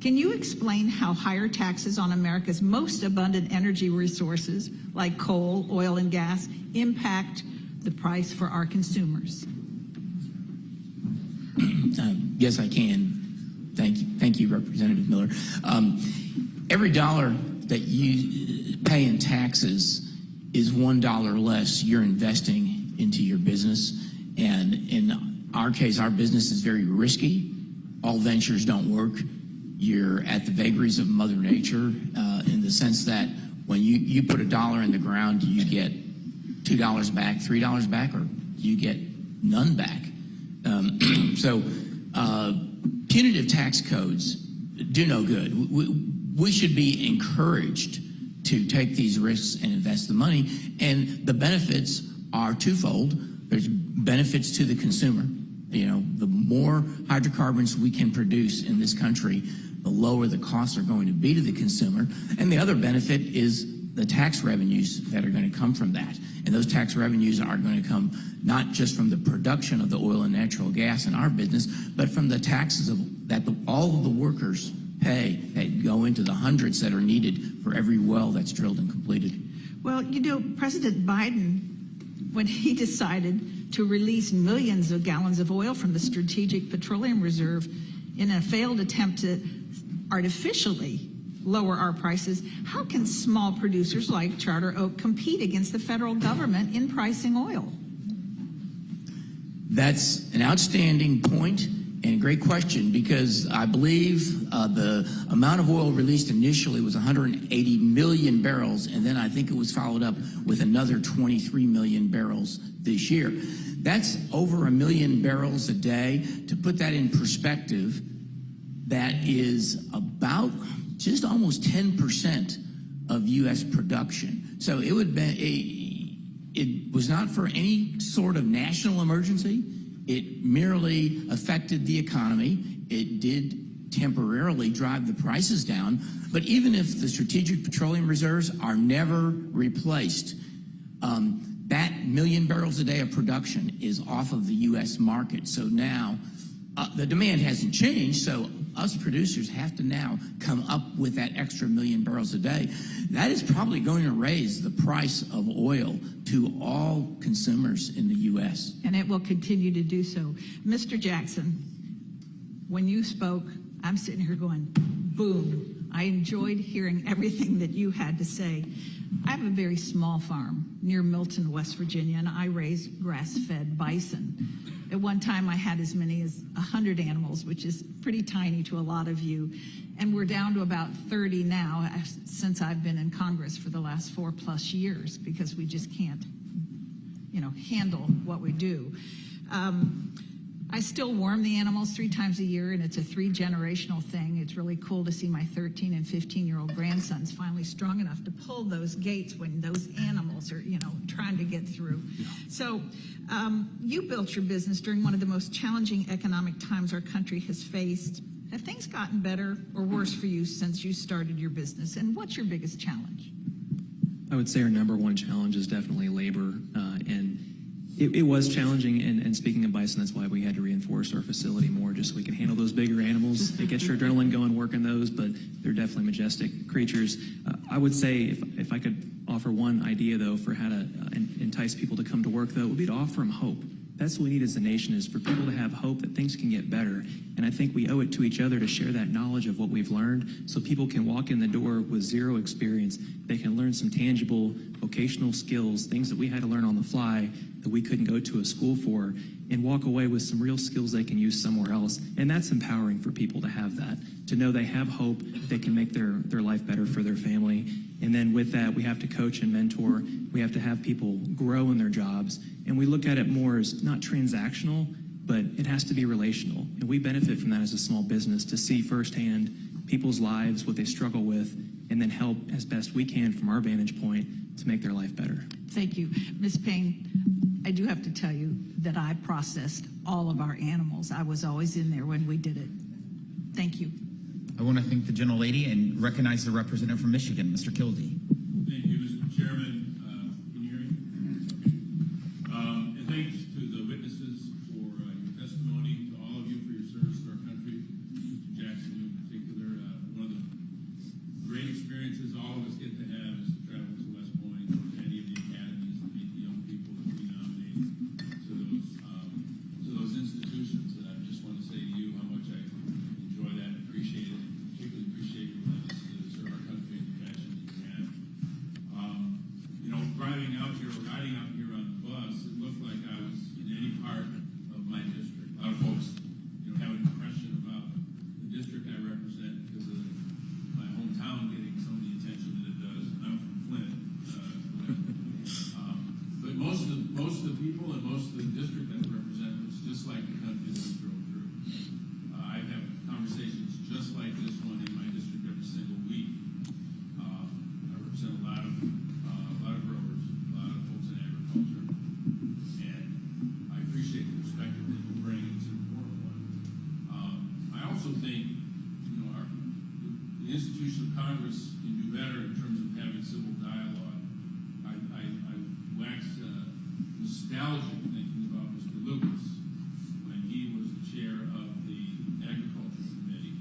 Can you explain how higher taxes on America's most abundant energy resources, like coal, oil, and gas, impact the price for our consumers? Yes, I can. Thank you, Representative Miller. Every dollar that you pay in taxes is $1 less you're investing into your business. And in our case, our business is very risky. All ventures don't work. You're at the vagaries of Mother Nature in the sense that when you put $1 in the ground, you get $2 back, $3 back, or you get none back. So punitive tax codes do no good. We should be encouraged to take these risks and invest the money. And the benefits are twofold. There's benefits to the consumer. You know, the more hydrocarbons we can produce in this country, the lower the costs are going to be to the consumer. And the other benefit is the tax revenues that are going to come from that. And those tax revenues are going to come not just from the production of the oil and natural gas in our business, but from the taxes that all of the workers pay that go into the hundreds that are needed for every well that's drilled and completed. Well, you know, President Biden, when he decided to release millions of gallons of oil from the Strategic Petroleum Reserve in a failed attempt to artificially lower our prices, how can small producers like Charter Oak compete against the federal government in pricing oil? That's an outstanding point and a great question, because I believe the amount of oil released initially was 180 million barrels, and then I think it was followed up with another 23 million barrels this year. That's over 1 million barrels a day. To put that in perspective, that is about just almost 10% of U.S. production. So it would be it was not for any sort of national emergency. It merely affected the economy. It did temporarily drive the prices down. But even if the strategic petroleum reserves are never replaced, that 1 million barrels a day of production is off of the U.S. market. So now the demand hasn't changed, so us producers have to now come up with that extra 1 million barrels a day. That is probably going to raise the price of oil to all consumers in the U.S. And it will continue to do so. Mr. Jackson, when you spoke, I'm sitting here going, boom. I enjoyed hearing everything that you had to say. I have a very small farm near Milton, West Virginia, and I raise grass-fed bison. At one time, I had as many as 100 animals, which is pretty tiny to a lot of you. And we're down to about 30 now since I've been in Congress for the last 4+ years, because we just can't, handle what we do. I still warm the animals 3 times a year, and it's a 3-generational thing. It's really cool to see my 13 and 15-year-old grandsons finally strong enough to pull those gates when those animals are, trying to get through. So you built your business during one of the most challenging economic times our country has faced. Have things gotten better or worse for you since you started your business? And what's your biggest challenge? I would say our number one challenge is definitely labor, and it was challenging. And speaking of bison, that's why we had to reinforce our facility more, just so we can handle those bigger animals. It gets your adrenaline going working those, but they're definitely majestic creatures. I would say if I could offer one idea, though, for how to entice people to come to work, though, it would be to offer them hope. That's what we need as a nation, is for people to have hope that things can get better. And I think we owe it to each other to share that knowledge of what we've learned, so people can walk in the door with zero experience. They can learn some tangible vocational skills, things that we had to learn on the fly that we couldn't go to a school for, and walk away with some real skills they can use somewhere else. And that's empowering for people to have that, to know they have hope, they can make their life better for their family. And then with that, we have to coach and mentor. We have to have people grow in their jobs. And we look at it more as not transactional, but it has to be relational. And we benefit from that as a small business, to see firsthand people's lives, what they struggle with, and then help as best we can from our vantage point to make their life better. Thank you. Ms. Payne, I do have to tell you that I processed all of our animals. I was always in there when we did it. Thank you. I want to thank the gentlelady and recognize the representative from Michigan, Mr. Kildee. Thank you, Mr. Chairman. Can you hear me? And thanks to the witnesses for your testimony, to all of you for your service to our country, Mr. Jackson in particular. One of the great experiences all of us get to have is to travel to West Point, to any of the academies, and meet the young people that we nominate to those institutions. And I just want to say to you how much I enjoy that and appreciate it. Particularly appreciate your willingness to serve our country and the passion that you have. Driving out here, or riding out here on the bus, it looked like I was in any part of my district. A lot of folks, have an impression about the district I represent because of my hometown getting some of the attention that it does. I'm from Flint, but most of the people and most of the district that I represent, it's just like the country that we drove through. I have conversations just like this one in my district every single week. I represent a lot of growers, a lot of folks in agriculture, and I appreciate the perspective that you bring. It's an important one. I also think, the institution of Congress can do better in terms of having civil dialogue. I wax nostalgic thinking about Mr. Lucas when he was the chair of the Agriculture Committee,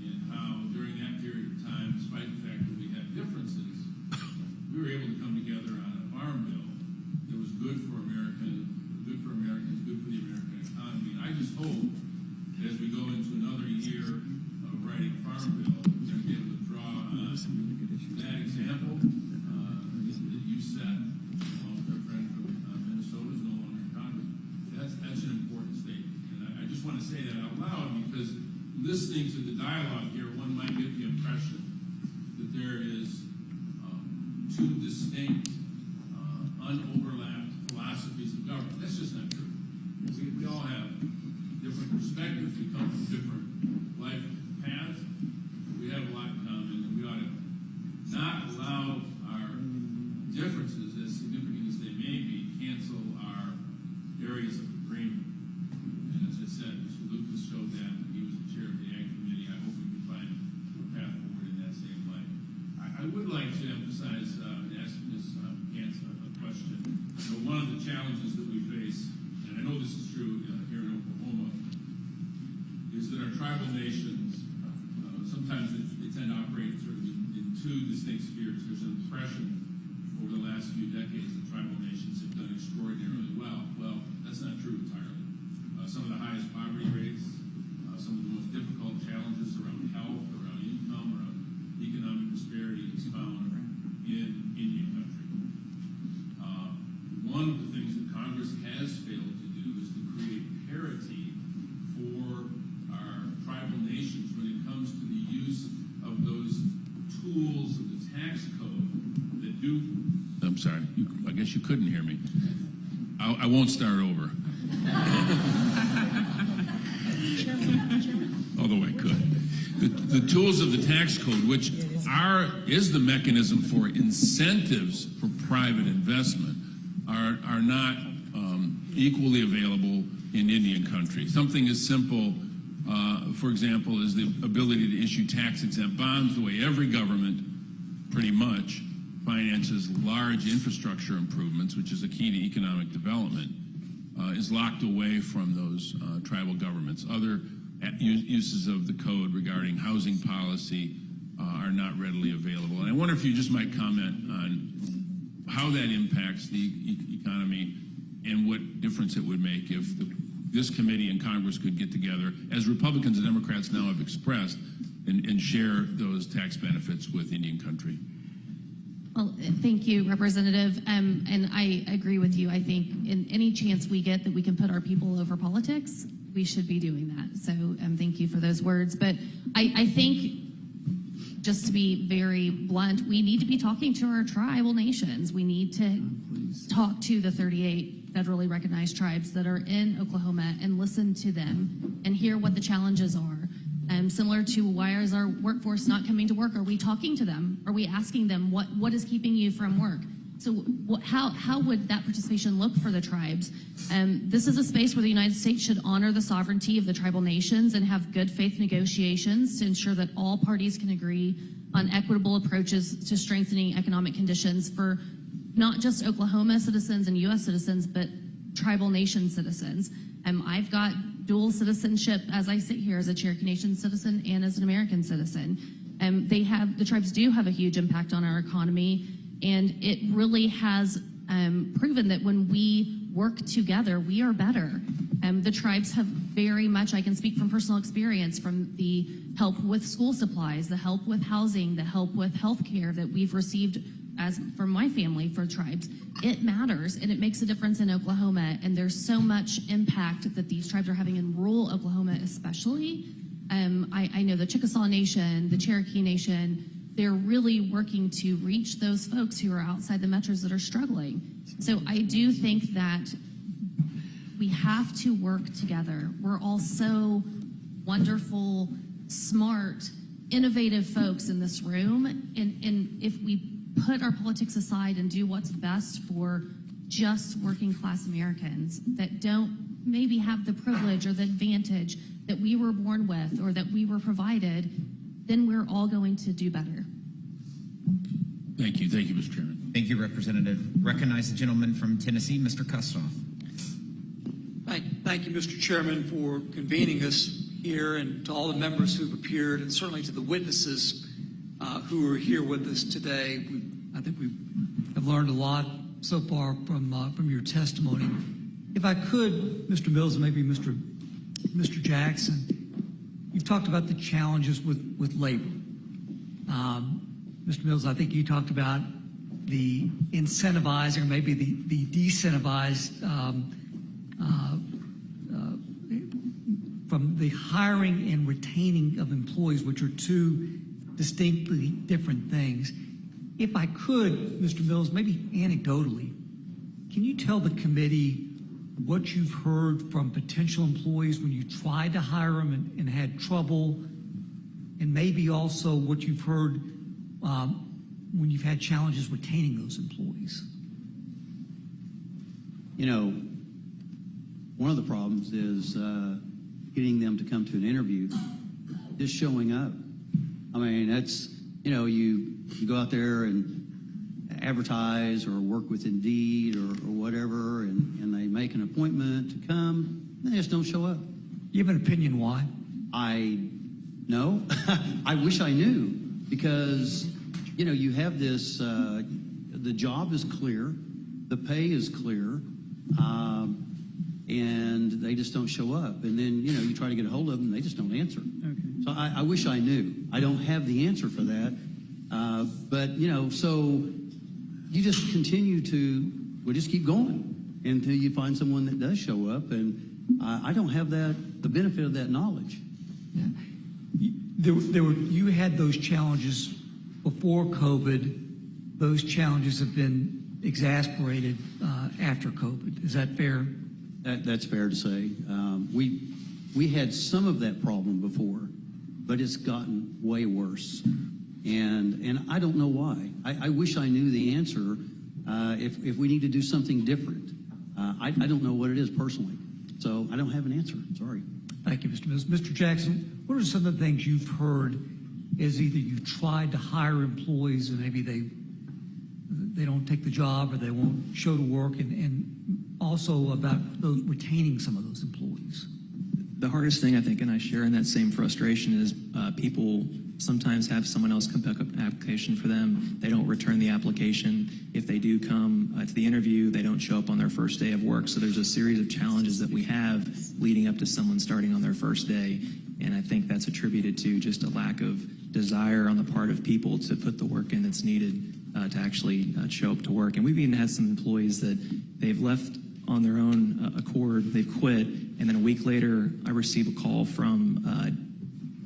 and how during that period of time, despite the fact that we had differences, we were able to come together on a farm bill that was good for Americans, good for the American economy. And I just hope that as we go into another year of writing a farm bill, we're going to be able to draw on that example that you set. Our friend from Minnesota is no longer in Congress. That's an important statement. And I just want to say that out loud, because listening to the dialogue here, one might get the impression that there is two distinct, unoverlapped philosophies of government. That's just not true. We all have different perspectives. We come from different life paths. We have a lot in common, and we ought to not allow our differences, as significant as they may be, cancel our areas of agreement. And as I said, Mr. Lucas showed that when he was the chair of the Ag Committee. I hope we can find a path forward in that same light. I would like to emphasize and ask Ms. Gantz a question. One of the challenges that we face, and I know this is true here in Oklahoma, is that our tribal nations, sometimes they tend to operate sort of in two distinct spheres. There's an impression over the last few decades that tribal nations have done extraordinarily well. Well, that's not true entirely. Some of the highest poverty rates, some of the most difficult challenges around health, around income, around economic disparity is found in Indian country. One of the things that Congress has failed to do is to create parity for our tribal nations when it comes to the use of those tools of the tax code that do... I'm sorry, I guess you couldn't hear me. I won't start over. although I could. The tools of the tax code, which is the mechanism for incentives for private investment, are not equally available in Indian country. Something as simple, for example, as the ability to issue tax-exempt bonds, the way every government pretty much finances large infrastructure improvements, which is a key to economic development, is locked away from those tribal governments. Other uses of the code regarding housing policy are not readily available. And I wonder if you just might comment on how that impacts the economy and what difference it would make if this committee and Congress could get together, as Republicans and Democrats now have expressed, and share those tax benefits with Indian country. Well, thank you, Representative. And I agree with you. I think in any chance we get that we can put our people over politics, we should be doing that. So thank you for those words. But I think, just to be very blunt, we need to be talking to our tribal nations. We need to talk to the 38 federally recognized tribes that are in Oklahoma and listen to them and hear what the challenges are. Similar to why is our workforce not coming to work? Are we talking to them? Are we asking them what is keeping you from work? So how would that participation look for the tribes? This is a space where the United States should honor the sovereignty of the tribal nations and have good faith negotiations to ensure that all parties can agree on equitable approaches to strengthening economic conditions for not just Oklahoma citizens and U.S. citizens, but tribal nation citizens. I've got dual citizenship as I sit here as a Cherokee Nation citizen and as an American citizen. The tribes do have a huge impact on our economy, and it really has proven that when we work together, we are better. The tribes have very much, I can speak from personal experience, from the help with school supplies, the help with housing, the help with health care that we've received from my family for tribes. It matters, and it makes a difference in Oklahoma, and there's so much impact that these tribes are having in rural Oklahoma especially. I know the Chickasaw Nation, the Cherokee Nation, they're really working to reach those folks who are outside the metros that are struggling. So I do think that we have to work together. We're all so wonderful, smart, innovative folks in this room, and if we put our politics aside and do what's best for just working class Americans that don't maybe have the privilege or the advantage that we were born with or that we were provided, then we're all going to do better. Thank you, Mr. Chairman. Thank you, Representative. Recognize the gentleman from Tennessee, Mr. Kustoff. Thank you, Mr. Chairman, for convening us here, and to all the members who've appeared, and certainly to the witnesses who are here with us today. I think we have learned a lot so far from your testimony. If I could, Mr. Mills and maybe Mr. Jackson, you've talked about the challenges with labor. Mr. Mills, I think you talked about the incentivizing, or maybe the decentivized from the hiring and retaining of employees, which are two distinctly different things. If I could, Mr. Mills, maybe anecdotally, can you tell the committee what you've heard from potential employees when you tried to hire them and had trouble, and maybe also what you've heard when you've had challenges retaining those employees? You know, one of the problems is getting them to come to an interview, just showing up. I mean, that's, you know, you go out there and advertise or work with Indeed or whatever, and they make an appointment to come, and they just don't show up. You have an opinion why? No. I wish I knew, because, you know, you have this, the job is clear, the pay is clear, and they just don't show up. And then, you know, you try to get a hold of them, they just don't answer. Okay. So I wish I knew. I don't have the answer for that. But, you know, so you just continue to, we'll just keep going until you find someone that does show up. And I don't have the benefit of that knowledge. Yeah. You had those challenges before COVID. Those challenges have been exasperated after COVID. Is that fair? That's fair to say. We had some of that problem before, but it's gotten way worse. And I don't know why. I wish I knew the answer if we need to do something different. I don't know what it is personally, so I don't have an answer. Sorry. Thank you, Mr. Mills. Mr. Jackson, what are some of the things you've heard as either you tried to hire employees and maybe they don't take the job or they won't show to work, and also about retaining some of those employees? The hardest thing, I think, and I share in that same frustration, is people sometimes have someone else come pick up an application for them. They don't return the application. If they do come to the interview, they don't show up on their first day of work. So there's a series of challenges that we have leading up to someone starting on their first day. And I think that's attributed to just a lack of desire on the part of people to put the work in that's needed to actually show up to work. And we've even had some employees that they've left on their own accord, they've quit, and then a week later, I receive a call from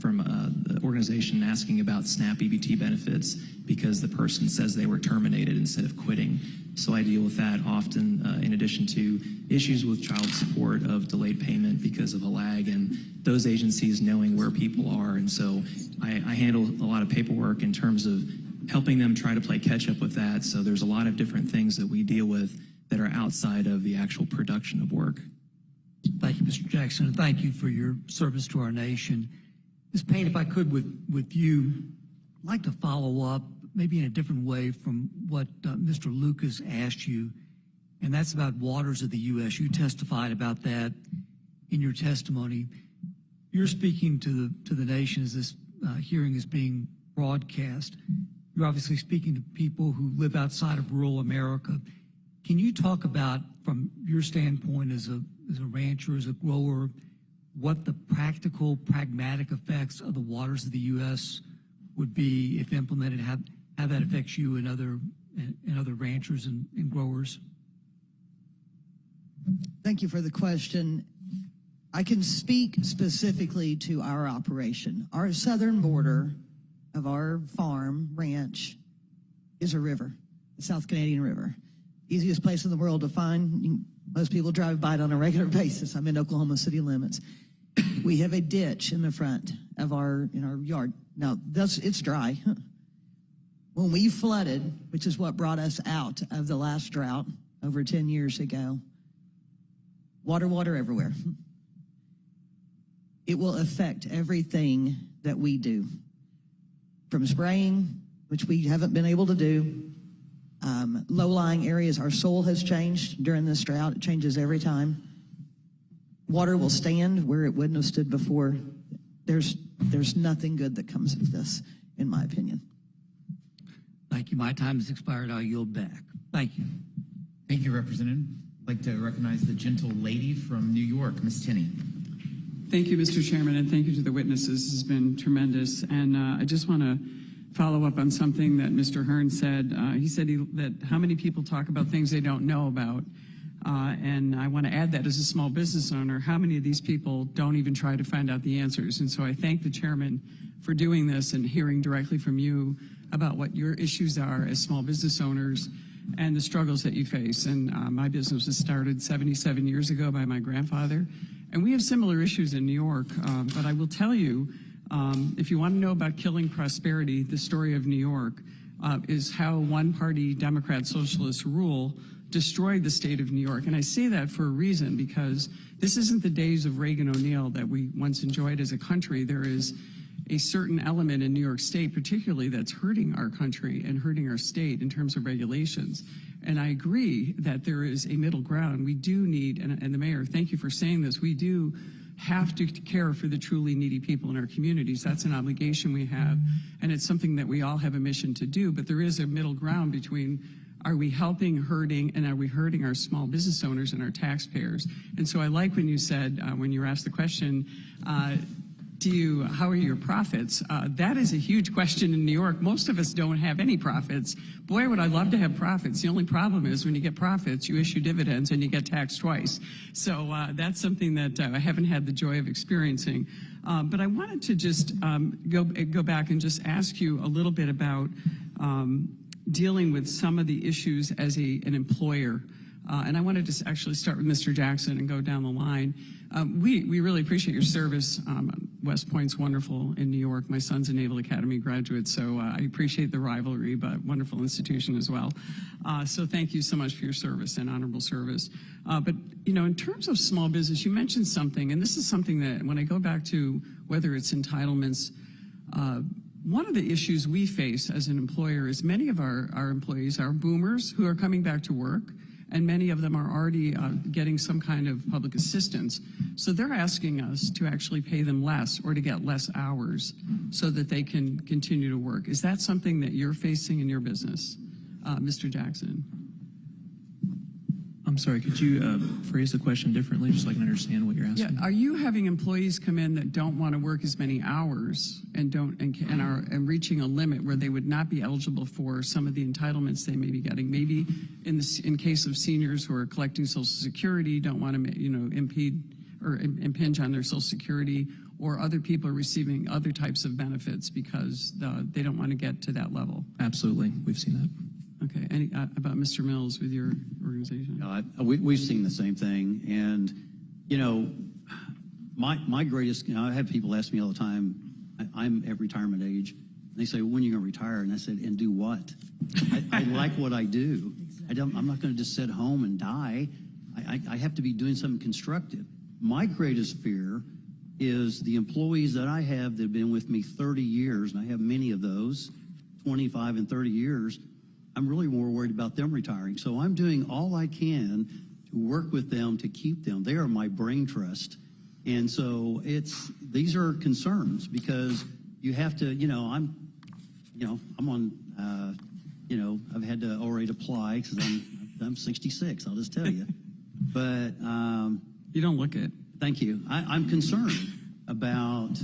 the organization asking about SNAP EBT benefits because the person says they were terminated instead of quitting. So I deal with that often, in addition to issues with child support of delayed payment because of a lag, and those agencies knowing where people are. And so I handle a lot of paperwork in terms of helping them try to play catch up with that. So there's a lot of different things that we deal with that are outside of the actual production of work. Thank you, Mr. Jackson, and thank you for your service to our nation. Ms. Payne, if I could, with you, I'd like to follow up, maybe in a different way from what Mr. Lucas asked you, and that's about waters of the U.S. You testified about that in your testimony. You're speaking to the nation as this hearing is being broadcast. You're obviously speaking to people who live outside of rural America. Can you talk about, from your standpoint as a rancher, as a grower, what the practical, pragmatic effects of the waters of the U.S. would be if implemented, how that affects you and other ranchers and growers? Thank you for the question. I can speak specifically to our operation. Our southern border of our farm, ranch, is a river, the South Canadian River. Easiest place in the world to find. Most people drive by it on a regular basis. I'm in Oklahoma city limits. We have a ditch in the front of our yard. Now, it's dry. When we flooded, which is what brought us out of the last drought over 10 years ago, water everywhere. It will affect everything that we do. From spraying, which we haven't been able to do, low-lying areas, our soil has changed during this drought. It changes every time. Water will stand where it wouldn't have stood before. There's nothing good that comes of this, in my opinion. Thank you. My time has expired. I'll yield back. Thank you. Thank you, Representative. I'd like to recognize the gentle lady from New York, Ms. Tinney. Thank you, Mr. Chairman, and thank you to the witnesses. This has been tremendous. And I just want to follow up on something that Mr. Hearn said. He said that how many people talk about things they don't know about. And I want to add that as a small business owner, how many of these people don't even try to find out the answers? And so I thank the chairman for doing this and hearing directly from you about what your issues are as small business owners and the struggles that you face. And my business was started 77 years ago by my grandfather. And we have similar issues in New York. But I will tell you, if you want to know about killing prosperity, the story of New York is how one-party Democrat socialist rule destroyed the state of New York. And I say that for a reason, because this isn't the days of Reagan O'Neill that we once enjoyed as a country. There is a certain element in New York State, particularly, that's hurting our country and hurting our state in terms of regulations. And I agree that there is a middle ground. We do need, and the mayor, thank you for saying this, we do have to care for the truly needy people in our communities. That's an obligation we have, and it's something that we all have a mission to do. But there is a middle ground between, are we helping, hurting, and are we hurting our small business owners and our taxpayers? And so I like when you said, when you were asked the question, how are your profits? That is a huge question in New York. Most of us don't have any profits. Boy, would I love to have profits. The only problem is when you get profits, you issue dividends and you get taxed twice. So that's something that I haven't had the joy of experiencing. But I wanted to just go back and just ask you a little bit about dealing with some of the issues as an employer. And I wanted to actually start with Mr. Jackson and go down the line. We really appreciate your service. West Point's wonderful in New York. My son's a Naval Academy graduate, so I appreciate the rivalry, but wonderful institution as well. So thank you so much for your service and honorable service. But, you know, in terms of small business, you mentioned something, and this is something that when I go back to whether it's entitlements, one of the issues we face as an employer is many of our employees are boomers who are coming back to work, and many of them are already getting some kind of public assistance. So they're asking us to actually pay them less or to get less hours so that they can continue to work. Is that something that you're facing in your business, Mr. Jackson? I'm sorry, could you phrase the question differently just so I can understand what you're asking? Yeah, are you having employees come in that don't want to work as many hours and are reaching a limit where they would not be eligible for some of the entitlements they may be getting? Maybe in case of seniors who are collecting Social Security, don't want to impede or impinge on their Social Security, or other people are receiving other types of benefits because they don't want to get to that level. Absolutely, we've seen that. Okay, any about Mr. Mills with your organization? We've seen the same thing, and you know, my greatest. You know, I have people ask me all the time. I'm at retirement age. And they say, "When are you going to retire?" And I said, "And do what?" I like what I do. I'm not going to just sit home and die. I have to be doing something constructive. My greatest fear is the employees that I have that have been with me 30 years, and I have many of those, 25 and 30 years. I'm really more worried about them retiring. So I'm doing all I can to work with them to keep them. They are my brain trust. And so these are concerns because you have to, I'm on, I've had to already apply because I'm 66, I'll just tell you. But you don't look it. Thank you. I'm concerned about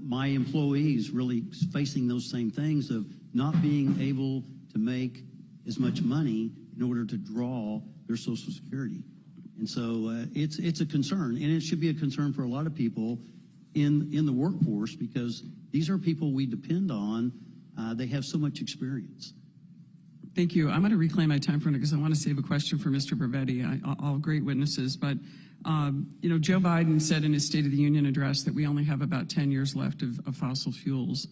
my employees really facing those same things of not being able to make as much money in order to draw their Social Security. And so it's a concern, and it should be a concern for a lot of people in the workforce because these are people we depend on. They have so much experience. Thank you. I'm going to reclaim my time for it because I want to save a question for Mr. Bravetti. All great witnesses, but Joe Biden said in his State of the Union address that we only have about 10 years left of fossil fuels.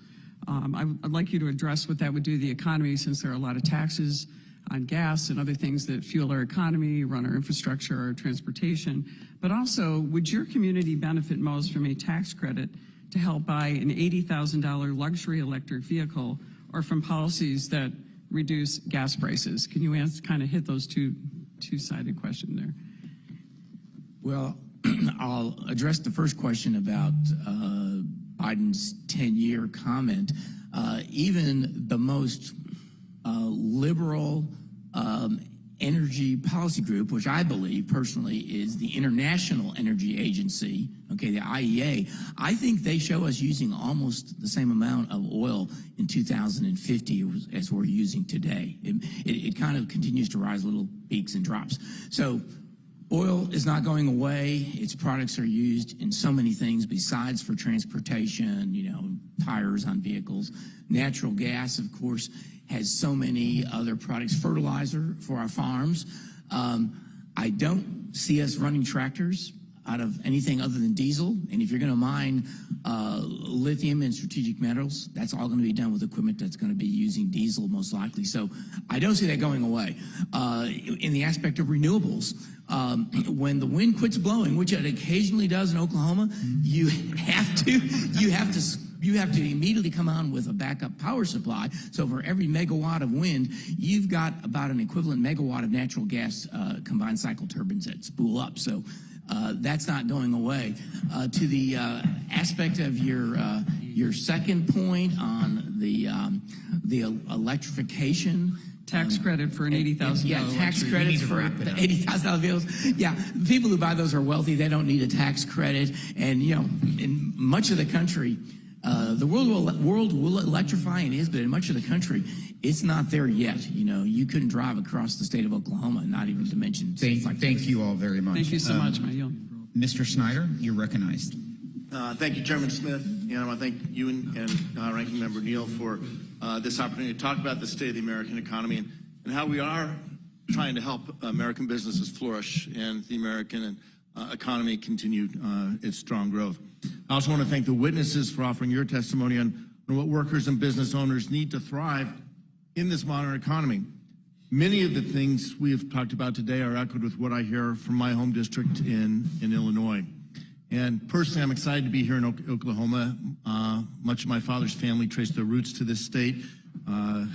I'd like you to address what that would do to the economy since there are a lot of taxes on gas and other things that fuel our economy, run our infrastructure, our transportation. But also, would your community benefit most from a tax credit to help buy an $80,000 luxury electric vehicle or from policies that reduce gas prices? Can you kind of hit those two-sided question there? Well, I'll address the first question about Biden's 10-year comment. Even the most liberal energy policy group, which I believe personally is the International Energy Agency, okay, the IEA, I think they show us using almost the same amount of oil in 2050 as we're using today. It kind of continues to rise little peaks and drops. So oil is not going away. Its products are used in so many things besides for transportation, tires on vehicles. Natural gas, of course, has so many other products. Fertilizer for our farms. I don't see us running tractors out of anything other than diesel. And if you're going to mine lithium and strategic metals, that's all going to be done with equipment that's going to be using diesel most likely. So I don't see that going away. In the aspect of renewables, when the wind quits blowing, which it occasionally does in Oklahoma, you have to immediately come on with a backup power supply. So for every megawatt of wind, you've got about an equivalent megawatt of natural gas combined cycle turbines that spool up. So that's not going away. To the aspect of your second point on the electrification. Tax credit for an $80,000. Yeah, tax credits for $80,000 bills. Yeah, people who buy those are wealthy. They don't need a tax credit. And, in much of the country, the world will electrify and is, but in much of the country, it's not there yet. You couldn't drive across the state of Oklahoma, not even to mention. Thank you all very much. Thank you so much, Mayor. Mr. Snyder, you're recognized. Thank you, Chairman Smith. And I want to thank you and Ranking Member Neal for this opportunity to talk about the state of the American economy and how we are trying to help American businesses flourish and the American economy continue its strong growth. I also want to thank the witnesses for offering your testimony on what workers and business owners need to thrive in this modern economy. Many of the things we have talked about today are echoed with what I hear from my home district in Illinois. And personally, I'm excited to be here in Oklahoma. Much of my father's family traced their roots to this state.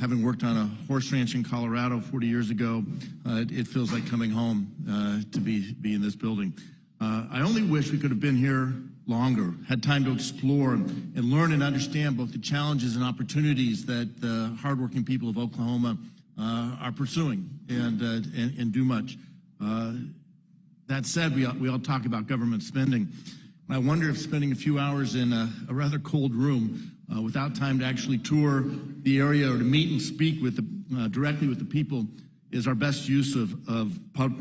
Having worked on a horse ranch in Colorado 40 years ago, it feels like coming home to be in this building. I only wish we could have been here longer, had time to explore and learn and understand both the challenges and opportunities that the hardworking people of Oklahoma are pursuing and do much. That said, we all talk about government spending. I wonder if spending a few hours in a rather cold room without time to actually tour the area or to meet and speak with directly with the people is our best use of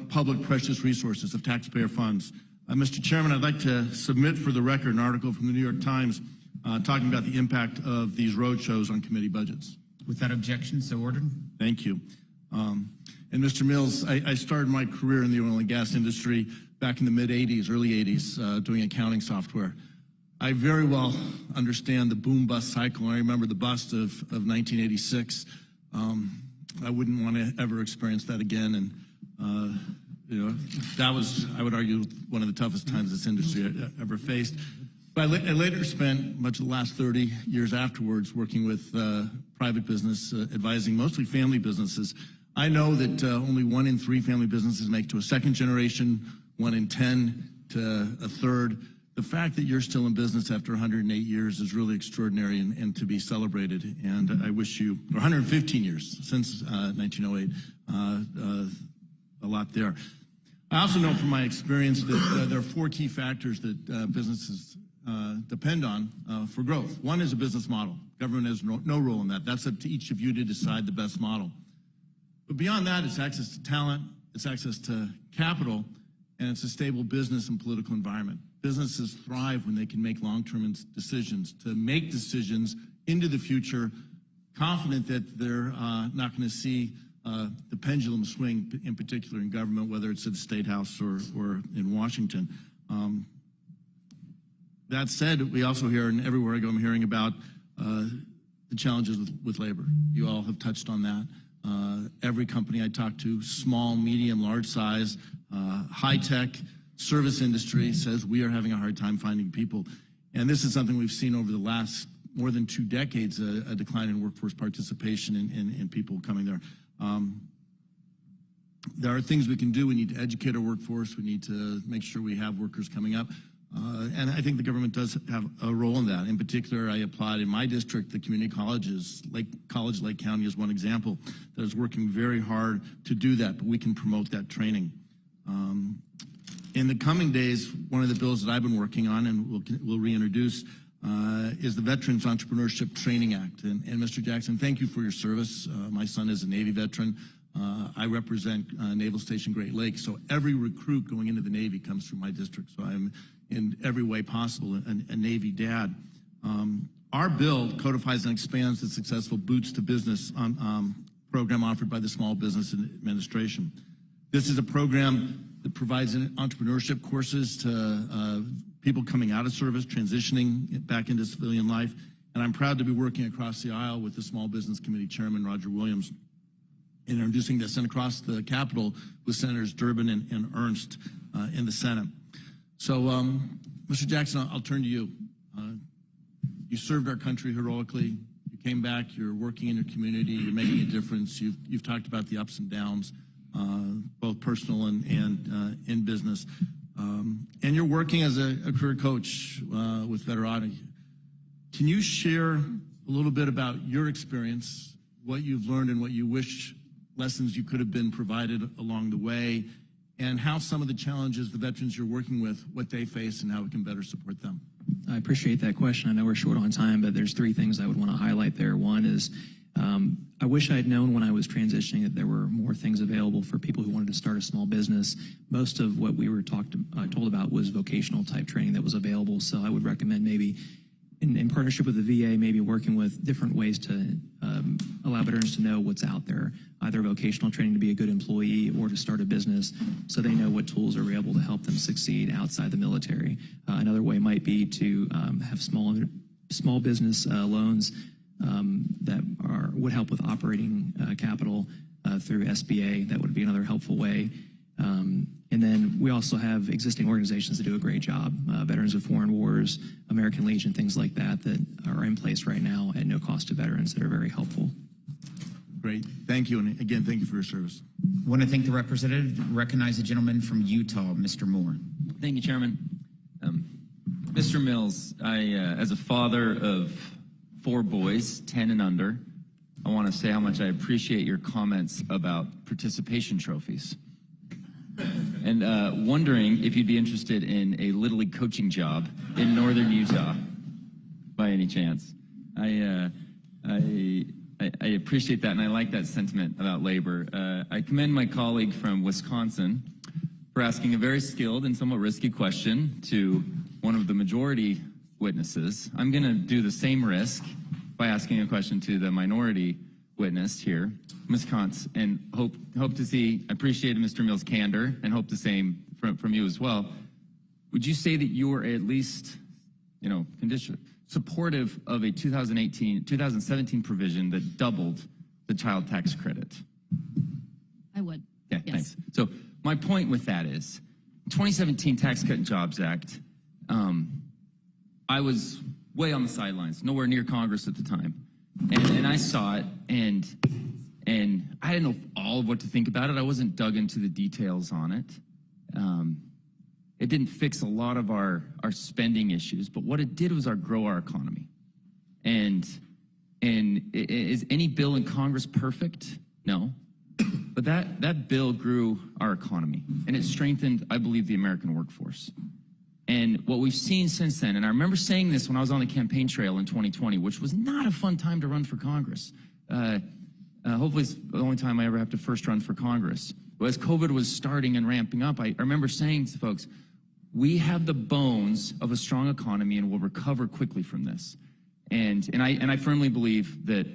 public precious resources, of taxpayer funds. Mr. Chairman, I'd like to submit for the record an article from the New York Times talking about the impact of these road shows on committee budgets. Without objection, so ordered. Thank you. And Mr. Mills, I started my career in the oil and gas industry back in the mid-'80s, early '80s, doing accounting software. I very well understand the boom-bust cycle. I remember the bust of 1986. I wouldn't want to ever experience that again. And, that was, I would argue, one of the toughest times this industry ever faced. But I later spent much of the last 30 years afterwards working with private business, advising mostly family businesses. I know that only 1 in 3 family businesses make to a second generation, 1 in 10 to a third. The fact that you're still in business after 108 years is really extraordinary and to be celebrated. And I wish you, or 115 years since 1908, a lot there. I also know from my experience that there are 4 key factors that businesses depend on for growth. One is a business model. Government has no role in that. That's up to each of you to decide the best model. But beyond that, it's access to talent, it's access to capital, and it's a stable business and political environment. Businesses thrive when they can make long-term decisions, to make decisions into the future, confident that they're not going to see the pendulum swing, in particular in government, whether it's at the State House or in Washington. That said, we also hear, and everywhere I go, I'm hearing about the challenges with labor. You all have touched on that. Every company I talk to, small, medium, large size, high-tech, service industry says we are having a hard time finding people. And this is something we've seen over the last more than 2 decades, a decline in workforce participation and people coming there. There are things we can do. We need to educate our workforce. We need to make sure we have workers coming up. And I think the government does have a role in that. In particular, I applaud in my district the community colleges. Lake County is one example that is working very hard to do that, but we can promote that training. In the coming days, one of the bills that I've been working on and we'll reintroduce is the Veterans Entrepreneurship Training Act. And Mr. Jackson, thank you for your service. My son is a Navy veteran. I represent Naval Station Great Lakes, so every recruit going into the Navy comes through my district. So I'm in every way possible a Navy dad. Our bill codifies and expands the successful Boots to Business program offered by the Small Business Administration. This is a program that provides entrepreneurship courses to people coming out of service, transitioning back into civilian life. And I'm proud to be working across the aisle with the Small Business Committee Chairman, Roger Williams, in introducing this, and across the Capitol with Senators Durbin and Ernst in the Senate. So, Mr. Jackson, I'll turn to you. You served our country heroically. You came back. You're working in your community. You're making a difference. You've talked about the ups and downs, both personal and in business. And you're working as a career coach with Veterati. Can you share a little bit about your experience, what you've learned, and what you wish lessons you could have been provided along the way, and how some of the challenges the veterans you're working with, what they face and how we can better support them? I appreciate that question. I know we're short on time, but there's 3 things I would want to highlight there. One is I wish I had known when I was transitioning that there were more things available for people who wanted to start a small business. Most of what we were told about was vocational type training that was available. So I would recommend maybe in partnership with the VA, maybe working with different ways to allow veterans to know what's out there, either vocational training to be a good employee or to start a business, so they know what tools are available to help them succeed outside the military. Another way might be to have small business loans that would help with operating capital through SBA. That would be another helpful way. And then we also have existing organizations that do a great job, Veterans of Foreign Wars, American Legion, things like that, that are in place right now at no cost to veterans that are very helpful. Great. Thank you. And again, thank you for your service. I want to thank the representative. Recognize the gentleman from Utah, Mr. Moore. Thank you, Chairman. Mr. Mills, as a father of 4 boys, 10 and under, I want to say how much I appreciate your comments about participation trophies. And wondering if you'd be interested in a Little League coaching job in northern Utah, by any chance. I appreciate that, and I like that sentiment about labor. I commend my colleague from Wisconsin for asking a very skilled and somewhat risky question to one of the majority witnesses. I'm going to do the same risk by asking a question to the minority witness here, Wisconsin, and hope to see. I appreciate Mr. Mills' candor and hope the same from you as well. Would you say that you were at least, supportive of a 2017 provision that doubled the child tax credit? I would. Yeah, Yes. thanks. So my point with that is, 2017 Tax Cut and Jobs Act, I was way on the sidelines, nowhere near Congress at the time. And I saw it, and I didn't know all of what to think about it. I wasn't dug into the details on it. It didn't fix a lot of our spending issues, but what it did was grow our economy. And is any bill in Congress perfect? No. But that bill grew our economy, and it strengthened, I believe, the American workforce. And what we've seen since then, and I remember saying this when I was on the campaign trail in 2020, which was not a fun time to run for Congress. Hopefully it's the only time I ever have to first run for Congress. But as COVID was starting and ramping up, I remember saying to folks, we have the bones of a strong economy and we'll recover quickly from this. And I firmly believe that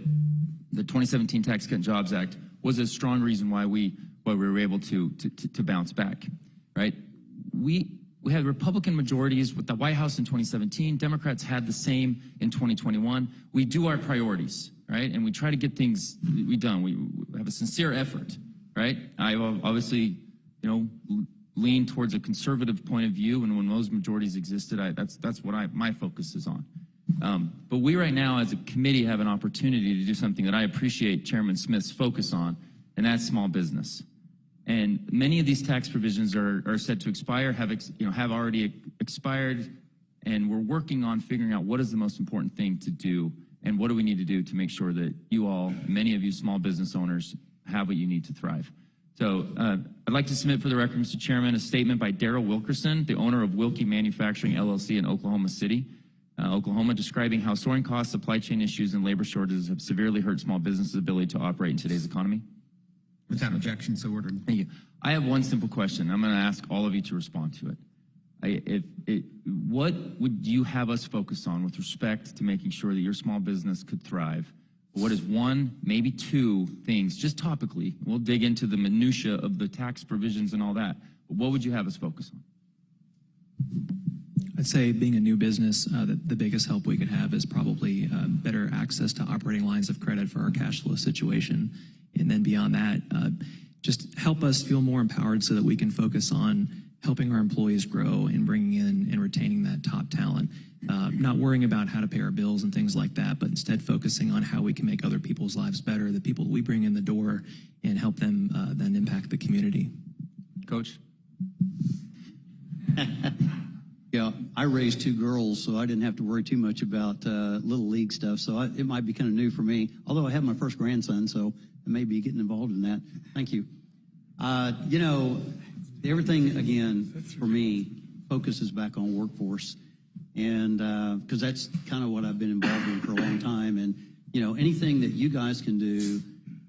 the 2017 Tax Cut and Jobs Act was a strong reason why we were able to bounce back, right? We had Republican majorities with the White House in 2017. Democrats had the same in 2021. We do our priorities, right? And we try to get things done. We have a sincere effort, right? I obviously, lean towards a conservative point of view, and when those majorities existed, that's what my focus is on. But we right now, as a committee, have an opportunity to do something that I appreciate Chairman Smith's focus on, and that's small business. And many of these tax provisions are set to expire, have already expired, and we're working on figuring out what is the most important thing to do, and what do we need to do to make sure that many of you small business owners, have what you need to thrive. So I'd like to submit for the record, Mr. Chairman, a statement by Darrell Wilkerson, the owner of Wilkie Manufacturing LLC in Oklahoma City, Oklahoma, describing how soaring costs, supply chain issues, and labor shortages have severely hurt small businesses' ability to operate in today's economy. Without objection, so ordered. Thank you. I have one simple question. I'm going to ask all of you to respond to it. What would you have us focus on with respect to making sure that your small business could thrive? What is one, maybe 2 things, just topically? We'll dig into the minutia of the tax provisions and all that. But what would you have us focus on? I'd say being a new business, the biggest help we could have is probably better access to operating lines of credit for our cash flow situation. And then beyond that, just help us feel more empowered so that we can focus on helping our employees grow and bringing in and retaining that top talent. Not worrying about how to pay our bills and things like that, but instead focusing on how we can make other people's lives better, the people we bring in the door, and help them then impact the community. Coach? Yeah, I raised 2 girls, so I didn't have to worry too much about Little League stuff, so it might be kind of new for me, although I have my first grandson, so I may be getting involved in that. Thank you. Everything, again, for me, focuses back on workforce, and because that's kind of what I've been involved in for a long time, and, anything that you guys can do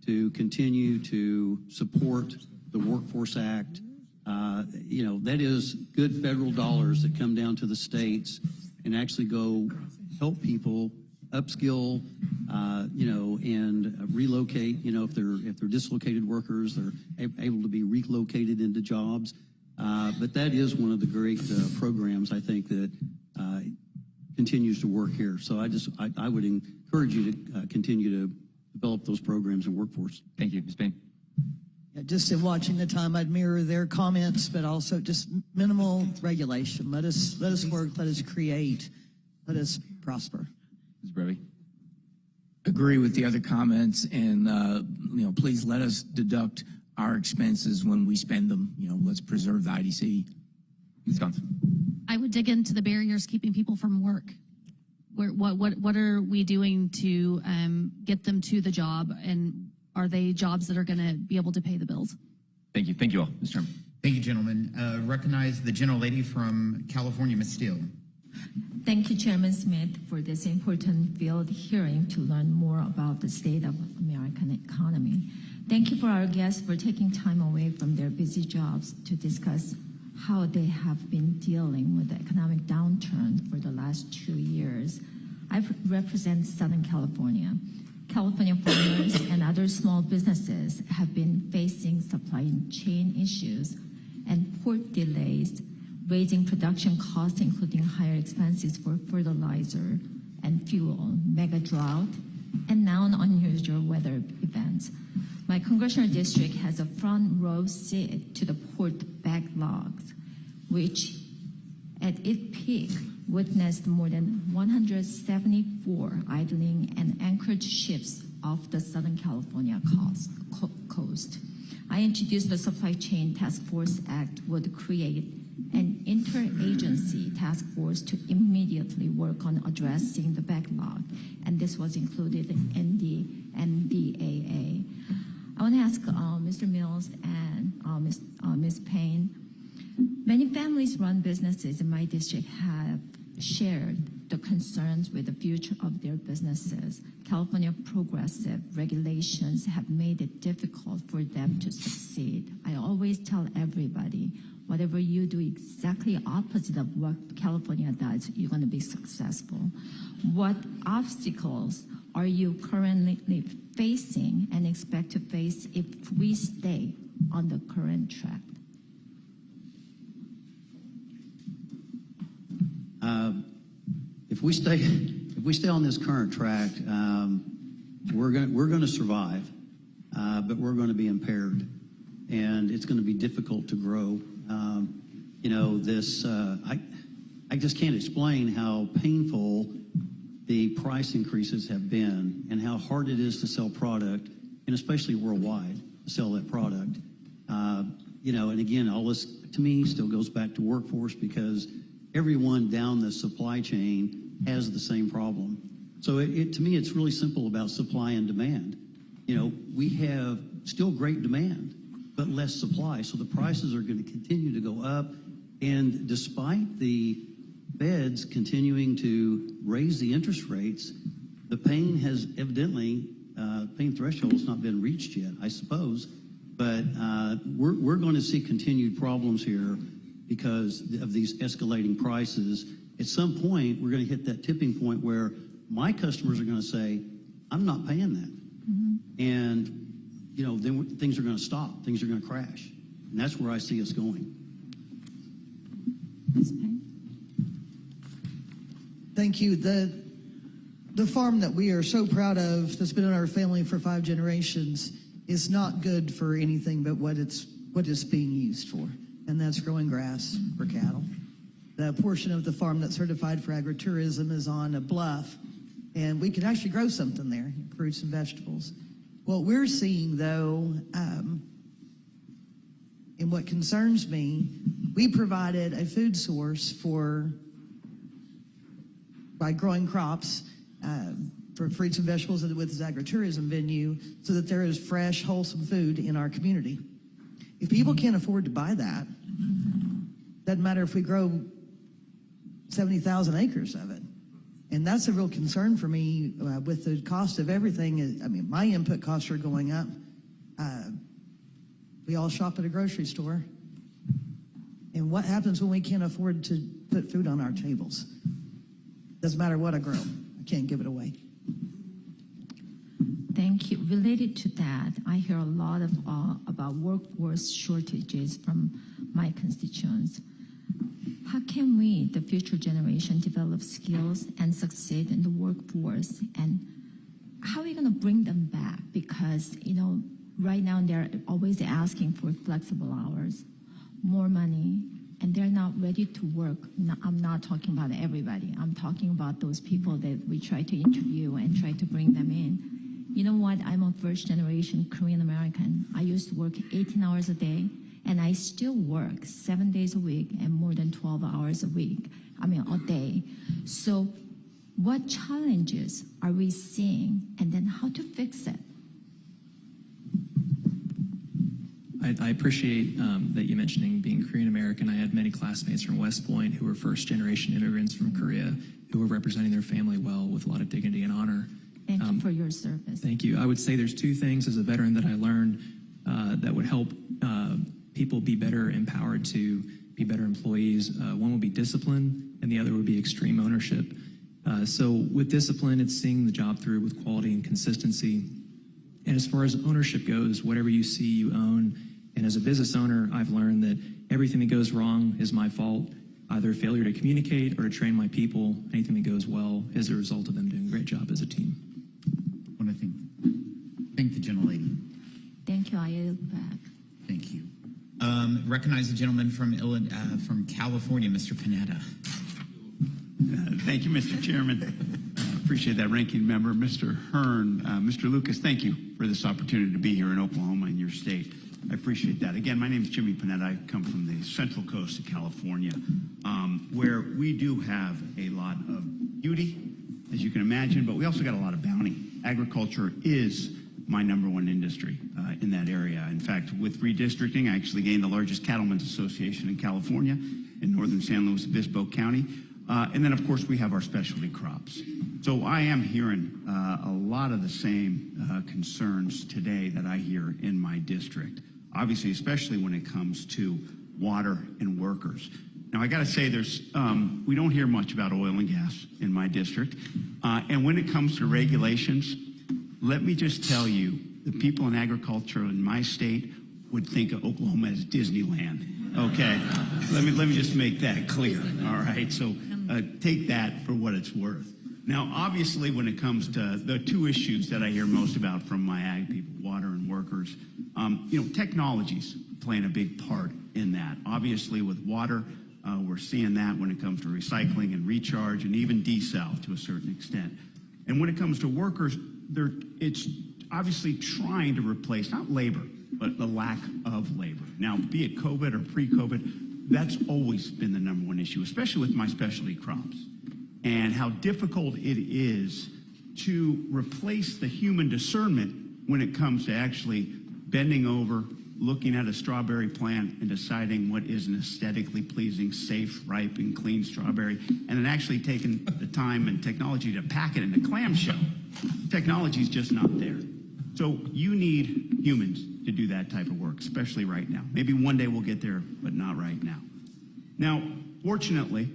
to continue to support the Workforce Act, that is good federal dollars that come down to the states and actually go help people upskill, and relocate, if they're dislocated workers, they're able to be relocated into jobs. But that is one of the great programs, I think, that continues to work here. So I would encourage you to continue to develop those programs in workforce. Thank you, Ms. Payne. Yeah, just in watching the time, I'd mirror their comments, but also just minimal regulation. Let us work, let us create, let us prosper. Ms. Brevy. Agree with the other comments, and please let us deduct our expenses when we spend them. Let's preserve the IDC. Wisconsin. I would dig into the barriers keeping people from work. What are we doing to get them to the job, and are they jobs that are going to be able to pay the bills? Thank you. Thank you all, Mr. Chairman. Thank you, gentlemen. Recognize the gentlelady from California, Ms. Steele. Thank you, Chairman Smith, for this important field hearing to learn more about the state of American economy. Thank you for our guests for taking time away from their busy jobs to discuss how they have been dealing with the economic downturn for the last 2 years. I represent Southern California. California farmers and other small businesses have been facing supply chain issues and port delays, raising production costs, including higher expenses for fertilizer and fuel, mega drought, and now an unusual weather events. My congressional district has a front row seat to the port backlogs, which at its peak witnessed more than 174 idling and anchored ships off the Southern California coast. I introduced the Supply Chain Task Force Act would create an interagency task force to immediately work on addressing the backlog, and this was included in the NDAA. I want to ask Mr. Mills and Ms. Payne. Many families-run businesses in my district have shared the concerns with the future of their businesses. California progressive regulations have made it difficult for them to succeed. I always tell everybody, whatever you do exactly opposite of what California does, you're going to be successful. What obstacles are you currently facing and expect to face if we stay on the current track? If we stay on this current track, we're going to survive, but we're going to be impaired, and it's going to be difficult to grow. I just can't explain how painful the price increases have been, and how hard it is to sell product, and especially worldwide to sell that product. And again, all this to me still goes back to workforce, because everyone down the supply chain has the same problem. So to me, it's really simple about supply and demand. We have still great demand, but less supply. So the prices are going to continue to go up. And despite the Feds continuing to raise the interest rates, the pain has evidently, pain threshold has not been reached yet, I suppose. But we're going to see continued problems here because of these escalating prices. At some point, we're going to hit that tipping point where my customers are going to say, I'm not paying that. Mm-hmm. And, then things are going to stop. Things are going to crash. And that's where I see us going. Thank you. The farm that we are so proud of, that's been in our family for 5 generations, is not good for anything but what it's being used for, and that's growing grass for cattle. The portion of the farm that's certified for agritourism is on a bluff, and we can actually grow something there, fruits and vegetables. What we're seeing, though, and what concerns me, we provided a food source by growing crops for fruits and vegetables with this agritourism venue, so that there is fresh, wholesome food in our community. If people can't afford to buy that, doesn't matter if we grow 70,000 acres of it. And that's a real concern for me with the cost of everything. I mean, my input costs are going up. We all shop at a grocery store. And what happens when we can't afford to put food on our tables? Doesn't matter what I grow. I can't give it away. Thank you. Related to that, I hear a lot of about workforce shortages from my constituents. How can we, the future generation, develop skills and succeed in the workforce? And how are we going to bring them back? Because, right now they're always asking for flexible hours, more money, and they're not ready to work. No, I'm not talking about everybody. I'm talking about those people that we try to interview and try to bring them in. You know what? I'm a first-generation Korean American. I used to work 18 hours a day, and I still work 7 days a week and more than 12 hours a day. So what challenges are we seeing, and then how to fix it? I appreciate that you mentioning being Korean American. I had many classmates from West Point who were first-generation immigrants from Korea who were representing their family well with a lot of dignity and honor. Thank you for your service. Thank you. I would say there's two things as a veteran that I learned that would help people be better empowered to be better employees. One would be discipline, and the other would be extreme ownership. So with discipline, it's seeing the job through with quality and consistency. And as far as ownership goes, whatever you see, you own. And as a business owner, I've learned that everything that goes wrong is my fault, either failure to communicate or to train my people. Anything that goes well is a result of them doing a great job as a team. I want to thank the gentlelady. Thank you. I yield back. Thank you. Recognize the gentleman from California, Mr. Panetta. Thank you, Mr. Chairman. Appreciate that, Ranking Member. Mr. Hearn, Mr. Lucas, thank you for this opportunity to be here in Oklahoma in your state. I appreciate that. Again, my name is Jimmy Panetta. I come from the Central Coast of California, where we do have a lot of beauty, as you can imagine, but we also got a lot of bounty. Agriculture is my #1 industry in that area. In fact, with redistricting, I actually gained the largest cattlemen's association in California in northern San Luis Obispo County. And then, of course, we have our specialty crops. So I am hearing a lot of the same concerns today that I hear in my district, obviously, especially when it comes to water and workers. Now, I got to say, we don't hear much about oil and gas in my district. And when it comes to regulations, let me just tell you, the people in agriculture in my state would think of Oklahoma as Disneyland. Okay, let me just make that clear. All right, so take that for what it's worth. Now, obviously, when it comes to the two issues that I hear most about from my ag people, water and workers, technology's playing a big part in that. Obviously, with water, we're seeing that when it comes to recycling and recharge and even desal to a certain extent. And when it comes to workers, it's obviously trying to replace, not labor, but the lack of labor. Now, be it COVID or pre-COVID, that's always been the #1 issue, especially with my specialty crops, and how difficult it is to replace the human discernment when it comes to actually bending over, looking at a strawberry plant and deciding what is an aesthetically pleasing, safe, ripe, and clean strawberry, and then actually taking the time and technology to pack it in a clamshell. Technology is just not there. So you need humans to do that type of work, especially right now. Maybe one day we'll get there, but not right now. Now, fortunately,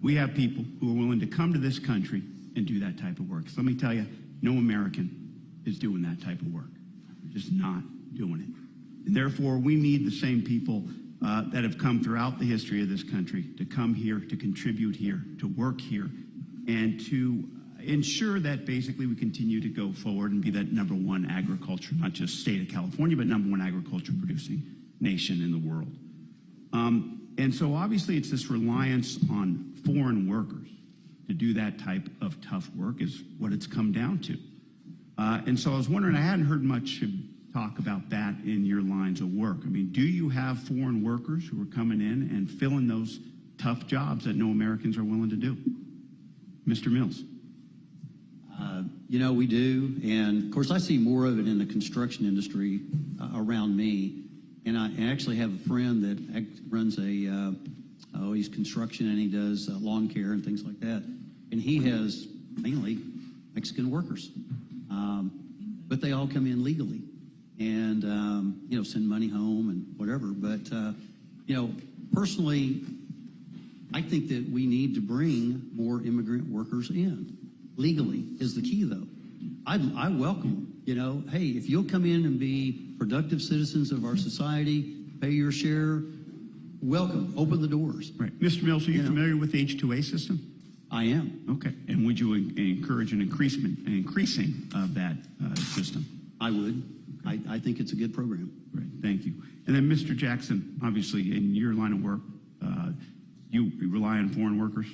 we have people who are willing to come to this country and do that type of work. So let me tell you, no American is doing that type of work. Just not doing it. And therefore, we need the same people that have come throughout the history of this country to come here, to contribute here, to work here, and to ensure that basically we continue to go forward and be that #1 agriculture, not just state of California, but #1 agriculture producing nation in the world. And so obviously it's this reliance on foreign workers to do that type of tough work is what it's come down to. And so I was wondering, I hadn't heard much talk about that in your lines of work. I mean, do you have foreign workers who are coming in and filling those tough jobs that no Americans are willing to do? Mr. Mills. We do. And, of course, I see more of it in the construction industry around me. And I actually have a friend that runs he's construction and he does lawn care and things like that. And he has mainly Mexican workers. But they all come in legally and, send money home and whatever. But, personally, I think that we need to bring more immigrant workers in. Legally is the key, though. I welcome them. You know, hey, if you'll come in and be productive citizens of our society, pay your share, welcome, open the doors. Right. Mr. Mills, are you familiar with the H2A system? I am. Okay. And would you encourage an increasing of that system? I would. I think it's a good program. Great. Thank you. And then, Mr. Jackson, obviously, in your line of work, you rely on foreign workers?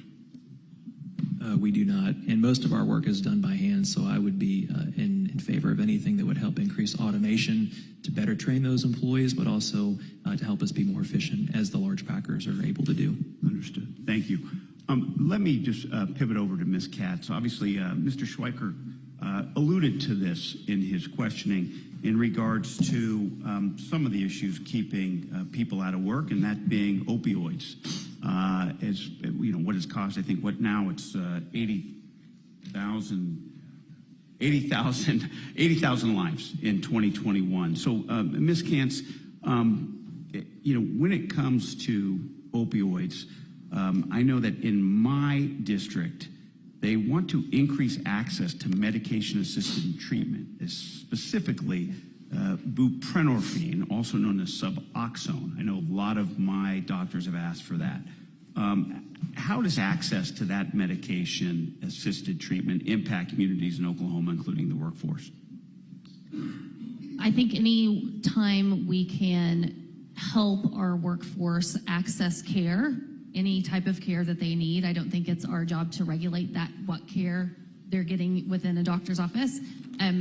We do not, and most of our work is done by hand, so I would be in favor of anything that would help increase automation to better train those employees, but also to help us be more efficient as the large packers are able to do. Understood. Thank you. Let me just pivot over to Ms. Katz. Obviously, Mr. Schweiker alluded to this in his questioning in regards to some of the issues keeping people out of work, and that being opioids. As you know, what has cost, I think, what now it's 80,000 lives in 2021. So, Ms. Katz, you know, when it comes to opioids, I know that in my district, they want to increase access to medication-assisted treatment, specifically buprenorphine, also known as Suboxone. I know a lot of my doctors have asked for that. How does access to that medication-assisted treatment impact communities in Oklahoma, including the workforce? I think any time we can help our workforce access care, any type of care that they need, I don't think it's our job to regulate that, what care they're getting within a doctor's office.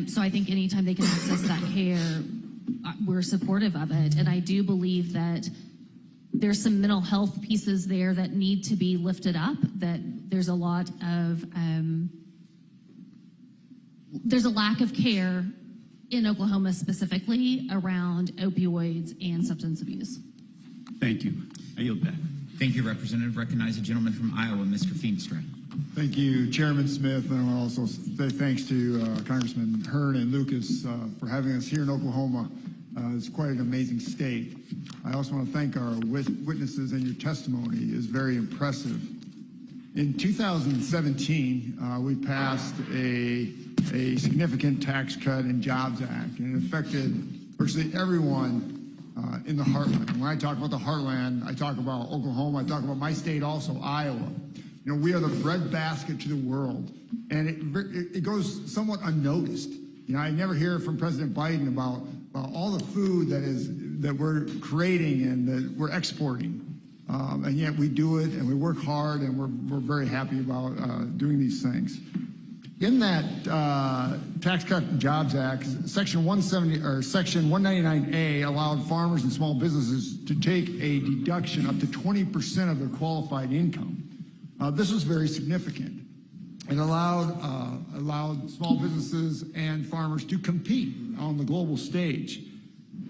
So I think anytime they can access that care, we're supportive of it. And I do believe that there's some mental health pieces there that need to be lifted up, that there's a lot of, there's a lack of care in Oklahoma specifically around opioids and substance abuse. Thank you. I yield back. Thank you, Representative. Recognize a gentleman from Iowa, Mr. Feenstra. Thank you, Chairman Smith, and I want to also say thanks to Congressman Hearn and Lucas for having us here in Oklahoma. It's quite an amazing state. I also want to thank our witnesses, and your testimony is very impressive. In 2017, we passed a significant Tax Cut and Jobs Act, and it affected virtually everyone in the Heartland. And when I talk about the Heartland, I talk about Oklahoma, I talk about my state also, Iowa. You know, we are the breadbasket to the world, and it goes somewhat unnoticed. You know, I never hear from President Biden about all the food that we're creating and that we're exporting. And yet we do it, and we work hard, and we're very happy about doing these things. In that Tax Cut and Jobs Act, Section 199A allowed farmers and small businesses to take a deduction up to 20% of their qualified income. This was very significant. It allowed small businesses and farmers to compete on the global stage.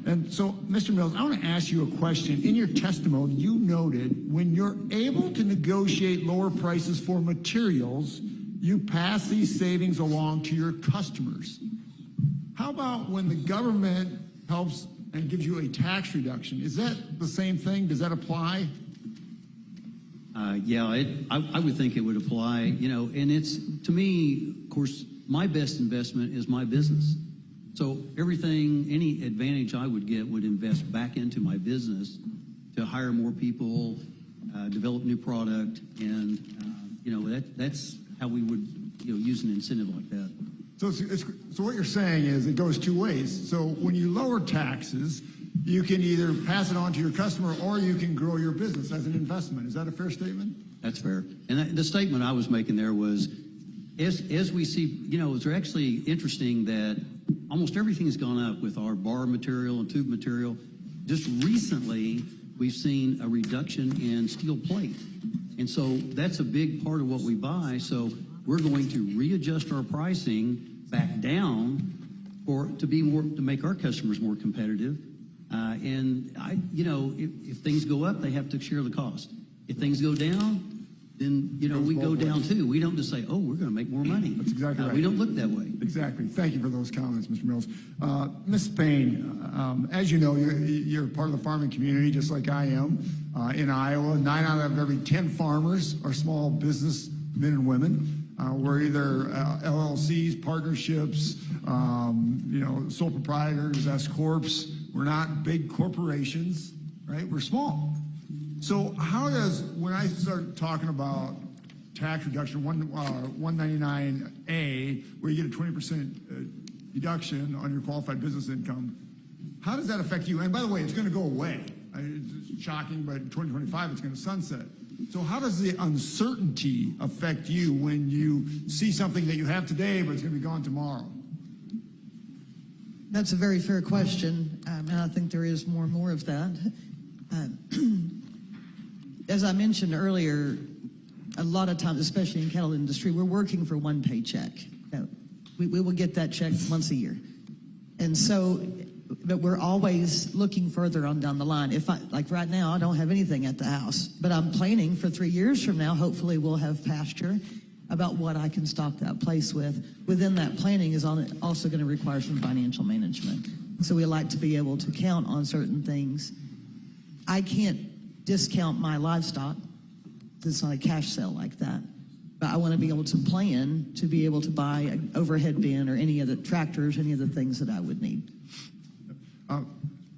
And so, Mr. Mills, I want to ask you a question. In your testimony, you noted when you're able to negotiate lower prices for materials, you pass these savings along to your customers. How about when the government helps and gives you a tax reduction? Is that the same thing? Does that apply? Yeah, I would think it would apply, you know, and it's, to me, of course, my best investment is my business. So everything, any advantage I would get would invest back into my business to hire more people, develop new product, and, you know, that's how we would, you know, use an incentive like that. So what you're saying is it goes two ways. So when you lower taxes, you can either pass it on to your customer or you can grow your business as an investment. Is that a fair statement? That's fair. And the statement I was making there was, as we see, you know, it's actually interesting that almost everything's gone up with our bar material and tube material. Just recently, we've seen a reduction in steel plate. And so that's a big part of what we buy. So we're going to readjust our pricing back down to make our customers more competitive. And you know, if things go up, they have to share the cost. If things go down, then, you know, we go down too. We don't just say, oh, we're going to make more money. That's exactly right. We don't look that way. Exactly. Thank you for those comments, Mr. Mills. Ms. Payne, as you know, you're part of the farming community, just like I am. In Iowa, 9 out of every 10 farmers are small business men and women. We're either LLCs, partnerships, sole proprietors, S corps. We're not big corporations, right? We're small. So how does, when I start talking about tax reduction, 199A, where you get a 20% deduction on your qualified business income, how does that affect you? And by the way, it's going to go away. It's shocking, but in 2025, it's going to sunset. So how does the uncertainty affect you when you see something that you have today, but it's going to be gone tomorrow? That's a very fair question, and I think there is more and more of that. As I mentioned earlier, a lot of times, especially in cattle industry, we're working for one paycheck. We will get that check once a year. And so, but we're always looking further on down the line. Like right now, I don't have anything at the house, but I'm planning for 3 years from now, hopefully we'll have pasture about what I can stock that place with. Within that planning is also going to require some financial management. So we like to be able to count on certain things. I can't discount my livestock. It's not a cash sale like that. But I want to be able to plan to be able to buy an overhead bin or any of the tractors, any of the things that I would need.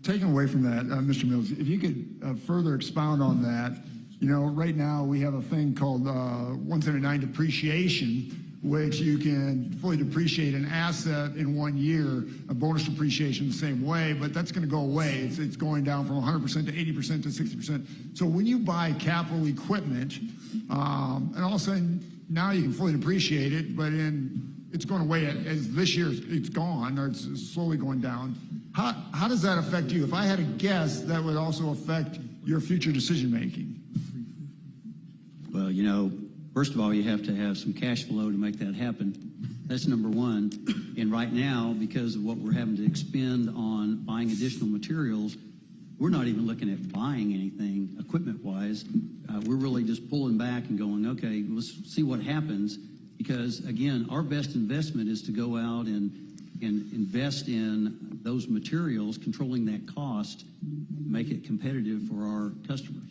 Taking away from that, Mr. Mills, if you could further expound on that. Right now we have a thing called 179 depreciation, which you can fully depreciate an asset in 1 year, a bonus depreciation the same way, but that's going to go away. It's going down from 100% to 80% to 60%. So when you buy capital equipment, and all of a sudden now you can fully depreciate it, but it's going away as this year it's gone, or it's slowly going down. How does that affect you? If I had a guess, that would also affect your future decision making. Well, first of all, you have to have some cash flow to make that happen. That's number one. And right now, because of what we're having to expend on buying additional materials, we're not even looking at buying anything equipment-wise. We're really just pulling back and going, okay, let's see what happens. Because, again, our best investment is to go out and invest in those materials, controlling that cost, make it competitive for our customers.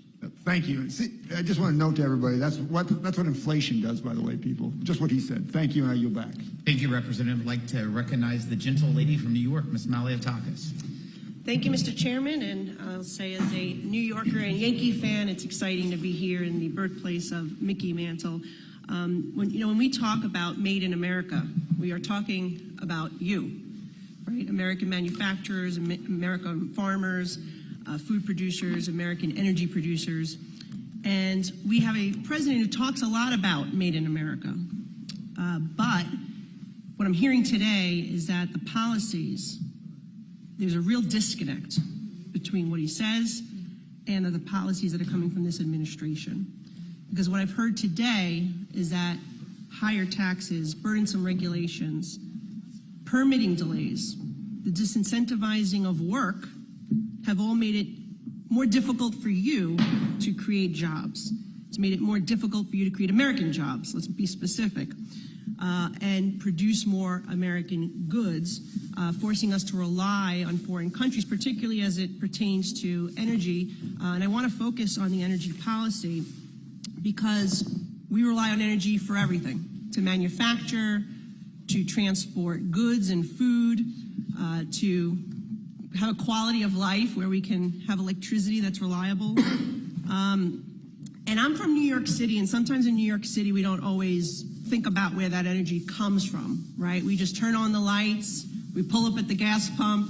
Thank you. See, I just want to note to everybody, that's what inflation does, by the way, people. Just what he said. Thank you, and I yield back. Thank you, Representative. I'd like to recognize the gentle lady from New York, Ms. Maliotakis. Thank you, Mr. Chairman, and I'll say as a New Yorker and Yankee fan, it's exciting to be here in the birthplace of Mickey Mantle. When we talk about Made in America, we are talking about you, right? American manufacturers, American farmers, food producers, American energy producers. And we have a president who talks a lot about Made in America. But what I'm hearing today is that the policies, there's a real disconnect between what he says and the policies that are coming from this administration. Because what I've heard today is that higher taxes, burdensome regulations, permitting delays, the disincentivizing of work have all made it more difficult for you to create jobs. It's made it more difficult for you to create American jobs, let's be specific, and produce more American goods, forcing us to rely on foreign countries, particularly as it pertains to energy. And I want to focus on the energy policy because we rely on energy for everything, to manufacture, to transport goods and food, to have a quality of life where we can have electricity that's reliable. And I'm from New York City, and sometimes in New York City we don't always think about where that energy comes from, right? We just turn on the lights, we pull up at the gas pump,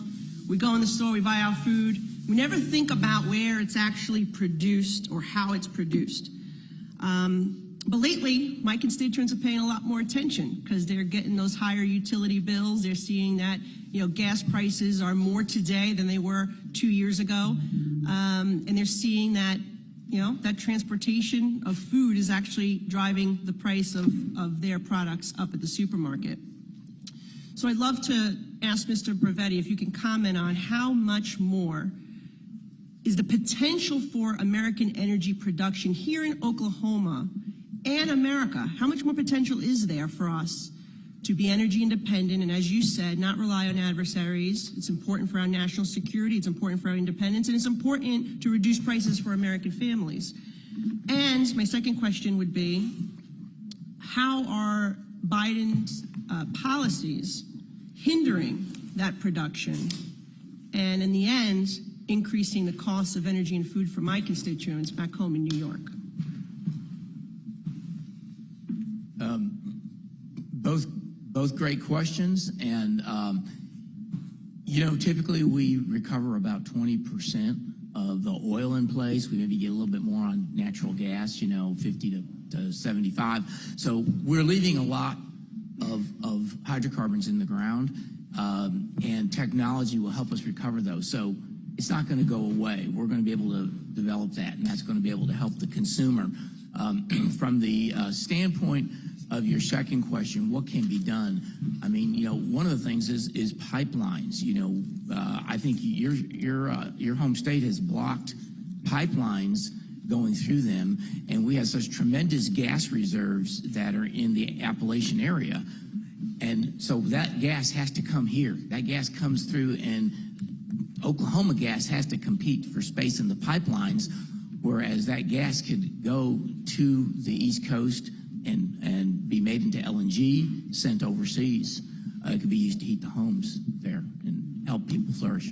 we go in the store, we buy our food. We never think about where it's actually produced or how it's produced. But lately, my constituents are paying a lot more attention because they're getting those higher utility bills. They're seeing that, gas prices are more today than they were 2 years ago. And they're seeing that, that transportation of food is actually driving the price of their products up at the supermarket. So I'd love to ask Mr. Bravetti if you can comment on how much more is the potential for American energy production here in Oklahoma and America. How much more potential is there for us to be energy independent and, as you said, not rely on adversaries? It's important for our national security, it's important for our independence, and it's important to reduce prices for American families. And my second question would be, how are Biden's policies hindering that production and, in the end, increasing the cost of energy and food for my constituents back home in New York? Both great questions, and typically we recover about 20% of the oil in place. We maybe get a little bit more on natural gas, 50 to 75. So we're leaving a lot of hydrocarbons in the ground, and technology will help us recover those. So it's not going to go away. We're going to be able to develop that, and that's going to be able to help the consumer. From the standpoint of your second question, what can be done? I mean, one of the things is pipelines. I think your home state has blocked pipelines going through them, and we have such tremendous gas reserves that are in the Appalachian area. And so that gas has to come here. That gas comes through, and Oklahoma gas has to compete for space in the pipelines, whereas that gas could go to the East Coast and be made into LNG, sent overseas. It could be used to heat the homes there and help people flourish.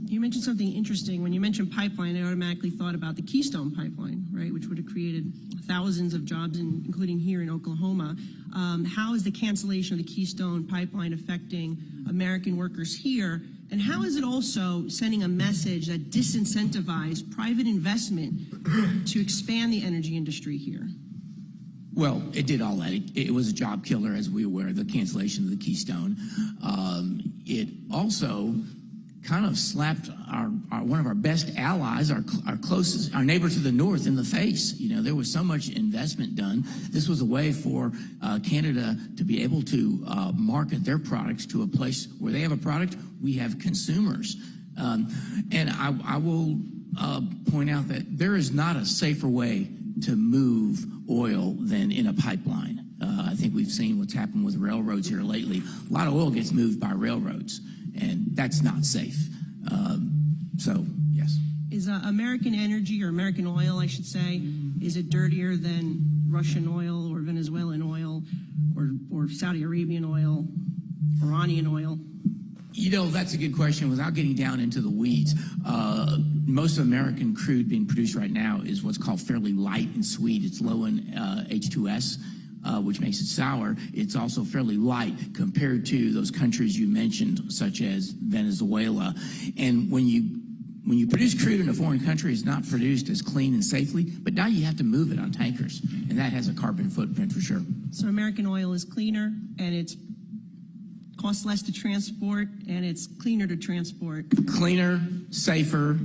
You mentioned something interesting. When you mentioned pipeline, I automatically thought about the Keystone Pipeline, right, which would have created thousands of jobs, including here in Oklahoma. How is the cancellation of the Keystone Pipeline affecting American workers here? And how is it also sending a message that disincentivizes private investment to expand the energy industry here? Well, it did all that. It was a job killer, as we were aware, the cancellation of the Keystone. It also kind of slapped one of our best allies, our closest, our neighbor to the north, in the face. There was so much investment done. This was a way for Canada to be able to market their products to a place where they have a product, we have consumers. And I will point out that there is not a safer way to move oil than in a pipeline. I think we've seen what's happened with railroads here lately. A lot of oil gets moved by railroads, and that's not safe. So, yes. Is American energy, or American oil, I should say, is it dirtier than Russian oil or Venezuelan oil or Saudi Arabian oil, Iranian oil? That's a good question. Without getting down into the weeds, most of American crude being produced right now is what's called fairly light and sweet. It's low in H2S, which makes it sour. It's also fairly light compared to those countries you mentioned, such as Venezuela. And when you produce crude in a foreign country, it's not produced as clean and safely, but now you have to move it on tankers, and that has a carbon footprint for sure. So American oil is cleaner, and it's costs less to transport, and it's cleaner to transport. Cleaner, safer,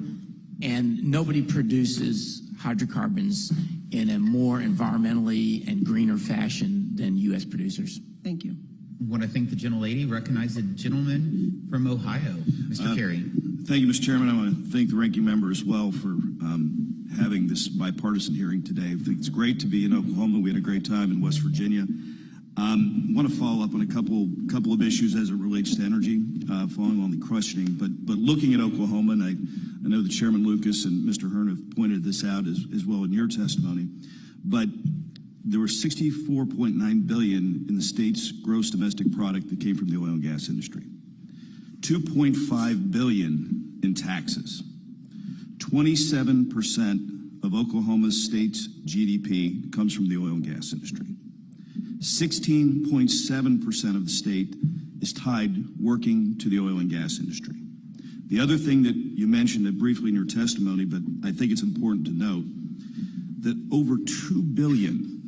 and nobody produces hydrocarbons in a more environmentally and greener fashion than U.S. producers. Thank you. I want to thank the gentlelady. Recognize the gentleman from Ohio, Mr. Kerry. Thank you, Mr. Chairman. I want to thank the ranking member as well for having this bipartisan hearing today. I think it's great to be in Oklahoma. We had a great time in West Virginia. I want to follow up on a couple of issues as it relates to energy, following on the questioning. But looking at Oklahoma, and I know that Chairman Lucas and Mr. Hearn have pointed this out as well in your testimony, but there were $64.9 billion in the state's gross domestic product that came from the oil and gas industry. $2.5 billion in taxes. 27% of Oklahoma's state's GDP comes from the oil and gas industry. 16.7% of the state is tied working to the oil and gas industry. The other thing that you mentioned briefly in your testimony, but I think it's important to note, that over $2 billion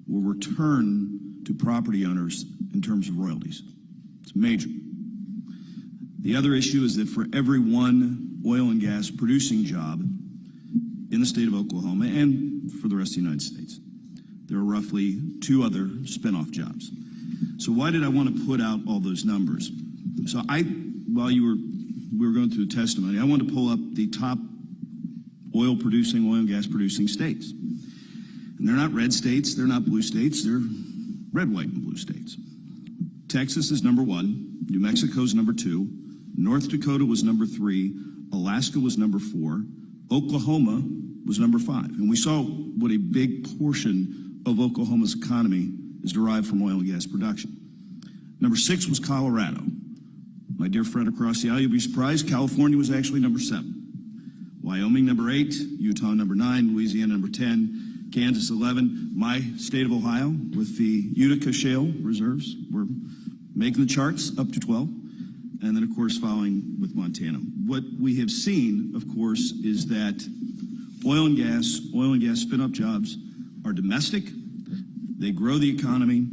will return to property owners in terms of royalties. It's major. The other issue is that for every one oil and gas producing job in the state of Oklahoma and for the rest of the United States, there are roughly 2 other spinoff jobs. So why did I want to put out all those numbers? So while we were going through the testimony, I wanted to pull up the top oil and gas producing states. And they're not red states, they're not blue states, they're red, white, and blue states. Texas is number 1, New Mexico is number 2, North Dakota was number 3, Alaska was number 4, Oklahoma was number 5. And we saw what a big portion of Oklahoma's economy is derived from oil and gas production. Number 6 was Colorado. My dear friend across the aisle, you'll be surprised, California was actually number 7. Wyoming, number 8, Utah, number 9, Louisiana, number 10, Kansas, 11. My state of Ohio, with the Utica Shale reserves, we're making the charts up to 12. And then, of course, following with Montana. What we have seen, of course, is that oil and gas spin-up jobs are domestic. They grow the economy.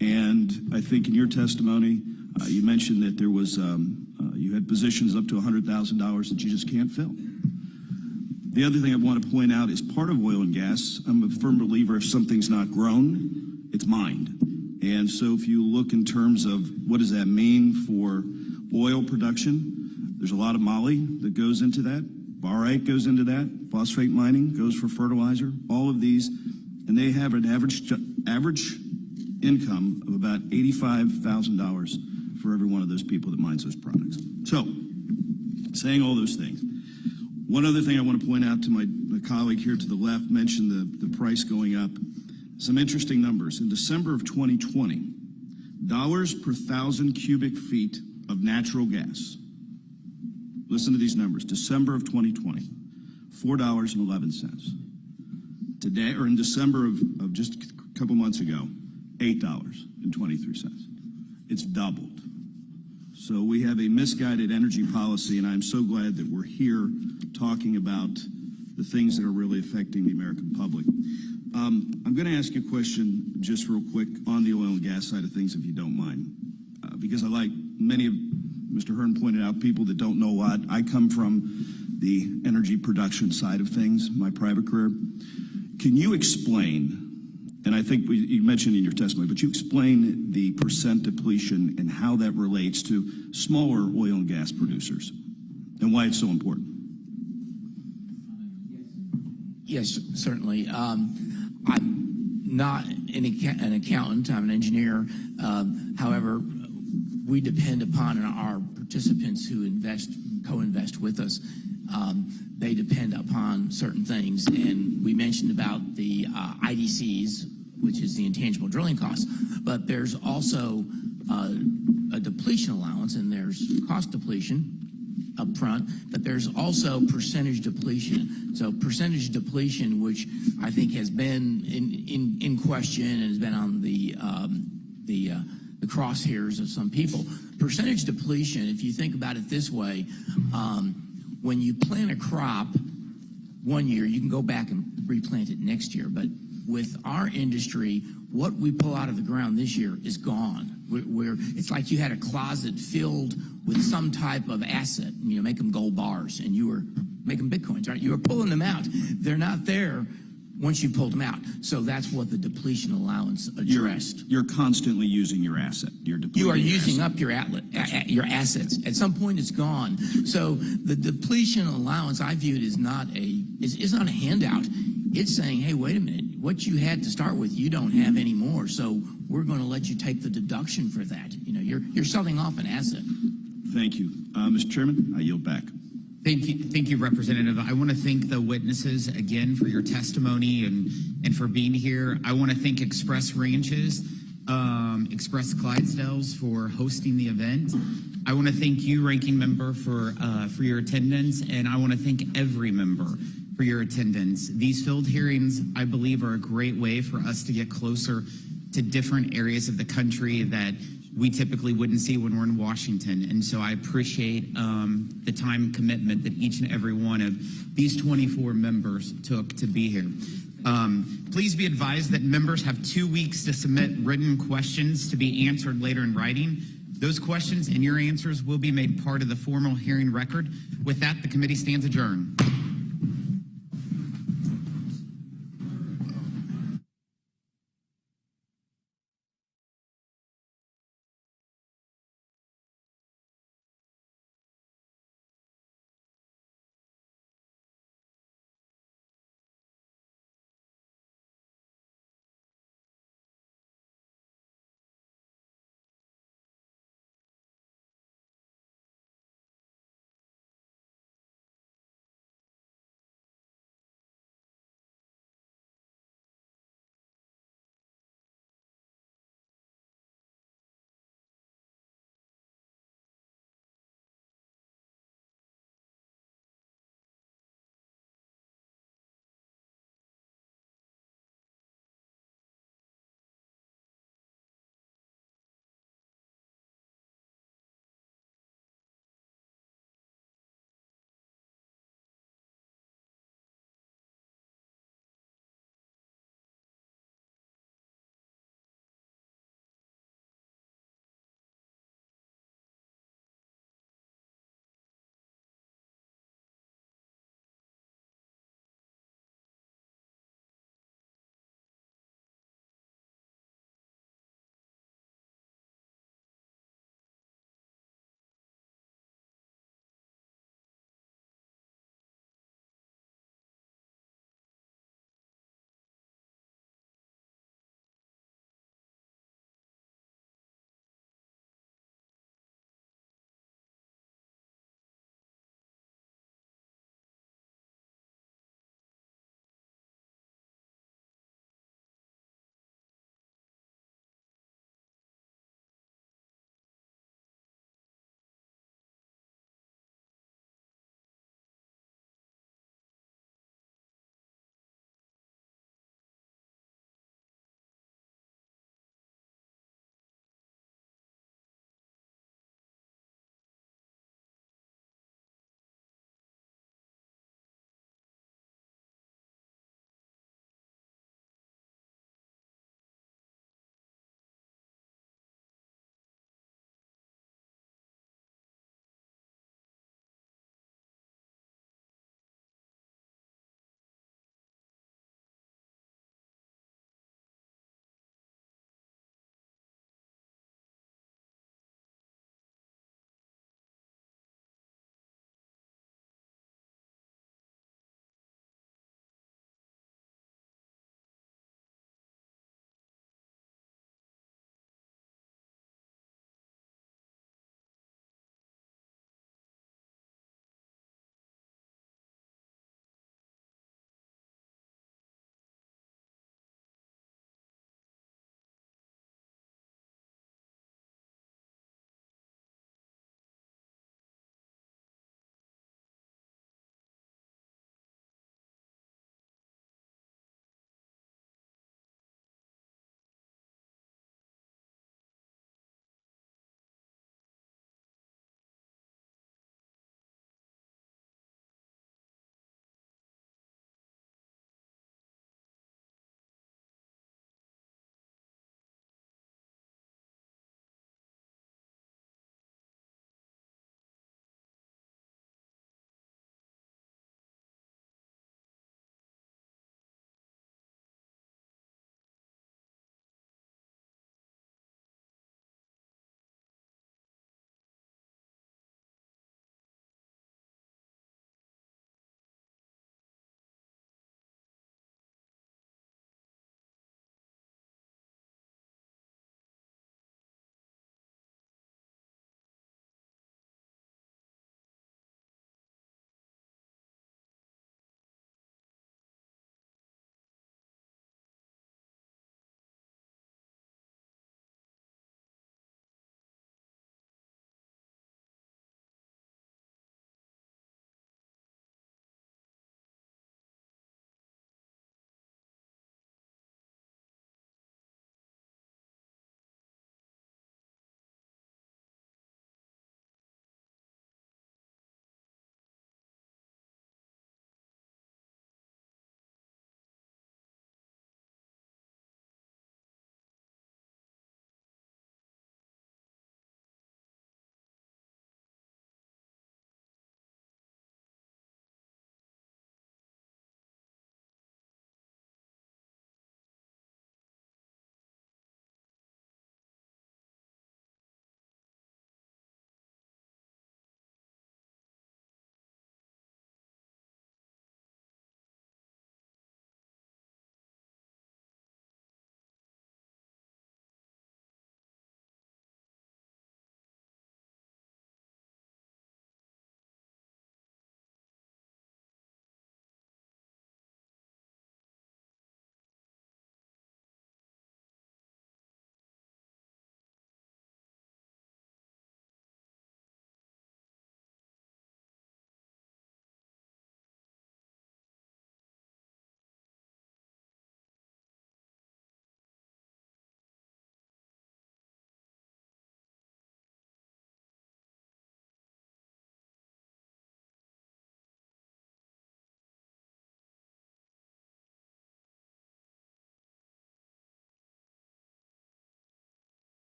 And I think in your testimony, you mentioned that there was, you had positions up to $100,000 that you just can't fill. The other thing I want to point out is part of oil and gas, I'm a firm believer if something's not grown, it's mined. And so if you look in terms of what does that mean for oil production, there's a lot of moly that goes into that, barite goes into that, phosphate mining goes for fertilizer, all of these, and they have an average income of about $85,000 for every one of those people that mines those products. So, saying all those things, one other thing I want to point out to my colleague here to the left mentioned the price going up. Some interesting numbers. In December of 2020, dollars per 1,000 cubic feet of natural gas. Listen to these numbers. December of 2020, $4.11. Today, or in December of just a couple months ago, $8.23. It's doubled. So we have a misguided energy policy, and I'm so glad that we're here talking about the things that are really affecting the American public. I'm going to ask you a question just real quick on the oil and gas side of things, if you don't mind, because I like many of Mr. Hearn pointed out people that don't know a lot. I come from the energy production side of things, my private career. Can you explain, and I think you mentioned in your testimony, but you explain the percent depletion and how that relates to smaller oil and gas producers and why it's so important? Yes, certainly. I'm not an accountant, I'm an engineer. However, we depend upon our participants who co-invest with us. They depend upon certain things, and we mentioned about the IDCs, which is the intangible drilling costs, but there's also a depletion allowance, and there's cost depletion up front, but there's also percentage depletion. So percentage depletion, which I think has been in question and has been on the crosshairs of some people. Percentage depletion, if you think about it this way, when you plant a crop one year, you can go back and replant it next year. But with our industry, what we pull out of the ground this year is gone. It's like you had a closet filled with some type of asset, make them gold bars, and you were making bitcoins, right? You were pulling them out. They're not there once you pulled them out. So that's what the depletion allowance addressed. You're constantly using your asset. You are using up your assets. At some point, it's gone. So the depletion allowance, I view it as not a handout. It's saying, hey, wait a minute. What you had to start with, you don't have anymore. So we're going to let you take the deduction for that. You're selling off an asset. Thank you. Mr. Chairman, I yield back. Thank you, Representative. I want to thank the witnesses again for your testimony and for being here. I want to thank Express Ranches, Express Clydesdales for hosting the event. I want to thank you, Ranking Member, for your attendance, and I want to thank every member for your attendance. These field hearings, I believe, are a great way for us to get closer to different areas of the country that we typically wouldn't see when we're in Washington. And so I appreciate the time commitment that each and every one of these 24 members took to be here. Please be advised that members have 2 weeks to submit written questions to be answered later in writing. Those questions and your answers will be made part of the formal hearing record. With that, the committee stands adjourned.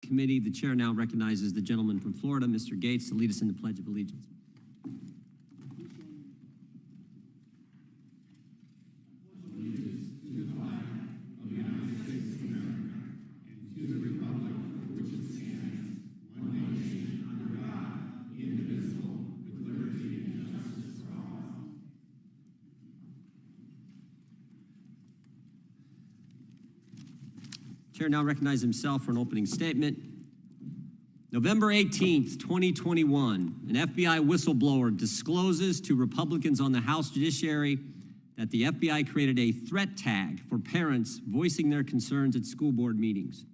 Committee. The chair now recognizes the gentleman from Florida, Mr. Gates, to lead us in the Pledge of Allegiance. Chair now recognizes himself for an opening statement. November 18th, 2021, an FBI whistleblower discloses to Republicans on the House Judiciary that the FBI created a threat tag for parents voicing their concerns at school board meetings.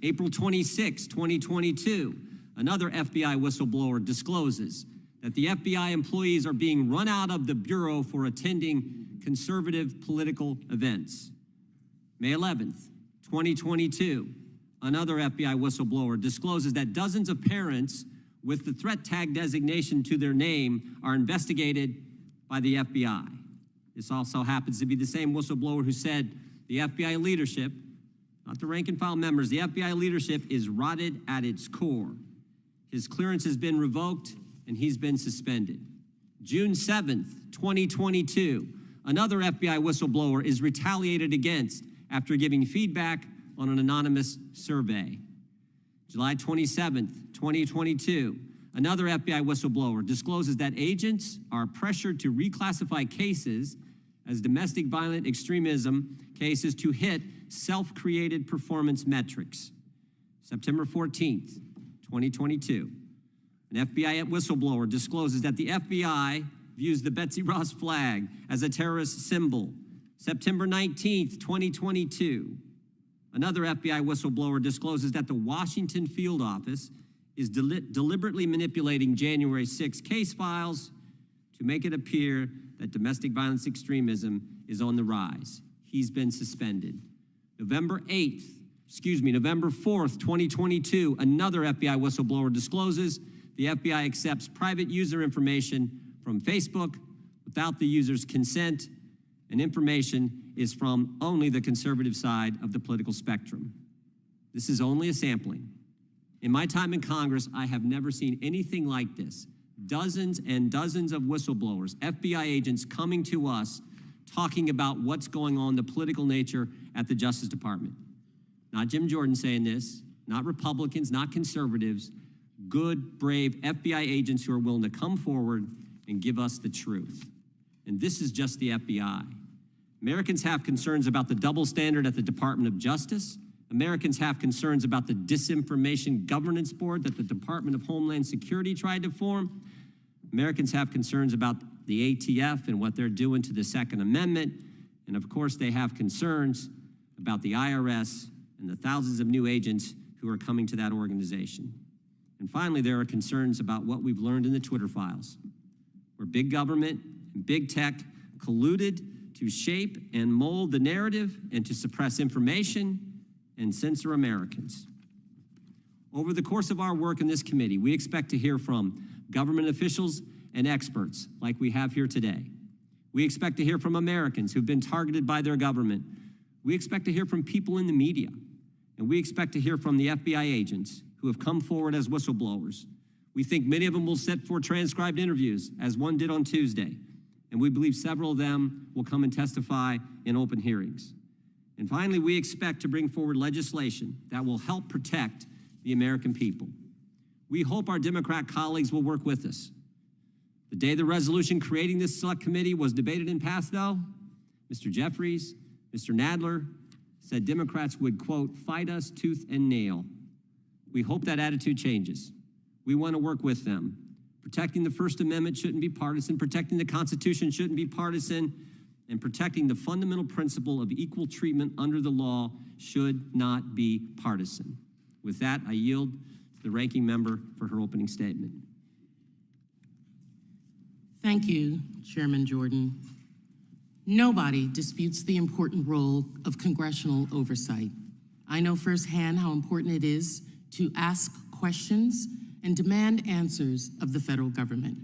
April 26, 2022, another FBI whistleblower discloses that the FBI employees are being run out of the Bureau for attending conservative political events. May 11th, 2022, another FBI whistleblower discloses that dozens of parents with the threat tag designation to their name are investigated by the FBI. This also happens to be the same whistleblower who said the FBI leadership, not the rank and file members, the FBI leadership is rotted at its core. His clearance has been revoked and he's been suspended. June 7th, 2022, another FBI whistleblower is retaliated against after giving feedback on an anonymous survey. July 27th, 2022, another FBI whistleblower discloses that agents are pressured to reclassify cases as domestic violent extremism cases to hit self-created performance metrics. September 14th, 2022, an FBI whistleblower discloses that the FBI views the Betsy Ross flag as a terrorist symbol. September 19th, 2022, another FBI whistleblower discloses that the Washington field office is deliberately manipulating January 6 case files to make it appear that domestic violence extremism is on the rise. He's been suspended. November 4th, 2022, another FBI whistleblower discloses the FBI accepts private user information from Facebook without the user's consent, and information is from only the conservative side of the political spectrum. This is only a sampling. In my time in Congress, I have never seen anything like this. Dozens and dozens of whistleblowers, FBI agents coming to us, talking about what's going on, the political nature at the Justice Department. Not Jim Jordan saying this, not Republicans, not conservatives, good, brave FBI agents who are willing to come forward and give us the truth. And this is just the FBI. Americans have concerns about the double standard at the Department of Justice. Americans have concerns about the Disinformation Governance Board that the Department of Homeland Security tried to form. Americans have concerns about the ATF and what they're doing to the Second Amendment. And of course, they have concerns about the IRS and the thousands of new agents who are coming to that organization. And finally, there are concerns about what we've learned in the Twitter files, where big government and big tech colluded to shape and mold the narrative and to suppress information and censor Americans. Over the course of our work in this committee, we expect to hear from government officials and experts like we have here today. We expect to hear from Americans who've been targeted by their government. We expect to hear from people in the media. And we expect to hear from the FBI agents who have come forward as whistleblowers. We think many of them will sit for transcribed interviews, as one did on Tuesday. And we believe several of them will come and testify in open hearings. And finally, we expect to bring forward legislation that will help protect the American people. We hope our Democrat colleagues will work with us. The day the resolution creating this select committee was debated and passed, though, Mr. Jeffries, Mr. Nadler said Democrats would, quote, fight us tooth and nail. We hope that attitude changes. We want to work with them. Protecting the First Amendment shouldn't be partisan. Protecting the Constitution shouldn't be partisan. And protecting the fundamental principle of equal treatment under the law should not be partisan. With that, I yield to the ranking member for her opening statement. Thank you, Chairman Jordan. Nobody disputes the important role of congressional oversight. I know firsthand how important it is to ask questions and demand answers of the federal government.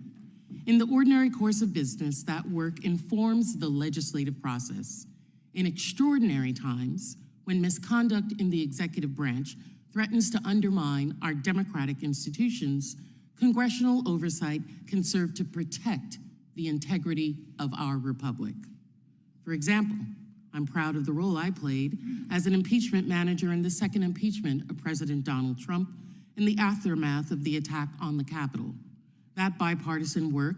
In the ordinary course of business, that work informs the legislative process. In extraordinary times, when misconduct in the executive branch threatens to undermine our democratic institutions, congressional oversight can serve to protect the integrity of our republic. For example, I'm proud of the role I played as an impeachment manager in the second impeachment of President Donald Trump in the aftermath of the attack on the Capitol. That bipartisan work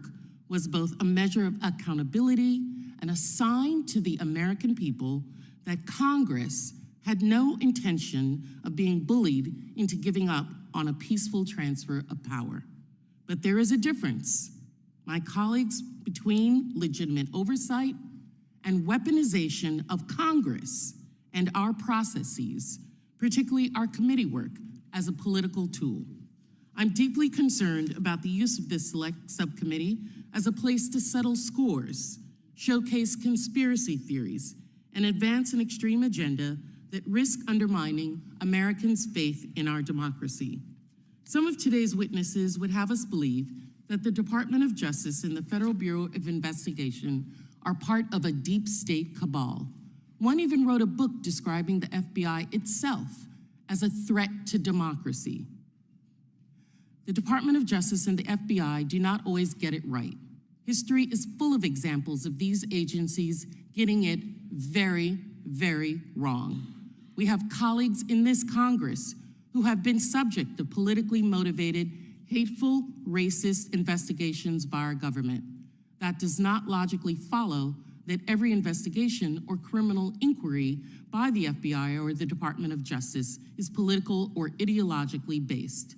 was both a measure of accountability and a sign to the American people that Congress had no intention of being bullied into giving up on a peaceful transfer of power. But there is a difference, my colleagues, between legitimate oversight and weaponization of Congress and our processes, particularly our committee work, as a political tool. I'm deeply concerned about the use of this select subcommittee as a place to settle scores, showcase conspiracy theories, and advance an extreme agenda that risk undermining Americans' faith in our democracy. Some of today's witnesses would have us believe that the Department of Justice and the Federal Bureau of Investigation are part of a deep state cabal. One even wrote a book describing the FBI itself as a threat to democracy. The Department of Justice and the FBI do not always get it right. History is full of examples of these agencies getting it very, very wrong. We have colleagues in this Congress who have been subject to politically motivated, hateful, racist investigations by our government. That does not logically follow that every investigation or criminal inquiry by the FBI or the Department of Justice is political or ideologically based.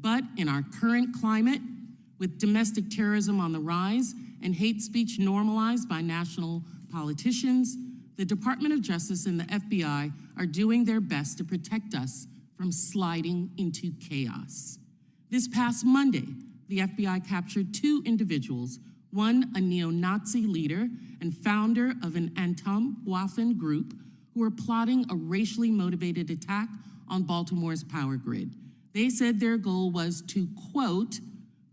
But in our current climate, with domestic terrorism on the rise and hate speech normalized by national politicians, the Department of Justice and the FBI are doing their best to protect us from sliding into chaos. This past Monday, the FBI captured 2 individuals, one a neo-Nazi leader and founder of an Anti-Waffen group who were plotting a racially motivated attack on Baltimore's power grid. They said their goal was to, quote,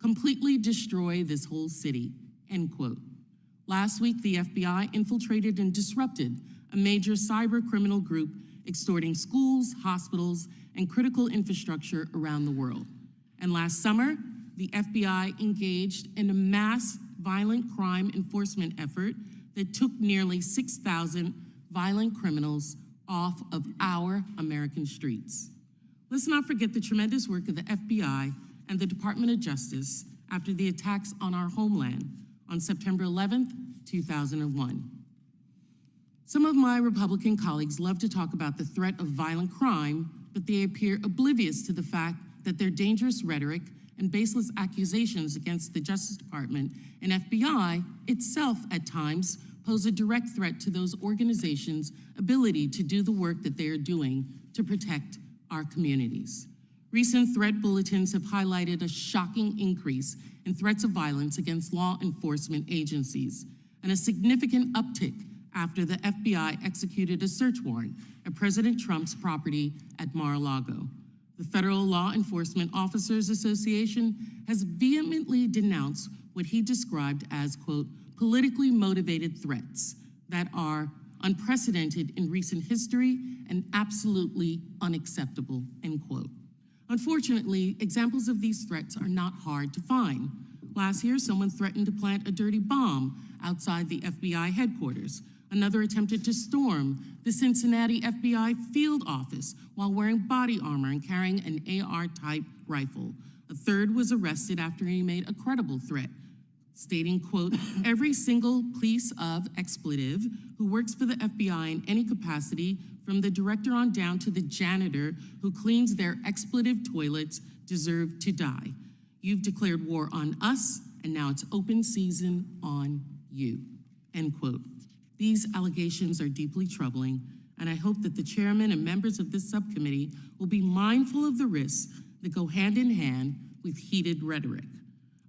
completely destroy this whole city, end quote. Last week, the FBI infiltrated and disrupted a major cyber criminal group extorting schools, hospitals, and critical infrastructure around the world. And last summer, the FBI engaged in a mass violent crime enforcement effort that took nearly 6,000 violent criminals off of our American streets. Let's not forget the tremendous work of the FBI and the Department of Justice after the attacks on our homeland on September 11th, 2001. Some of my Republican colleagues love to talk about the threat of violent crime, but they appear oblivious to the fact that their dangerous rhetoric and baseless accusations against the Justice Department and FBI itself at times pose a direct threat to those organizations' ability to do the work that they are doing to protect our communities. Recent threat bulletins have highlighted a shocking increase in threats of violence against law enforcement agencies and a significant uptick after the FBI executed a search warrant at President Trump's property at Mar-a-Lago. The Federal Law Enforcement Officers Association has vehemently denounced what he described as, quote, politically motivated threats that are unprecedented in recent history and absolutely unacceptable, end quote. Unfortunately, examples of these threats are not hard to find. Last year, someone threatened to plant a dirty bomb outside the FBI headquarters. Another attempted to storm the Cincinnati FBI field office while wearing body armor and carrying an AR-type rifle. A third was arrested after he made a credible threat, stating, quote, every single piece of expletive who works for the FBI in any capacity, from the director on down to the janitor who cleans their expletive toilets, deserve to die. You've declared war on us, and now it's open season on you, end quote. These allegations are deeply troubling, and I hope that the chairman and members of this subcommittee will be mindful of the risks that go hand in hand with heated rhetoric.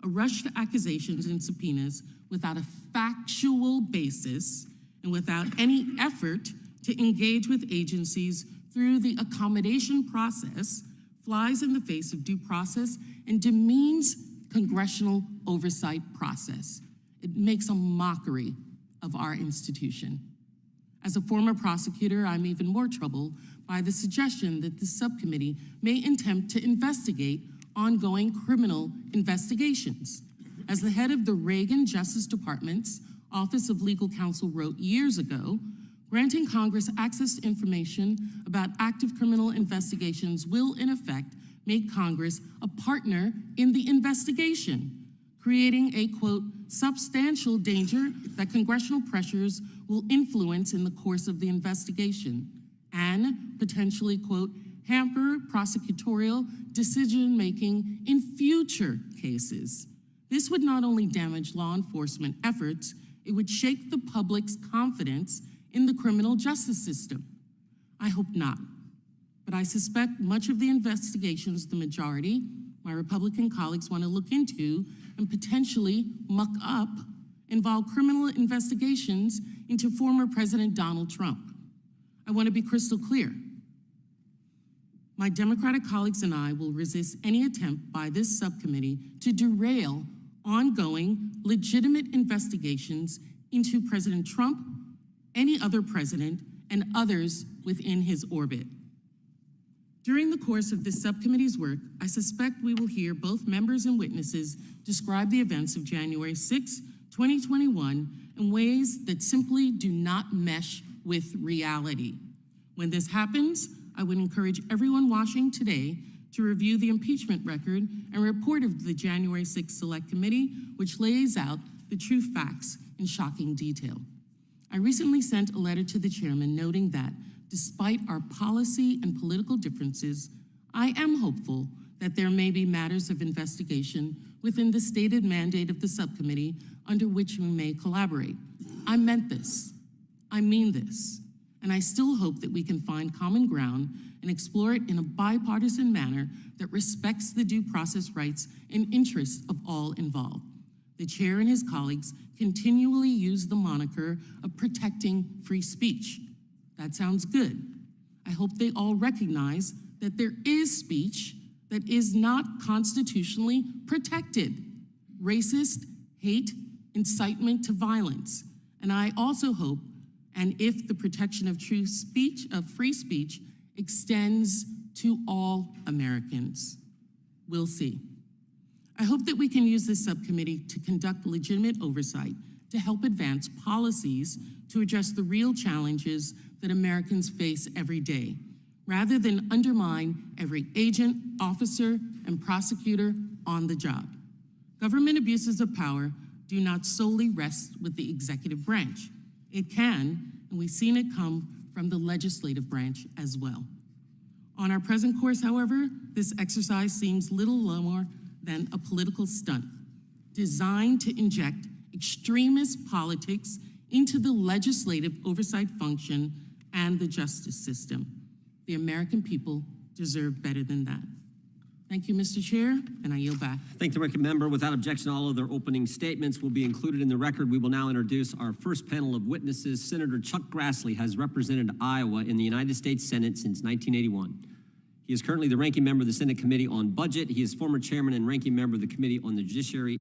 A rush to accusations and subpoenas without a factual basis and without any effort to engage with agencies through the accommodation process flies in the face of due process and demeans congressional oversight process. It makes a mockery of our institution. As a former prosecutor, I'm even more troubled by the suggestion that the subcommittee may attempt to investigate ongoing criminal investigations. As the head of the Reagan Justice Department's Office of Legal Counsel wrote years ago, granting Congress access to information about active criminal investigations will, in effect, make Congress a partner in the investigation, creating a, quote, substantial danger that congressional pressures will influence in the course of the investigation and potentially, quote, hamper prosecutorial decision-making in future cases. This would not only damage law enforcement efforts, it would shake the public's confidence in the criminal justice system. I hope not, but I suspect much of the investigations the majority, my Republican colleagues, want to look into and potentially muck up involve criminal investigations into former President Donald Trump. I want to be crystal clear. My Democratic colleagues and I will resist any attempt by this subcommittee to derail ongoing legitimate investigations into President Trump, any other president, and others within his orbit. During the course of this subcommittee's work, I suspect we will hear both members and witnesses describe the events of January 6, 2021 in ways that simply do not mesh with reality. When this happens, I would encourage everyone watching today to review the impeachment record and report of the January 6 Select Committee, which lays out the true facts in shocking detail. I recently sent a letter to the chairman noting that, despite our policy and political differences, I am hopeful that there may be matters of investigation within the stated mandate of the subcommittee under which we may collaborate. I meant this. I mean this. And I still hope that we can find common ground and explore it in a bipartisan manner that respects the due process rights and interests of all involved. The chair and his colleagues continually use the moniker of protecting free speech. That sounds good. I hope they all recognize that there is speech that is not constitutionally protected: racist, hate, incitement to violence. And I also hope, and if the protection of true speech, of free speech, extends to all Americans. We'll see. I hope that we can use this subcommittee to conduct legitimate oversight to help advance policies to address the real challenges that Americans face every day, rather than undermine every agent, officer, and prosecutor on the job. Government abuses of power do not solely rest with the executive branch. It can, and we've seen it come from the legislative branch as well. On our present course, however, this exercise seems little more than a political stunt designed to inject extremist politics into the legislative oversight function and the justice system. The American people deserve better than that. Thank you, Mr. Chair, and I yield back. Thank the ranking member. Without objection, all of their opening statements will be included in the record. We will now introduce our first panel of witnesses. Senator Chuck Grassley has represented Iowa in the United States Senate since 1981. He is currently the ranking member of the Senate Committee on Budget. He is former chairman and ranking member of the Committee on the Judiciary